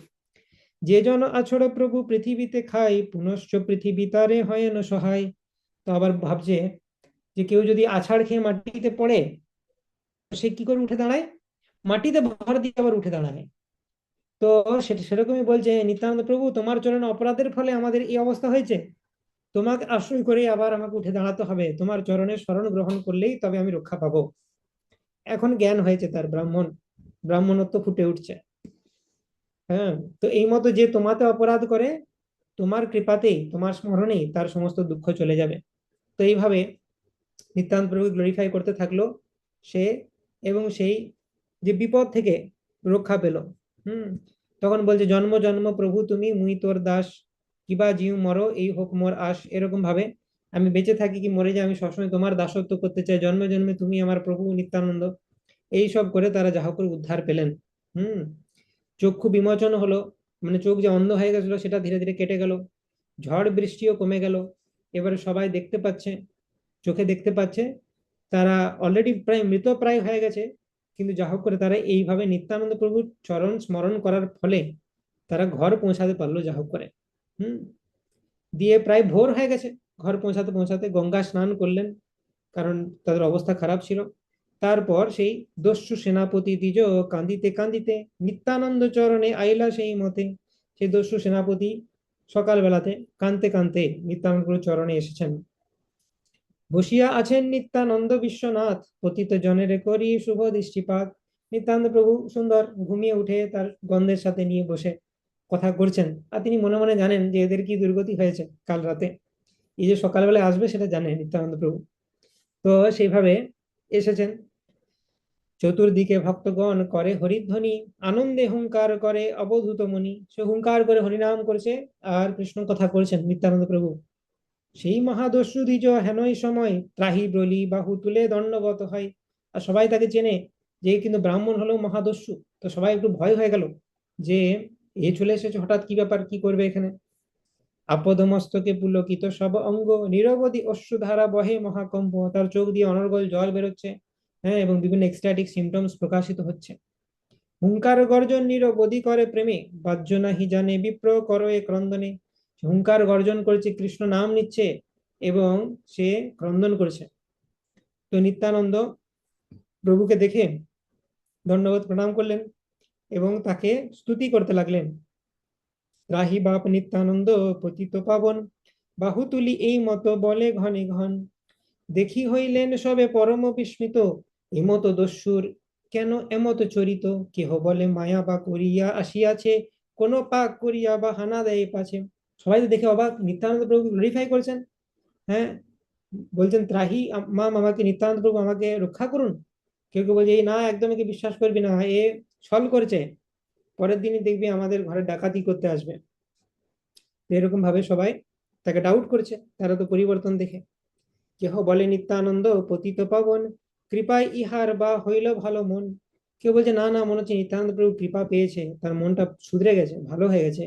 Speaker 1: যে জন আছড় প্রভু পৃথিবীতে খাই, পুনশ্চ পৃথিবী তারে হয় না সহায়। তো আবার ভাবছে যে কেউ যদি আছাড় খেয়ে মাটিতে পড়ে, সে কি করে উঠে দাঁড়ায়, মাটিতে ভর দিয়ে আবার উঠে দাঁড়ায়। তো সেটা সেরকমই বলছে, নিত্যানন্দ প্রভু তোমার চরণে অপরাধের ফলে আমাদের এই অবস্থা হয়েছে, তোমাকে আশ্রয় করে আবার আমাকে উঠে দাঁড়াতে হবে, তোমার চরণের শরণ গ্রহণ করলেই তবে আমি রক্ষা পাবো। এখন জ্ঞান হয়েছে তার, ব্রাহ্মণত্ব ফুটে উঠছে। হ্যাঁ, তো এই মতো যে তোমাতে অপরাধ করে, তোমার কৃপাতেই তোমার স্মরণেই তার সমস্ত দুঃখ চলে যাবে। তো এইভাবে নিত্যান্ত প্রভু গ্লোরিফাই করতে থাকলো সে, এবং সেই যে বিপদ থেকে রক্ষা পেল। হুম, তখন বলছে, জন্ম জন্ম প্রভু তুমি মুই তোর দাস, কিবা জিউ মরো এই হোক মোর আশ। এরকম ভাবে আমি বেঁচে থাকি কি মরে যাই, আমি সবসময় তোমার দাসত্ব করতে চাই, জন্মে জন্মে তুমি আমার প্রভু নিত্যানন্দ। এই সব করে তারা যাহা করে উদ্ধার পেলেন। হুম, চক্ষু বিমোচন হলো, মানে চোখ যে অন্ধ হয়ে গেছিল সেটা ধীরে ধীরে কেটে গেল। ঝড় বৃষ্টিও কমে গেল, এবারে সবাই দেখতে পাচ্ছে, চোখে দেখতে পাচ্ছে। তারা অলরেডি প্রায় মৃত প্রায় হয়ে গেছে, কিন্তু যা হোক করে তারা এইভাবে নিত্যানন্দ প্রভুর চরণ স্মরণ করার ফলে তারা ঘর পৌঁছাতে পারলো যা হোক করে। হুম, দিয়ে প্রায় ভোর হয়ে গেছে, ঘর পৌঁছাতে পৌঁছাতে গঙ্গা স্নান করলেন, কারণ তাদের অবস্থা খারাপ ছিল। তারপর সেই দস্যু সেনাপতি দ্বিজ কান্দিতে কান্দিতে, নিত্যানন্দ চরণে আইলা সেই মতে। সেই দস্যু সেনাপতি সকালবেলাতে কাঁদতে কাঁদতে নিত্যানন্দ চরণে এসেছেন। বসিয়া আছেন নিত্যানন্দ বিশ্বনাথ, পতিত জনের করি শুভ দৃষ্টিপাত। নিত্যানন্দ প্রভু সুন্দর ঘুমিয়ে উঠে তার গন্ধের সাথে নিয়ে বসে কথা করছেন, আর তিনি মনে মনে জানেন যে এদের কি দুর্গতি হয়েছে কাল রাতে। এই যে সকালবেলায় আসবে সেটা জানে নিত্যানন্দ প্রভু। তো সেইভাবে এসেছেন। চতুর্দিকে ভক্তগণ করে হরিধ্বনি, আনন্দে হুঙ্কার করে অবধূত মনি। সে হুঙ্কার করে হরিনাম করছে আর কৃষ্ণ কথা করছেন নিত্যানন্দ প্রভু। সেই মহাদস্যু দ্বিজ হেনই সময়, ত্রাহি বলি বাহু তুলে দণ্ডবত হয়। আর সবাই তাকে চেনে, যে কিন্তু ব্রাহ্মণ হলেও মহাদস্যু। তো সবাই একটু ভয় হয়ে গেল যে এ চলে এসেছে হঠাৎ, কি ব্যাপার, কি করবে এখানে। আপদ মস্তকে পুলকিত সব অঙ্গ, নিরবধি অশ্রুধারা বহে মহাকম্প। তার চোখ দিয়ে অনর্গল জল বেরোচ্ছে। হ্যাঁ, এবং বিভিন্ন এক্সট্যাটিক সিমটমস প্রকাশিত হচ্ছে। হুঙ্কার গর্জন নিরবধি করে প্রেমে, বাহ্য নাহি জানে বিপ্র করো এ ক্রন্দনে। হুঙ্কার গর্জন করছে, কৃষ্ণ নাম নিচ্ছে, এবং সে ক্রন্দন করছে। তো নিত্যানন্দ প্রভুকে দেখে ধন্যবাদ প্রণাম করলেন এবং তাকে স্তুতি করতে লাগলেন। রাহি বাপ নিত্যানন্দ পতিত পাবন, বাহু তুলি এই মতো বলে ঘনে ঘন। দেখি হইলেন সবে পরম বিস্মিত, এমত দস্যুর কেন এমত চরিত। কেহ বলে মায়া বা করিয়া আসিয়াছে, কোন পাক করিয়া বা হানা দেয় পাছে। সবাই তো দেখে অবাক, নিত্যানন্দ প্রভু গ্লোরিফাই করছেন। হ্যাঁ, বলছেন ত্রাহি মাম, আমাকে নিত্যানন্দ প্রভু আমাকে রক্ষা করুন। কেউ কেউ বলছে, এই না, একদম একে বিশ্বাস করবি না, এ ছল করছে, পরের দিনই দেখবি আমাদের ঘরে ডাকাতি করতে আসবে। এরকম ভাবে সবাই তাকে ডাউট করছে, তারা তো পরিবর্তন দেখে। কেহ বলে নিত্যানন্দ পতিত পাবন, কৃপায় ইহার বা হইল ভালো মন। কেউ বলছে না না, মনে হচ্ছে নিত্যানন্দ প্রভু কৃপা পেয়েছে, তার মনটা শুধরে গেছে, ভালো হয়ে গেছে।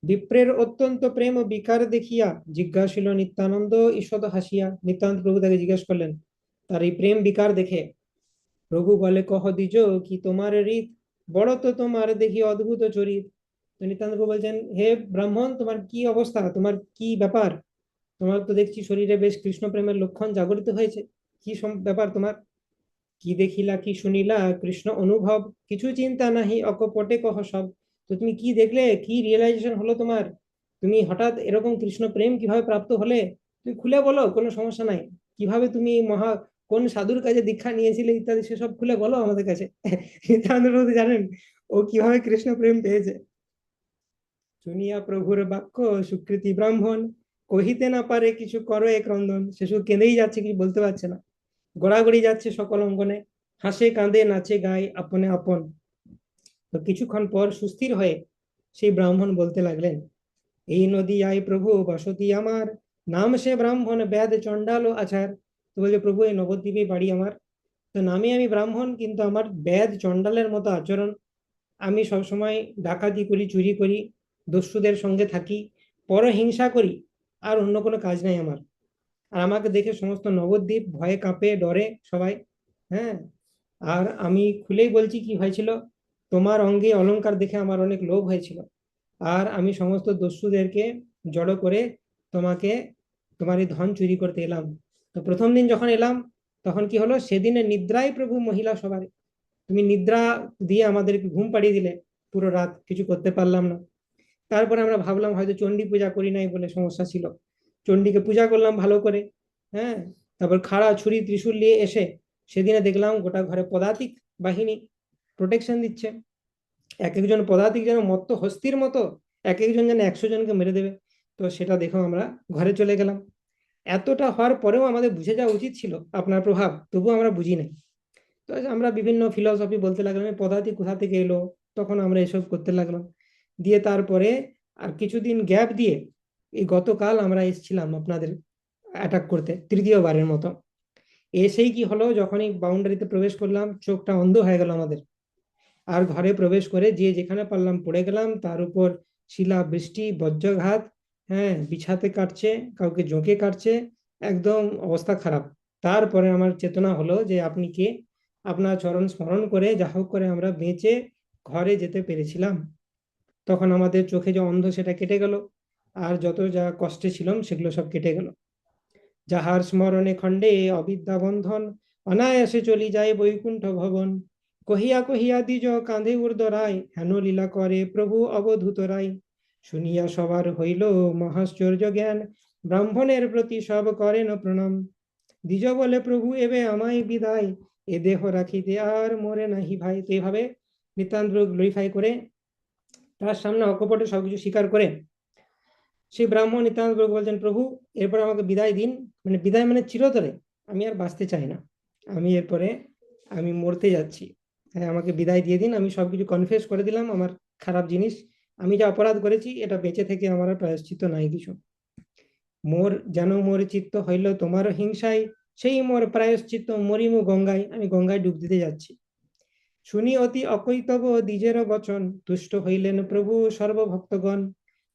Speaker 1: বিপ্রের অত্যন্ত প্রেম ও বিকার দেখিয়া, জিজ্ঞাসিল নিত্যানন্দ ঈষৎ হাসিয়া। নিত্যানন্দ প্রভু তাকে জিজ্ঞেস করলেন তার এই প্রেম বিকার দেখে। প্রভু বলে, কহ দ্বিজ কি তোমার রীত, বড় তো তোমার দেখি অদ্ভুত চরিত। তো নিত্যান্ত প্রভু বলছেন, হে ব্রাহ্মণ, তোমার কি অবস্থা, তোমার কি ব্যাপার? তোমার তো দেখছি শরীরে বেশ কৃষ্ণ প্রেমের লক্ষণ জাগরিত হয়েছে। কি ব্যাপার তোমার? কি দেখিলা কি শুনিলা কৃষ্ণ অনুভব, কিছু চিন্তা নাহি অকপটে কহ সব। তো তুমি কি দেখলে, কি রিয়েলাইজেশন হলো তোমার? তুমি হঠাৎ এরকম কৃষ্ণ প্রেম কিভাবে প্রাপ্ত হলে? তুমি খুলে বলো, কোনো সমস্যা নাই। কিভাবে তুমি কোন সাধুর কাছে দীক্ষা নিয়েছিলে ইত্যাদি সেসব খুলে বলো আমাদের কাছে। নিত্যানন্দ প্রভু জানেন ও কিভাবে কৃষ্ণ প্রেম পেয়েছে। শুনিয়া প্রভুর বাক্য সুকৃতি ব্রাহ্মণ, কহিতে না পারে কিছু করো এক রন্ধন। সে শুধু কেঁদেই যাচ্ছে, কিছু বলতে পারছে না। গড়াগড়ি যাচ্ছে সকল অঙ্গনে, হাসে কাঁদে নাচে গায় আপনে আপন। তো কিছুক্ষণ পর সুস্থির হয়ে সেই ব্রাহ্মণ বলতে লাগলেন, এই নদী আয় প্রভু বসতি আমার, নাম সে ব্রাহ্মণ বেদ চণ্ডাল ও আচার। তো বলছে, প্রভু এই নবদ্বীপে বাড়ি আমার, তো নামে আমি ব্রাহ্মণ, কিন্তু আমার বেদ চণ্ডালের মতো আচরণ। আমি সবসময় ডাকাতি করি, চুরি করি, দস্যুদের সঙ্গে থাকি, পরহিংসা করি, আর অন্য কোনো কাজ নাই আমার। আর আমাকে দেখে সমস্ত নবদ্বীপ ভয়ে কাঁপে ডরে সবাই। হ্যাঁ, আর আমি খুলেই বলছি কি হয়েছিল, তোমার অঙ্গে অলংকার দেখে আমার অনেক লোভ হয়েছিল, আর আমি সমস্ত দস্যুদেরকে জড়ো করে তোমাকে, তোমার এই ধন চুরি করতে এলাম। তো প্রথম দিন যখন এলাম, তখন কি হলো, সেদিনে নিদ্রায় প্রভু মহিলা সবার, তুমি নিদ্রা দিয়ে আমাদেরকে ঘুম পাড়িয়ে দিলে, পুরো রাত কিছু করতে পারলাম না। তারপরে আমরা ভাবলাম হয়তো চণ্ডী পূজা করি নাই বলে সমস্যা ছিল, চণ্ডীকে পূজা করলাম ভালো করে। হ্যাঁ, তারপর খাড়া ছুরি ত্রিশূল নিয়ে এসে সেদিনে দেখলাম গোটা ঘরে পদাতিক বাহিনী প্রোটেকশন দিচ্ছে। এক একজন পদাতিক যেন মত্ত হস্তির মতো, এক একজন যেন 100 জনকে মেরে দেবে। তো সেটা দেখো আমরা ঘরে চলে গেলাম। এতটা হওয়ার পরেও আমাদের বুঝে যাওয়া উচিত ছিল আপনার প্রভাব, তবুও আমরা বুঝি নাই। তো আমরা বিভিন্ন ফিলসফি বলতে লাগলাম, এই পদাতি কোথা থেকে এলো, তখন আমরা এসব করতে লাগলাম। দিয়ে তারপরে আর কিছুদিন গ্যাপ দিয়ে এই গতকাল আমরা এসেছিলাম আপনাদের অ্যাটাক করতে তৃতীয়বারের মতো। এসেই কি হলো, যখন এই বাউন্ডারিতে প্রবেশ করলাম, চোখটা অন্ধ হয়ে গেল আমাদের। আর ঘরে প্রবেশ করে যে যেখানে পারলাম পড়ে গেলাম, তার উপর শিলা বৃষ্টি বজ্রঘাত। হ্যাঁ, বিছাতে কাটছে, কাউকে জোঁকে কাটছে, একদম অবস্থা খারাপ। তারপরে আমার চেতনা হলো যে আপনি কে, আপনার চরণ স্মরণ করে যা হোক করে আমরা বেঁচে ঘরে যেতে পেরেছিলাম। তখন আমাদের চোখে যে অন্ধ সেটা কেটে গেল, আর যত যা কষ্টে ছিলাম সেগুলো সব কেটে গেল। যাহার স্মরণে খণ্ডে অবিদ্যা বন্ধন, অনায়াসে চলি যায় বৈকুণ্ঠ ভবন। কহিয়া কহিয়া দ্বিজ কাঁধে ঊর্ধ্বরায়, হেন লীলা করে প্রভু অবধূত রায়। শুনিয়া সবার হইল মহাশ্চর্য জ্ঞান, ব্রাহ্মণের প্রতি সব করেন প্রণাম। দ্বিজ বলে, প্রভু এবে আমায় বিদায়, এ দেহ রাখিতে আর মরে নাহি ভাই। তো এইভাবে নিতান্ত গ্লোরিফাই করে, তার সামনে অকপটে সবকিছু স্বীকার করে সেই ব্রাহ্মণ নিত্যানন্দ প্রভু বলছেন, প্রভু এরপর আমাকে বিদায় দিন, মানে বিদায় মানে চিরতরে, আমি আর বাঁচতে চাই না, আমি এরপরে আমি মরতে যাচ্ছি। হ্যাঁ, আমাকে বিদায় দিয়ে দিন, আমি সবকিছু কনফেস করে দিলাম আমার খারাপ জিনিস, আমি যা অপরাধ করেছি এটা বেঁচে থেকে আমার আর প্রায়শ্চিত্ত নাই কিছু। মোর যেন মোর চিত্ত হইল তোমার হিংসায়, সেই মোর প্রায়শ্চিত্ত মরিমু গঙ্গায়, আমি গঙ্গায় ডুব দিতে যাচ্ছি। শুনি অতি অকৈতব দ্বিজের বচন, তুষ্ট হইলেন প্রভু সর্বভক্তগণ।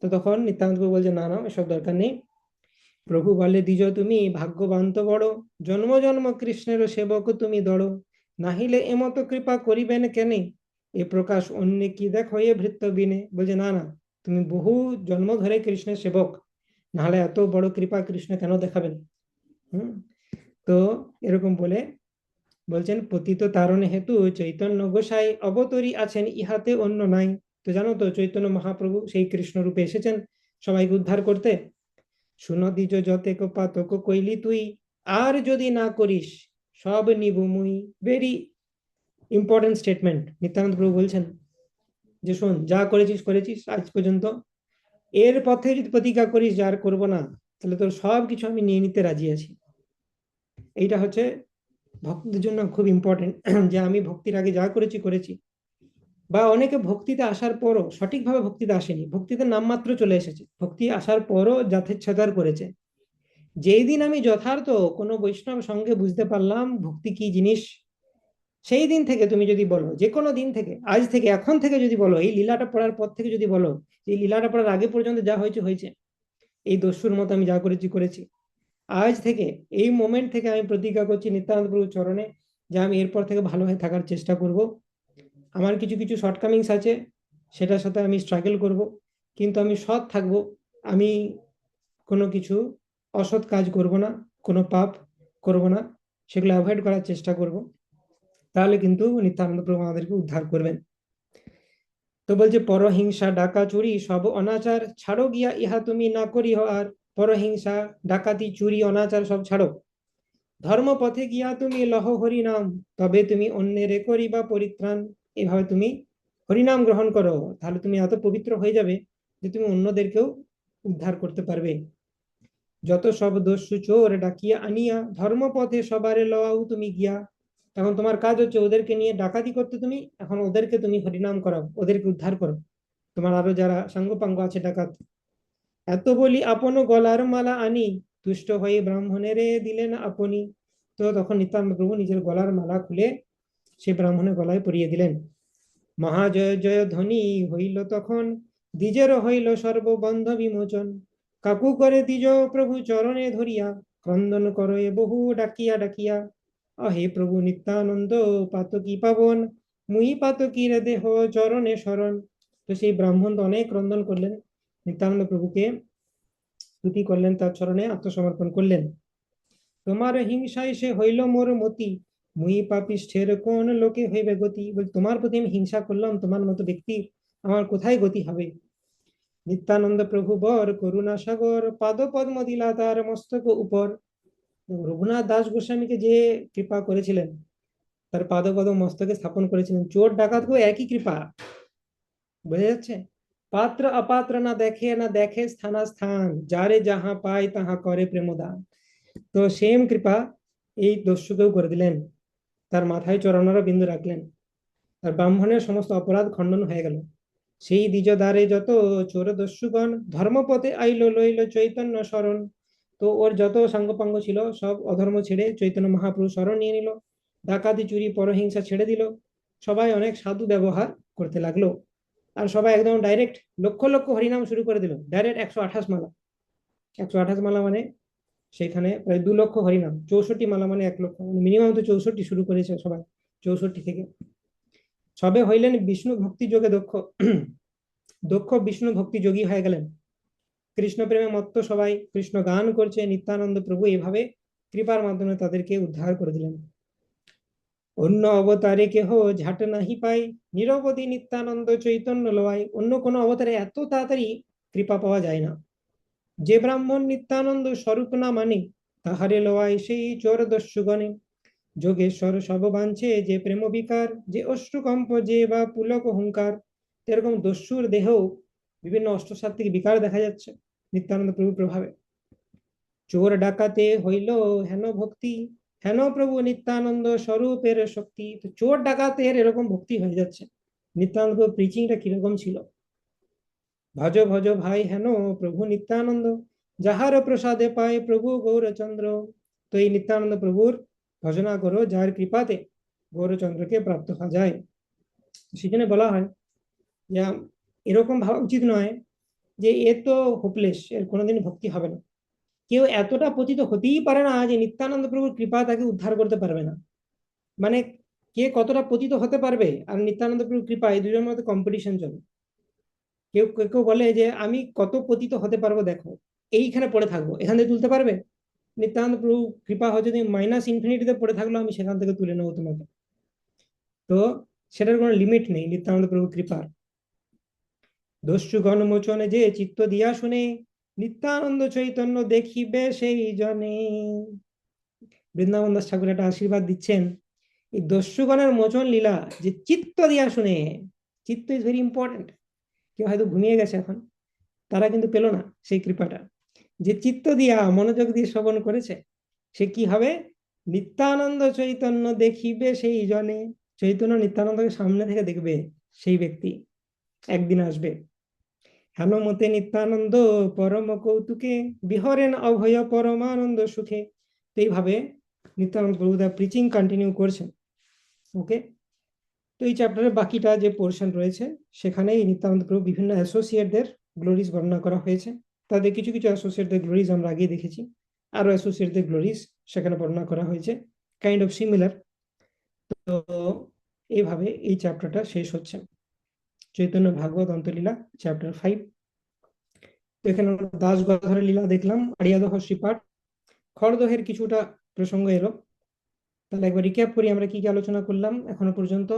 Speaker 1: তো তখন নিত্যান্ত প্রভু বলছে, না না এসব দরকার নেই। প্রভু বলে, দ্বিজ তুমি ভাগ্যবান তো বড়, জন্ম জন্ম কৃষ্ণের সেবক তুমি দড়। নাহিলে এমত কৃপা করিবেন কেনে, এ প্রকাশ অন্য কি দেখো এ ভৃত্য বিনে। বলছে, না না, তুমি বহু জন্ম ধরে কৃষ্ণের সেবক, নাহলে এত বড় কৃপা কৃষ্ণ কেন দেখাবেন? হুম। তো এরকম বলে বলছেন, পতিত তারণ হেতু চৈতন্য গোসাই, অবতরী আছেন ইহাতে অন্য নাই। তো জানো তো, চৈতন্য মহাপ্রভু সেই কৃষ্ণ রূপে এসেছেন সবাইকে উদ্ধার করতে। শুনো দ্বিজ যতেক পাতক কইলি তুই, আর যদি না করিস সব নিবু মুই। ভেরি ইম্পর্টেন্ট স্টেটমেন্ট নিত্যানন্দ প্রভু বলছেন, যে শোন, যা করেছিস করেছিস আজ পর্যন্ত, এর পথে যদি প্রতিজ্ঞা করিস যে আর করবো না, তাহলে তোর সব কিছু আমি নিয়ে নিতে রাজি আছি। এইটা হচ্ছে ভক্তদের জন্য খুব ইম্পর্টেন্ট, যে আমি ভক্তির আগে যা করেছি করেছি। বা অনেকে ভক্তিতে আসার পরও সঠিকভাবে ভক্তিতে আসেনি, ভক্তিতে নামমাত্র চলে এসেছে, ভক্তি আসার পরও যথেচ্ছাচার করেছে। যেই দিন আমি যথার্থ কোনো বৈষ্ণব সঙ্গে বুঝতে পারলাম ভক্তি কি জিনিস, সেই দিন থেকে তুমি যদি বলো, যে কোনো দিন থেকে, আজ থেকে এখন থেকে যদি বলো, এই লীলাটা পড়ার পর থেকে যদি বলো, এই লীলাটা পড়ার আগে পর্যন্ত যা হয়েছে হয়েছে, এই দস্যুর মতো আমি যা করেছি করেছি, আজ থেকে এই মোমেন্ট থেকে আমি প্রতিজ্ঞা করছি নিত্যানন্দ প্রভুর চরণে যে আমি এরপর থেকে ভালো হয়ে থাকার চেষ্টা করব। আমার কিছু কিছু শর্টকামিংস আছে, সেটার সাথে আমি স্ট্রাগল করব, কিন্তু আমি সৎ থাকব। আমি কোনো কিছু অসৎ কাজ করব না, কোনো পাপ করব না, সেগুলো অ্যাভয়েড করার চেষ্টা করব। তাহলে কিন্তু নিত্যানন্দ প্রভু আমাদেরকে উদ্ধার করবেন। তো বলছে, পরহিংসা ডাকা চুরি সব অনাচার ছাড়ো গিয়া, ইহা তুমি না করিও আর। পরহিংসা, ডাকাতি, চুরি, অনাচার সব ছাড়ো। ধর্মপথে গিয়া তুমি লহ হরি নাম, তবে তুমি অন্যের করিবা পরিত্রাণ। এভাবে তুমি হরিনাম গ্রহণ করো, তাহলে তুমি এত পবিত্র হয়ে যাবে যে তুমি অন্যদেরকেও উদ্ধার করতে পারবে। যত সব দস্যু চোর ডাকিয়া আনিয়া, ধর্মপথে সবারে লওয়াও তুমি গিয়া। এখন তোমার কাজ হচ্ছে ওদেরকে নিয়ে ডাকাতি করতে, তুমি এখন ওদেরকে তুমি হরিনাম করাও, ওদেরকে উদ্ধার করো। তোমার আরো যারা সাঙ্গপাঙ্গ আছে ডাকাত। এত বলি আপন গলার মালা আনি, তুষ্ট হয়ে ব্রাহ্মণেরে দিলেন আপনি। তো তখন নিত্যানন্দ প্রভু নিজের গলার মালা খুলে সে ব্রাহ্মণের গলায় পরিয়ে দিলেন। মহাজয় জয় ধ্বনি হইল তখন, দ্বিজের হইল সর্ববন্ধ বিমোচন। কাকু করে দ্বিজ প্রভু চরণে ধরিয়া, ক্রন্দন করে বহু ডাকিয়া ডাকিয়া। অহে প্রভু নিত্যানন্দ পাতকি পাবন, মুই পাতকির দেহ চরণে শরণ। তো সেই ব্রাহ্মণ তো অনেক ক্রন্দন করলেন, নিত্যানন্দ প্রভুকে স্তুতি করলেন, তার চরণে আত্মসমর্পণ করলেন। তোমার হিংসায় সে হইল মোর মতি, মুই পাপিষ্ঠের কোন লোকে হইবে গতি। তোমার প্রতি আমি হিংসা করলাম, তোমার মতো ব্যক্তি আমার কোথায় গতি হবে। নিত্যানন্দ প্রভু বর করুণা সাগর, পাদ পদ্ম দিলা তার মস্তক উপর। রঘুনাথ দাস গোস্বামীকে যে কৃপা করেছিলেন, তার পাদ পদ্ম মস্তকে স্থাপন করেছিলেন, চোর ডাকাতকেও একই কৃপা। বোঝা যাচ্ছে? পাত্র অপাত্র না দেখে, না দেখে স্থানা স্থান, যারে যাহা পায় তাহা করে প্রেমদান। তো সেম কৃপা এই দস্যুকেও করে দিলেন, তার মাথায় চড়ানোরও বিন্দু রাখলেন। আর ব্রাহ্মণের সমস্ত অপরাধ খণ্ডন হয়ে গেল। সেই দ্বিজ দ্বারে যত চোর দস্যুগণ, ধর্মপথে আইল লইল চৈতন্য শরণ। তো ওর যত সাঙ্গপাঙ্গ ছিল সব অধর্ম ছেড়ে চৈতন্য মহাপ্রভু শরণ নিয়ে নিল, ডাকাতি চুরি পরহিংসা ছেড়ে দিল, সবাই অনেক সাধু ব্যবহার করতে লাগলো। আর সবাই একদম ডাইরেক্ট লক্ষ লক্ষ হরিনাম শুরু করে দিল, ডাইরেক্ট 128 মালা। 128 মালা মানে সেখানে প্রায় 2 লক্ষ হরিনাম, 64 মালা মানে 1 লক্ষ, মিনিমাম তো 64 শুরু করেছে সবাই, 64 থেকে। সবে হইলেন বিষ্ণু ভক্তি যোগে দক্ষ, দক্ষ বিষ্ণু ভক্তি যোগী হয়ে গেলেন। কৃষ্ণ প্রেমে মত্ত সবাই, কৃষ্ণ গান করছে, নিত্যানন্দ প্রভু এভাবে কৃপার মাধ্যমে তাদেরকে উদ্ধার করে দিলেন। অন্য অবতারে কেহ ঝাট নাহি পাই, নিরবধি নিত্যানন্দ চৈতন্য লয়। অন্য কোনো অবতারে এত তাড়াতাড়ি কৃপা পাওয়া যায় না। যে ব্রাহ্মণ নিত্যানন্দ স্বরূপ না মানে, তাহারে লওয়াই সেই চোর দস্যুগণে। যোগেশ্বর সব বাঞ্ছে যে প্রেম বিকার, যে অশ্রুকম্প যে বা পুলক হুঙ্কার। এরকম দস্যুর দেহেও বিভিন্ন অষ্টসাত্ত্বিক বিকার দেখা যাচ্ছে নিত্যানন্দ প্রভু প্রভাবে। চোর ডাকাতে হইল হেন ভক্তি, হেন প্রভু নিত্যানন্দ স্বরূপের শক্তি। তো চোর ডাকাতের এরকম ভক্তি হয়ে যাচ্ছে। নিত্যানন্দ প্রভু প্রিচিংটা কিরকম ছিল, ভজ ভজ ভাই হেন প্রভু নিত্যানন্দ, যাহার প্রসাদে পায় প্রভু গৌরচন্দ্র। তো এই নিত্যানন্দ প্রভুর ভজনা করো, যার কৃপাতে গৌরচন্দ্রকে প্রাপ্ত হওয়া যায়। সেখানে বলা হয় যে এরকম ভাবা উচিত নয় যে এ তো হোপলেস, এর কোনোদিন ভক্তি হবে না। কেউ এতটা পতিত হতেই পারে না যে নিত্যানন্দ প্রভুর কৃপা তাকে উদ্ধার করতে পারবে না। মানে কে কতটা পতিত হতে পারবে আর নিত্যানন্দ প্রভুর কৃপা, এই দুজনের মধ্যে কম্পিটিশন চলে। কেউ কেউ বলে যে আমি কত পতিত হতে পারবো দেখো, এইখানে পড়ে থাকবো, এখান থেকে তুলতে পারবে? নিত্যানন্দ প্রভু কৃপা হয় যদি মাইনাস ইনফিনিটিতে পড়ে থাকলো, আমি সেখান থেকে তুলে নেবো তোমাকে। তো সেটার কোনো লিমিট নেই নিত্যানন্দ প্রভু কৃপার। দস্যুগণ মোচনে যে চিত্ত দিয়া শুনে, নিত্যানন্দ চৈতন্য দেখিবে সেই জনে। বৃন্দাবন দাস ঠাকুর একটা আশীর্বাদ দিচ্ছেন, এই দস্যুগণের মোচন লীলা যে চিত্ত দিয়া শুনে, চিত্ত ইজ ভেরি ইম্পর্টেন্ট। কেউ হয়তো ঘুমিয়ে গেছে এখন, তারা কিন্তু পেল না সেই কৃপাটা। যে চিত্ত দিয়া মনোযোগ দিয়ে শ্রবণ করেছে, সে কি হবে? নিত্যানন্দ চৈতন্য দেখিবে সেই জনে। চৈতন্য নিত্যানন্দকে সামনে থেকে দেখবে সেই ব্যক্তি একদিন আসবে। হেন মতে নিত্যানন্দ পরম কৌতুকে, বিহরেন অভয় পরমানন্দ সুখে। তো এইভাবে নিত্যানন্দ প্রভুদা প্রিচিং কন্টিনিউ করছেন। ওকে, তো এই চ্যাপ্টারের বাকিটা যে পোর্শন রয়েছে সেখানে এই নিত্যানন্দ প্রভু বিভিন্ন অ্যাসোসিয়েটদের গ্লোরিজ বর্ণনা করা হয়েছে। তাদের কিছু কিছু অ্যাসোসিয়েটদের গ্লোরিজ আমরা আগে দেখেছি, আরো অ্যাসোসিয়েটদের গ্লোরিজ সেখানে বর্ণনা করা হয়েছে, কাইন্ড অফ সিমিলার। তো এইভাবে এই চ্যাপ্টারটা শেষ হচ্ছে, চৈতন্য ভাগবত অন্তলীলা চ্যাপ্টার 5। তো এখানে আমরা দাস গদাধরের লীলা দেখলাম, আড়িয়াদহ শ্রীপাঠ, খরদহের কিছুটা প্রসঙ্গ এলো। তাহলে একবার রিক্যাপ করি আমরা কি কি আলোচনা করলাম এখনো পর্যন্ত।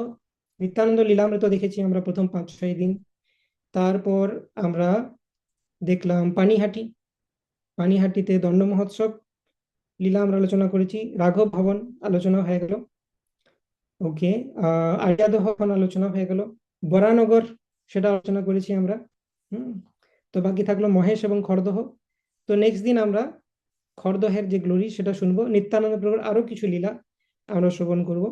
Speaker 1: নিত্যানন্দ লীলামৃত দেখেছি আমরা প্রথম 5-6 দিন। তারপর আমরা দেখলাম পানিহাটি, পানিহাটিতে দণ্ড মহোৎসব লীলা আমরা আলোচনা করেছি। রাঘব ভবন আলোচনা হয়ে গেল। ওকে, আড়িয়াদহ আলোচনা হয়ে গেল। বরানগর সেটা আলোচনা করেছি আমরা। তো বাকি থাকলো মহেশ এবং খরদহ। তো নেক্সট দিন আমরা খরদহের যে গ্লোরি সেটা শুনবো, নিত্যানন্দ প্রভুর আরো কিছু লীলা আমরা শ্রবণ করব,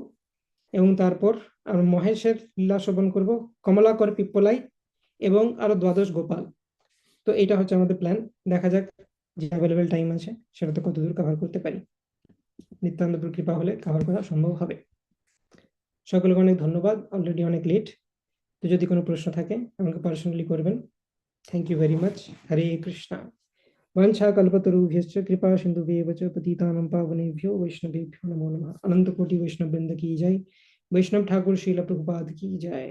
Speaker 1: এবং তারপর আমরা মহেশের লীলা শ্রবণ করব, কমলাকর পিপ্পলাই এবং আরো দ্বাদশ গোপাল। তো এটা হচ্ছে আমাদের প্ল্যান। দেখা যাক যে অ্যাভেলেবেল টাইম আছে সেটাতে কতদূর কভার করতে পারি। নিত্যানন্দ প্রভুর কৃপা হলে কভার করা সম্ভব হবে। সকলকে অনেক ধন্যবাদ, অলরেডি অনেক লেট। তো যদি কোনো প্রশ্ন থাকে আমাকে পার্সোনালি করবেন। Thank you very much. Hare Krishna. वाञ्छाकल्पतरुभ्यश्च कृपा सिन्धुभ्येव च पतितानां पावनेभ्यो वैष्णवेभ्यो नमो नमः। अनंत कोटि वैष्णव वृंद की जय। वैष्णव ठाकुर श्रील प्रभुपाद की जय।